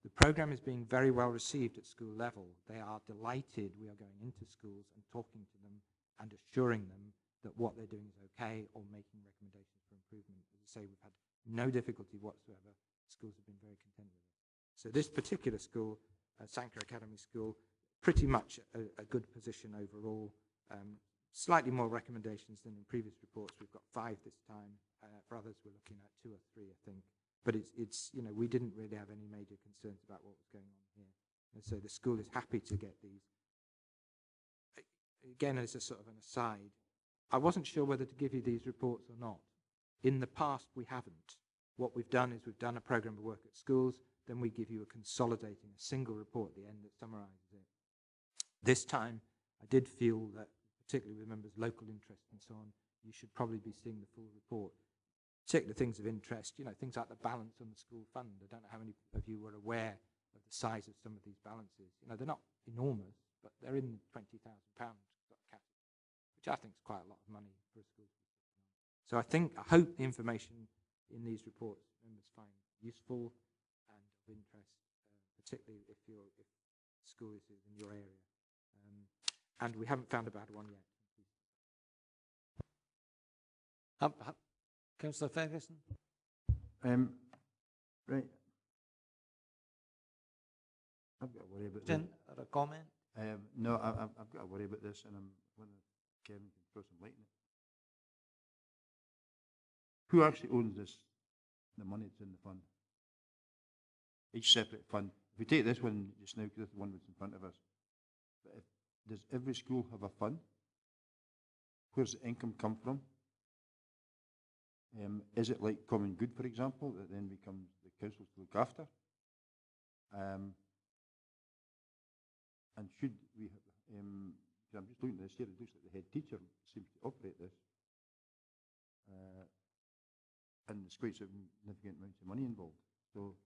[SPEAKER 14] The programme is being very well received at school level. They are delighted we are going into schools and talking to them and assuring them that what they're doing is okay, or making recommendations for improvement. As I say, we've had no difficulty whatsoever. Schools have been very content with it. So this particular school, Sanker Academy School, pretty much a good position overall. Slightly more recommendations than in previous reports. We've got 5 this time. For others, we're looking at 2 or 3, I think. But it's you know, we didn't really have any major concerns about what was going on here. And so the school is happy to get these. Again, as a sort of an aside, I wasn't sure whether to give you these reports or not. In the past, we haven't. What we've done is we've done a programme of work at schools, then we give you a consolidating, a single report at the end that summarises it. This time, I did feel that, particularly with members' local interest and so on, you should probably be seeing the full report. Particular things of interest, you know, things like the balance on the school fund. I don't know how many of you were aware of the size of some of these balances. You know, they're not enormous, but they're in £20,000 category, which I think is quite a lot of money for a school. So I hope the information in these reports members find useful and of interest, particularly if the school is in your area. And we haven't found a bad one yet.
[SPEAKER 1] Councillor Ferguson?
[SPEAKER 11] Right. I've got a worry about this.
[SPEAKER 1] Or a comment?
[SPEAKER 11] No, I've got a worry about this, and I'm wondering if Kevin can throw some light on it. Who actually owns this, the money that's in the fund? Each separate fund. If we take this one just now, because this is the one that's in front of us, but does every school have a fund? Where's the income come from? Is it like common good, for example, that then becomes the council to look after? And should we have, I'm just looking at this here, it looks like the head teacher seems to operate this. And there's quite significant amounts of money involved. So,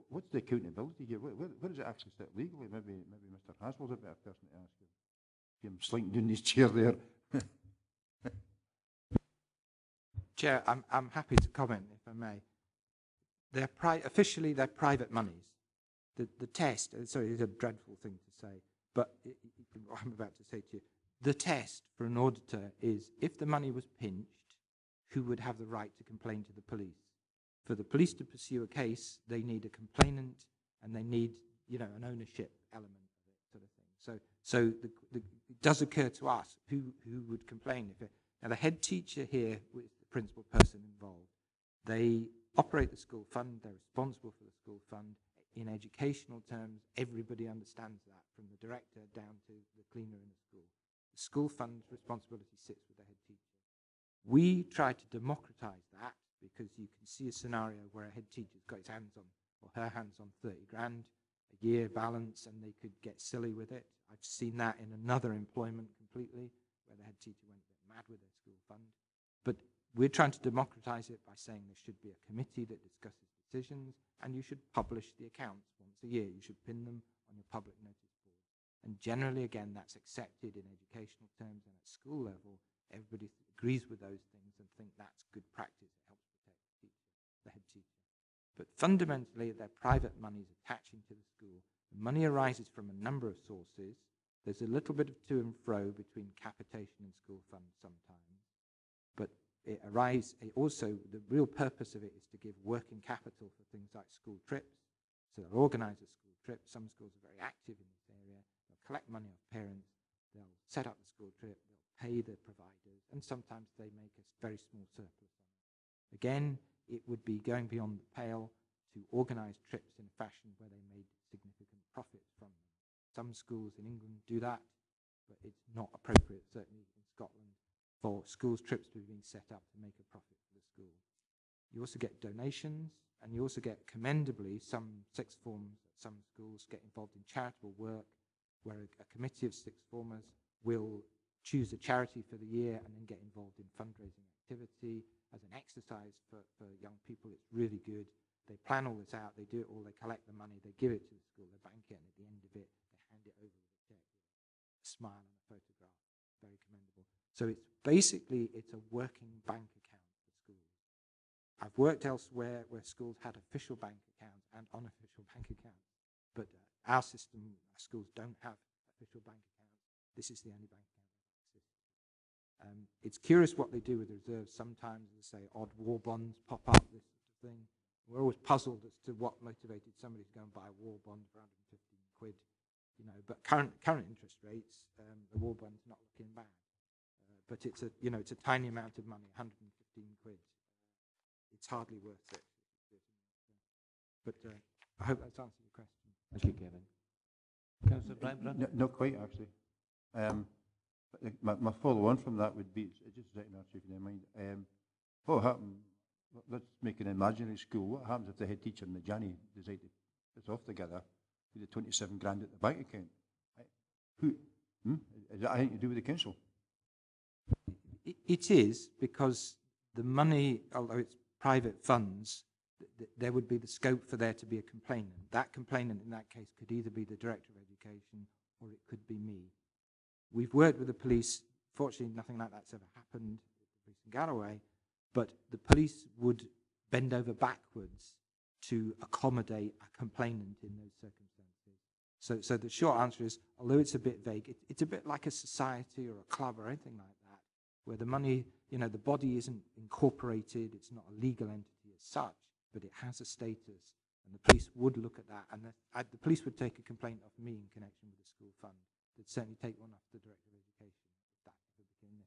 [SPEAKER 11] what's the accountability here? Where does it actually sit legally? Maybe Mr. Haswell's a better person to ask you. See him slinking down his chair there.
[SPEAKER 14] Chair, I'm happy to comment, if I may. Officially, they're private monies. The test, sorry, it's a dreadful thing to say, but what I'm about to say to you, the test for an auditor is if the money was pinched, who would have the right to complain to the police? For the police to pursue a case, they need a complainant and they need, you know, an ownership element of it, sort of thing. So it does occur to us who would complain. Now, the head teacher here was the principal person involved. They operate the school fund. They're responsible for the school fund. In educational terms, everybody understands that, from the director down to the cleaner in the school. The school fund's responsibility sits with the head teacher. We try to democratise that because you can see a scenario where a head teacher's got his hands on, or her hands on 30 grand a year balance, and they could get silly with it. I've seen that in another employment completely, where the head teacher went a bit mad with their school fund. But we're trying to democratise it by saying there should be a committee that discusses decisions, and you should publish the accounts once a year. You should pin them on your public notice board. And generally, again, that's accepted in educational terms, and at school level, everybody agrees with those things and think that's good practice. It helps protect the head teacher. But fundamentally, they're private monies attaching to the school. The money arises from a number of sources. There's a little bit of to and fro between capitation and school funds sometimes. But it also, the real purpose of it is to give working capital for things like school trips. So they'll organise a school trip. Some schools are very active in this area. They'll collect money off parents. They'll set up the school trip. They'll pay the providers. And sometimes they make a very small surplus on it. Again, it would be going beyond the pale to organise trips in a fashion where they made significant profits from them. Some schools in England do that, but it's not appropriate, certainly in Scotland, for schools' trips to be being set up to make a profit for the school. You also get donations, and you also get, commendably, some sixth forms at some schools get involved in charitable work, where a committee of sixth formers will choose a charity for the year and then get involved in fundraising activity as an exercise for young people. It's really good. They plan all this out, they do it all, they collect the money, they give it to the school, they bank it, and at the end of it, they hand it over with a check with a smile and a photograph. Very commendable. So it's basically, it's a working bank account for schools. I've worked elsewhere where schools had official bank accounts and unofficial bank accounts, but our system, our schools don't have official bank accounts. This is the only bank account that exists. It's curious what they do with the reserves. Sometimes they say odd war bonds pop up, this sort of thing. We're always puzzled as to what motivated somebody to go and buy a war bond for 115 quid. You know, but current interest rates, the war bond's not looking bad. But it's a, you know, it's a tiny amount of money, 115 quid. It's hardly worth it. But I hope that's answered your question.
[SPEAKER 1] Thank you, Kevin. Councillor Brightbrand?
[SPEAKER 11] Not quite, actually. My follow-on from that would be, just letting that if you don't mind, what happened, let's make an imaginary school. What happens if the head teacher and the Janny decide to put off together with the 27 grand at the bank account? Is that anything to do with the council?
[SPEAKER 14] It is, because the money, although it's private funds, there would be the scope for there to be a complainant. That complainant in that case could either be the Director of Education or it could be me. We've worked with the police. Fortunately, nothing like that's ever happened with the police in Galloway, but the police would bend over backwards to accommodate a complainant in those circumstances. So the short answer is, although it's a bit vague, it's a bit like a society or a club or anything like that, where the money, you know, the body isn't incorporated, it's not a legal entity as such, but it has a status, and the police would look at that, and the police would take a complaint off me in connection with the school fund. They'd certainly take one off the Director of Education if that ever became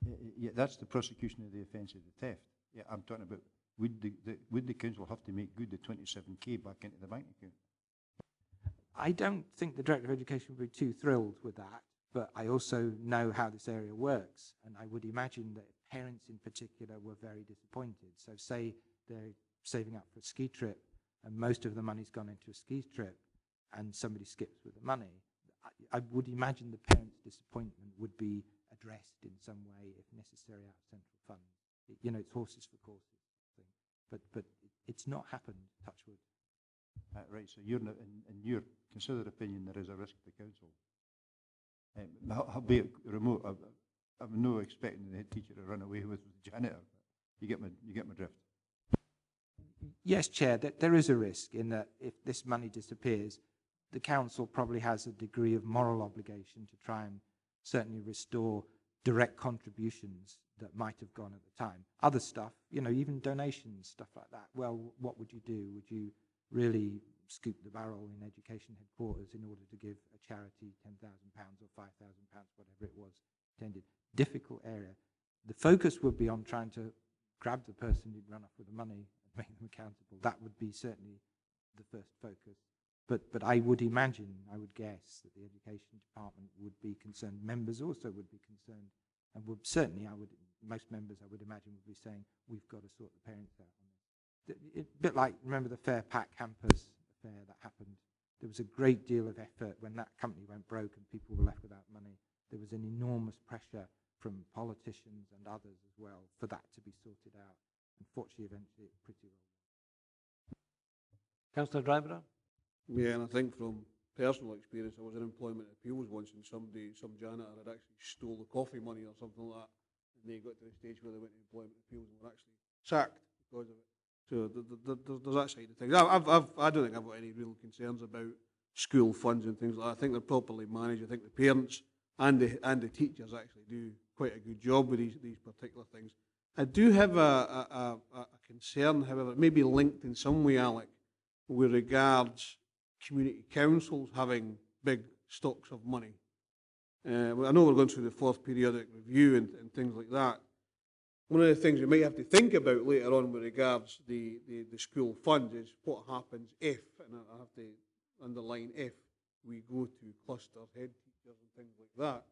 [SPEAKER 14] necessary.
[SPEAKER 11] Yeah, that's the prosecution of the offence of the theft. Yeah, I'm talking about, would the council have to make good the 27k back into the bank account?
[SPEAKER 14] I don't think the Director of Education would be too thrilled with that, but I also know how this area works, and I would imagine that parents in particular were very disappointed. So say they're saving up for a ski trip, and most of the money's gone into a ski trip, and somebody skips with the money. I would imagine the parents' disappointment would be addressed in some way, if necessary, out of central funds. You know, it's horses for courses thing. But it's not happened, touch wood.
[SPEAKER 11] Right, so you're in your considered opinion, there is a risk to the council. Be it remote, I'm no expecting the head teacher to run away with the janitor. You get my drift.
[SPEAKER 14] Yes, Chair, there is a risk in that if this money disappears, the council probably has a degree of moral obligation to try and certainly restore direct contributions that might have gone at the time. Other stuff, you know, even donations, stuff like that. Well, what would you do? Would you really scoop the barrel in education headquarters in order to give a charity £10,000 or £5,000, whatever it was intended? Difficult area. The focus would be on trying to grab the person who'd run off with the money and make them accountable. That would be certainly the first focus. But I would imagine, I would guess that the education department would be concerned. Members also would be concerned, and would certainly, most members I would imagine would be saying, we've got to sort the parents out on this. A bit like, remember the Fair Pack Hampers affair that happened? There was a great deal of effort when that company went broke and people were left without money. There was an enormous pressure from politicians and others as well for that to be sorted out. Unfortunately, eventually it pretty well.
[SPEAKER 1] Councillor Driver?
[SPEAKER 4] Yeah, and I think from personal experience, I was in employment appeals once, and some janitor had actually stole the coffee money or something like that, and they got to the stage where they went to employment appeals and were actually sacked because of it. So there's that side of things. I don't think I've got any real concerns about school funds and things like that. I think they're properly managed. I think the parents and the teachers actually do quite a good job with these particular things. I do have a concern, however, it may be linked in some way, Alec, with regards community councils having big stocks of money. Well, I know we're going through the fourth periodic review and things like that. One of the things we might have to think about later on with regards the school funds is what happens if, and I have to underline if, we go to cluster head teachers and things like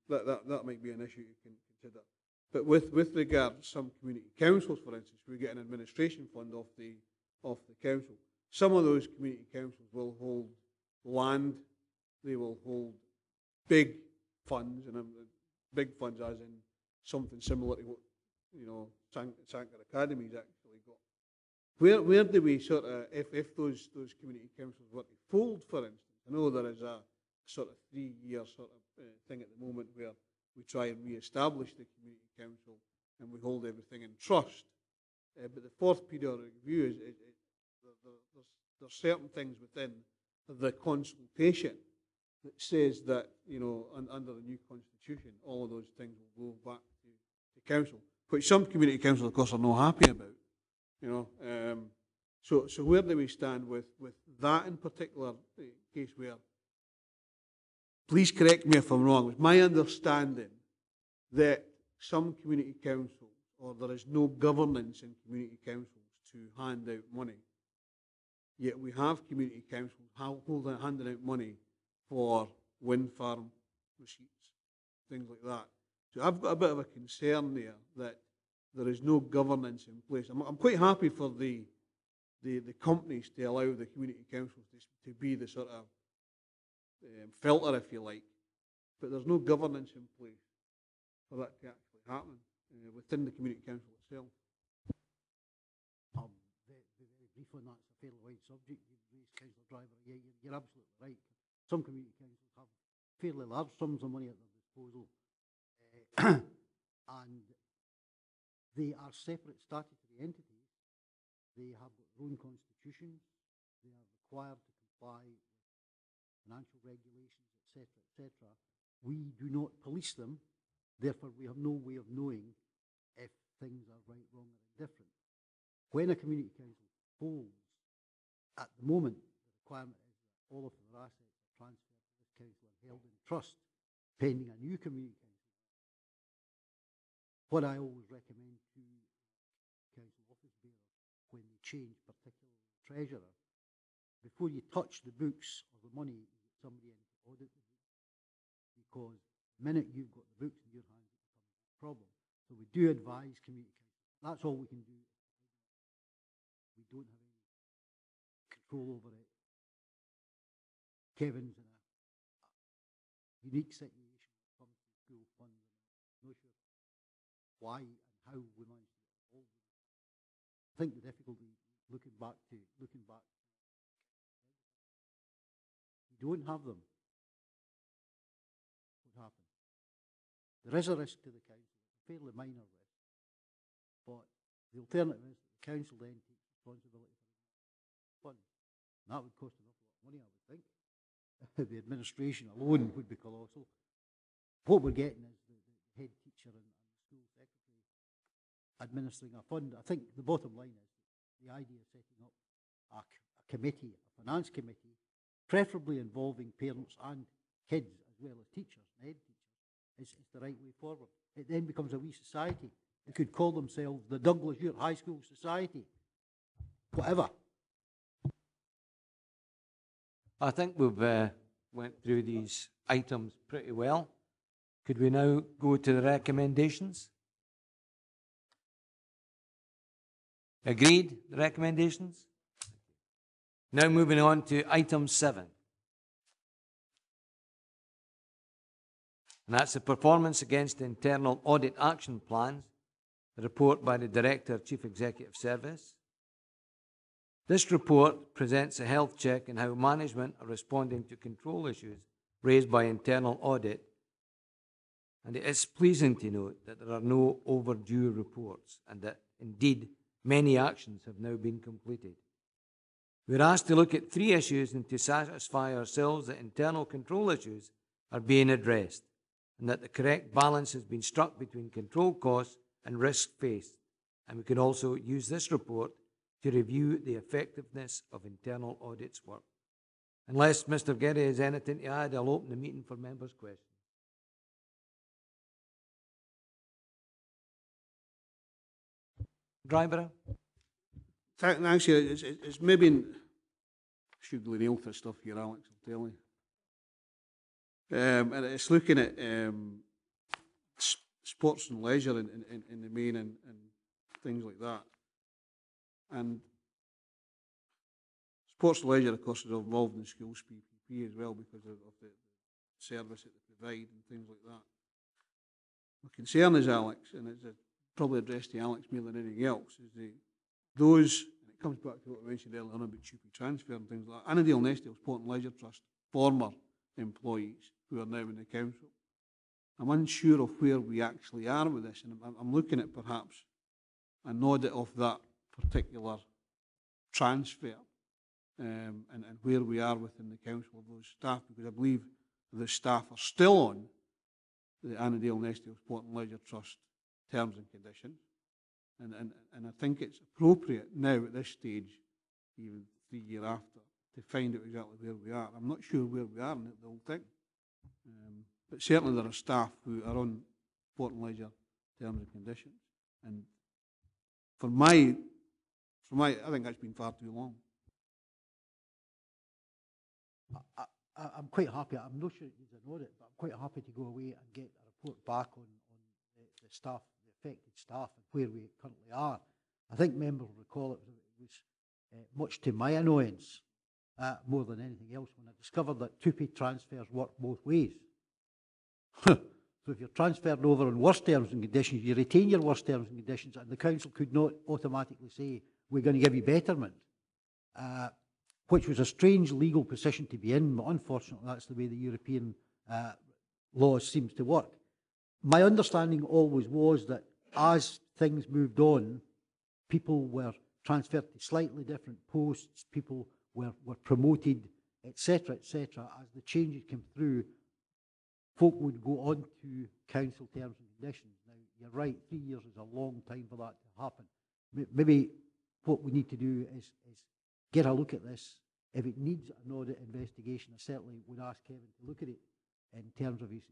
[SPEAKER 4] that. That might be an issue you can consider. But with regard to some community councils, for instance, we get an administration fund off the council. Some of those community councils will hold land, they will hold big funds, and big funds as in something similar to what, you know, Sanker Academy's actually got. Where do we sort of, if those community councils were to fold, for instance, I know there is a sort of 3-year sort of thing at the moment where we try and re-establish the community council and we hold everything in trust. But the fourth periodic review is there's certain things within the consultation that says that, you know, under the new constitution, all of those things will go back to council, which some community councils, of course, are not happy about. You know, so where do we stand with that in particular case? Where, please correct me if I'm wrong, it's my understanding that some community councils, or there is no governance in community councils to hand out money, yet we have community councils handing out money for wind farm receipts, things like that. So I've got a bit of a concern there that there is no governance in place. I'm quite happy for the companies to allow the community councils to be the sort of filter, if you like, but there's no governance in place for that to actually happen within the community council itself.
[SPEAKER 3] Very brief on that, it's a fairly wide subject. You've raised Councillor Driver. Yeah, you're absolutely right. Some community councils have fairly large sums of money at their disposal, and they are separate statutory entities. They have got their own constitutions. They are required to comply with financial regulations, etc., etc. We do not police them. Therefore, we have no way of knowing if things are right, wrong, or indifferent. When a community council folds, at the moment, the requirement is that all of their assets are transferred to this council and held in trust, pending a new community council. What I always recommend to council office bearers when they change, particularly the treasurer, before you touch the books or the money, you get somebody in to audit the books. Because the minute you've got the books in your hands, it becomes a problem. So we do advise community councils. That's all we can do. We don't have any control over it. Kevin's in a unique situation when it comes to school funds. I'm not sure why and how we managed to get involved with it. I think the difficulty, looking back, you don't have them. What happens? There is a risk to the council, a fairly minor risk, but the alternative is that the council then takes responsibility for the fund. And that would cost an awful lot of money, I would think. The administration alone would be colossal. What we're getting is the head teacher and the school secretary administering a fund. I think the bottom line is the idea of setting up a committee, a finance committee, preferably involving parents and kids as well as teachers and head teachers, is the right way forward. It then becomes a wee society. They could call themselves the Douglas Ute High School Society, whatever.
[SPEAKER 1] I think we've went through these items pretty well. Could we now go to the recommendations? Agreed, the recommendations? Now moving on to item 7. And that's the performance against the internal audit action plans, the report by the Director of Chief Executive Service. This report presents a health check on how management are responding to control issues raised by internal audit, and it is pleasing to note that there are no overdue reports and that, indeed, many actions have now been completed. We're asked to look at 3 issues and to satisfy ourselves that internal control issues are being addressed and that the correct balance has been struck between control costs and risks faced. And we can also use this report to review the effectiveness of internal audits work. Unless Mr. Geddy has anything to add, I'll open the meeting for members' questions. Driver?
[SPEAKER 4] Thanks, it's maybe, I should really nail this stuff here, Alex, I'll tell you. And it's looking at sports and leisure in the main and things like that. And sports and leisure, of course, is involved in schools PPP as well because of the service that they provide and things like that. My concern is, Alex, and it's probably addressed to Alex more than anything else, is those, and it comes back to what I mentioned earlier on about cheapy transfer and things like that. Annandale and Estill Sport and Leisure Trust, former employees who are now in the council. I'm unsure of where we actually are with this, and I'm looking at perhaps an audit of that particular transfer and where we are within the council of those staff, because I believe the staff are still on the Annandale and Estill Sport and Leisure Trust terms and conditions, and I think it's appropriate now at this stage, even 3 years after, to find out exactly where we are. I'm not sure where we are in the whole thing, but certainly there are staff who are on sport and leisure terms and conditions, and for my, I think that's been far too long.
[SPEAKER 3] I'm quite happy. I'm not sure it's an audit, but I'm quite happy to go away and get a report back on the staff, the affected staff, and where we currently are. I think members will recall it was much to my annoyance, more than anything else, when I discovered that two-pay transfers work both ways. So if you're transferred over on worse terms and conditions, you retain your worse terms and conditions, and the council could not automatically say, we're going to give you betterment, which was a strange legal position to be in, but unfortunately that's the way the European law seems to work. My understanding always was that as things moved on, people were transferred to slightly different posts, people were promoted, etc., etc. As the changes came through, folk would go on to council terms and conditions. Now, you're right, 3 years is a long time for that to happen. Maybe what we need to do is get a look at this. If it needs an audit investigation, I certainly would ask Kevin to look at it in terms of his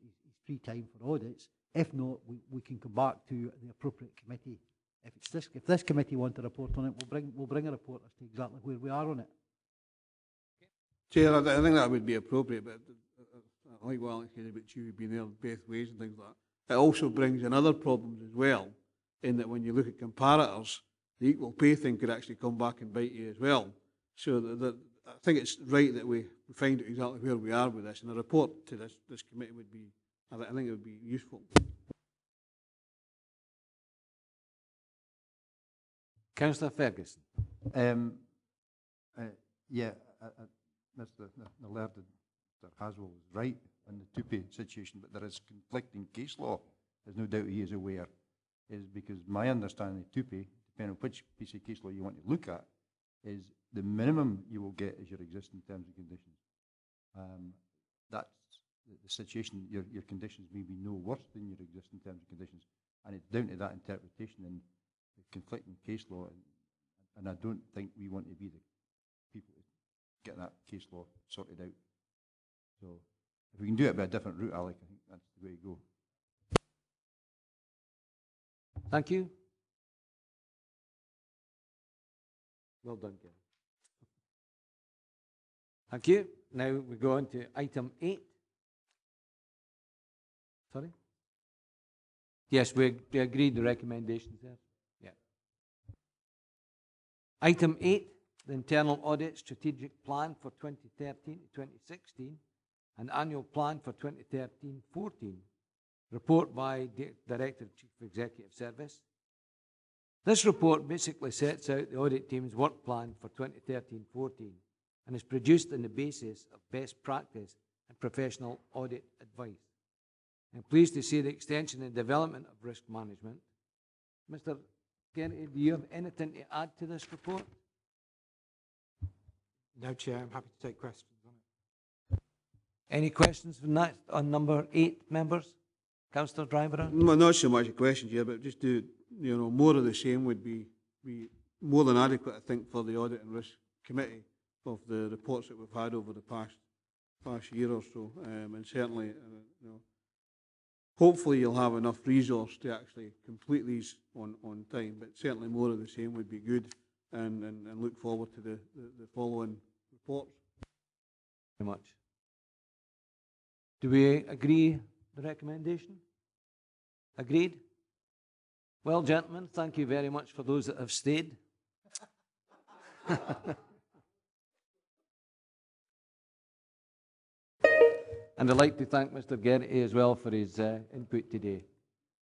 [SPEAKER 3] free time for audits. If not, we can come back to the appropriate committee. If this committee want a report on it, we'll bring a report as to exactly where we are on it.
[SPEAKER 4] Chair, I think that would be appropriate, but I like what Alex said about you being there both ways and things like that. It also brings in other problems as well, in that when you look at comparators, the equal pay thing could actually come back and bite you as well. So I think it's right that we find out exactly where we are with this, and a report to this committee would be, I think it would be useful.
[SPEAKER 1] Councillor Ferguson.
[SPEAKER 11] Mr. Haswell was right on the two-pay situation, but there is conflicting case law, as no doubt he is aware, is because my understanding of two-pay, depending on which piece of case law you want to look at, is the minimum you will get is your existing terms and conditions. That's the situation. Your conditions may be no worse than your existing terms and conditions, and it's down to that interpretation and the conflicting case law, and I don't think we want to be the people to get that case law sorted out. So if we can do it by a different route, Alec, I think that's the way to go.
[SPEAKER 1] Thank you. Well done, Kevin. Thank you. Now we go on to item 8. Sorry? Yes, we agreed the recommendations there. Yeah. Item 8, the internal audit strategic plan for 2013 to 2016 and annual plan for 2013-14. Report by Director of Chief Executive Service. This report basically sets out the audit team's work plan for 2013-14 and is produced on the basis of best practice and professional audit advice. I'm pleased to see the extension and development of risk management. Mr. Kennedy, do you have anything to add to this report?
[SPEAKER 14] No, Chair, I'm happy to take questions on it.
[SPEAKER 1] Any questions on number 8, members? Councillor Driver?
[SPEAKER 4] Well, not so much a question here, but just do, more of the same would be more than adequate, I think, for the Audit and Risk Committee of the reports that we've had over the past year or so. And certainly, hopefully you'll have enough resource to actually complete these on time, but certainly more of the same would be good, and look forward to the following reports.
[SPEAKER 1] Very much. Do we agree the recommendation? Agreed? Well, gentlemen, thank you very much for those that have stayed. And I'd like to thank Mr. Geraghty as well for his input today.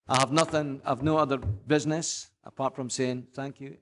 [SPEAKER 1] I have no other business apart from saying thank you